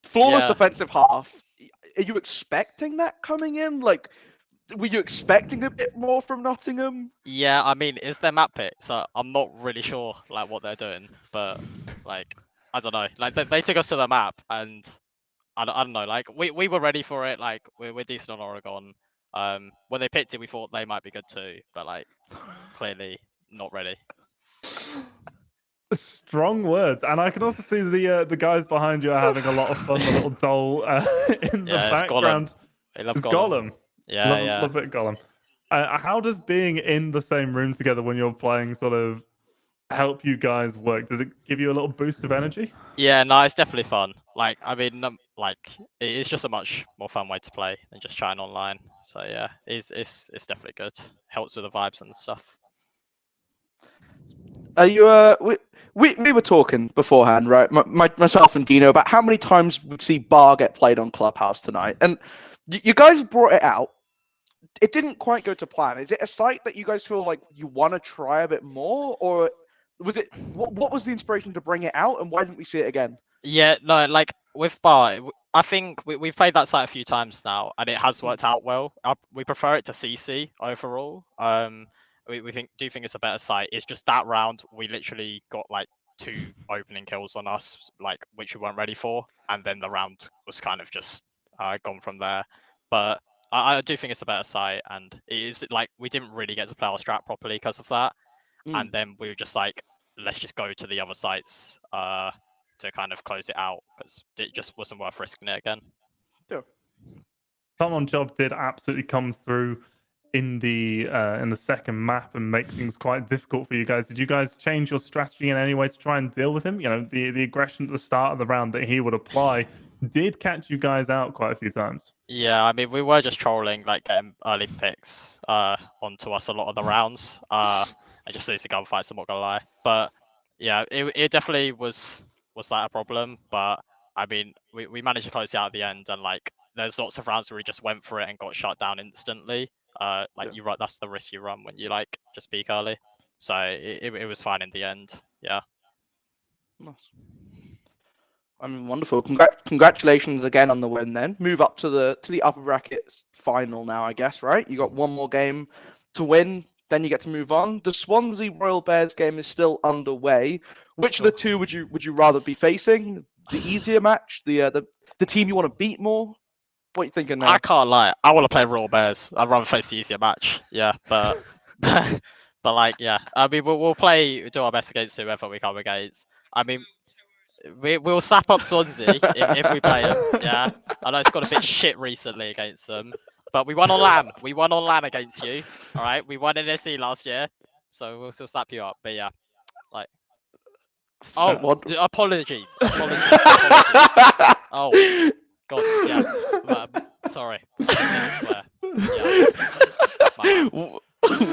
flawless Yeah. defensive half. Are you expecting that coming in? Like, were you expecting a bit more from Nottingham? Yeah, I mean, it's their map pick, so I'm not really sure like what they're doing, but like I don't know. Like they took us to the map, and I don't know. Like we were ready for it. Like we're decent on Oregon. When they picked it, we thought they might be good too, but like clearly not ready. Strong words, and I can also see the guys behind you are having a lot of fun. The little doll in the Yeah, it's background. I love It's Gollum. Gollum. Yeah, love, yeah. love it, Gollum. How does being in the same room together when you're playing sort of help you guys work? Does it give you a little boost of energy? Yeah, no, it's definitely fun. Like, I mean, like it's just a much more fun way to play than just chatting online. So yeah, it's definitely good. Helps with the vibes and stuff. Are you? We were talking beforehand, right? Myself and Dino about how many times we'd see Bar get played on Clubhouse tonight, and you guys brought it out. It didn't quite go to plan. Is it a site that you guys feel like you want to try a bit more, or was it? What was the inspiration to bring it out, and why didn't we see it again? Yeah, no, like with Bar, I think we've played that site a few times now, and it has worked out well. We prefer it to CC overall. We do think it's a better site. It's just that round we literally got like 2 opening kills on us, like which we weren't ready for, and then the round was kind of just gone from there. But I do think it's a better site, and it is like we didn't really get to play our strat properly because of that, and then we were just like, let's just go to the other sites to kind of close it out because it just wasn't worth risking it again. Come on Job did absolutely come through in the second map and make things quite difficult for you guys. Did you guys change your strategy in any way to try and deal with him? You know, the aggression at the start of the round that he would apply did catch you guys out quite a few times. Yeah, I mean, we were just trolling, like getting early picks onto us a lot of the rounds. And just losing gunfights, I'm not gonna lie. But yeah, it definitely was that a problem. But I mean, we managed to close it out at the end, and like there's lots of rounds where we just went for it and got shut down instantly. That's the risk you run when you like just peak early. So it was fine in the end. Yeah. Nice. I mean, wonderful. Congratulations again on the win. Then move up to the upper brackets final now, I guess. Right? You got one more game to win, then you get to move on. The Swansea Royal Bears game is still underway. Which of the two would you rather be facing? The easier match, the team you want to beat more? What are you thinking now? I can't lie. I want to play Royal Bears. I'd rather face the easier match. Yeah, but but like yeah. I mean, we'll do our best against whoever we come against. I mean, we'll sap up Swansea if we play them. Yeah, I know it's got a bit shit recently against them, but we won on LAN. We won on LAN against you. All right, we won in SE last year, so we'll still slap you up. But yeah, like. Oh, apologies. Oh, God, yeah. Sorry. I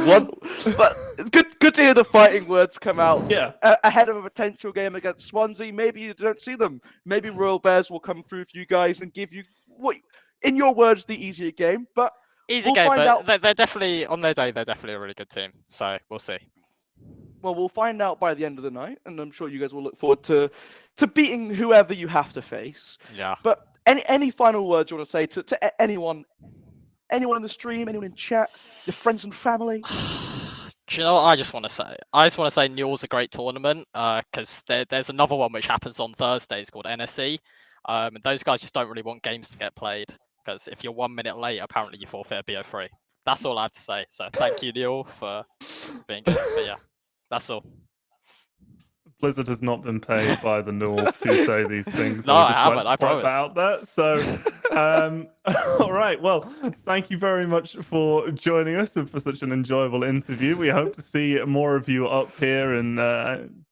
But good to hear the fighting words come out. Yeah. Ahead of a potential game against Swansea. Maybe you don't see them. Maybe Royal Bears will come through for you guys and give you what, in your words, the easier game. But Easy we'll game, find but out. they're definitely on their day. They're definitely a really good team. So we'll see. Well, we'll find out by the end of the night, and I'm sure you guys will look forward to beating whoever you have to face. Yeah. But any final words you want to say to anyone in the stream, anyone in chat, your friends and family? Do you know what I just want to say? I just want to say Newell's a great tournament because there's another one which happens on Thursdays called NSE. And those guys just don't really want games to get played because if you're 1 minute late, apparently you forfeit a BO3. That's all I have to say. So thank you, Newell, for being good. But yeah, that's all. Blizzard has not been paid by the North to say these things. No, so I just haven't, like to I point that promise. out there. So, all right. Well, thank you very much for joining us and for such an enjoyable interview. We hope to see more of you up here in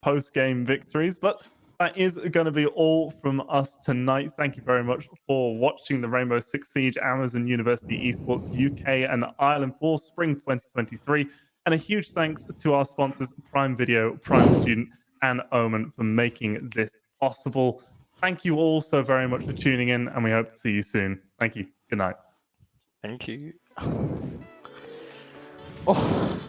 post-game victories. But that is going to be all from us tonight. Thank you very much for watching the Rainbow Six Siege Amazon University Esports UK and Ireland for Spring 2023. And a huge thanks to our sponsors, Prime Video, Prime Student, and Omen for making this possible. Thank you all so very much for tuning in, and we hope to see you soon. Thank you. Good night. Thank you. Oh.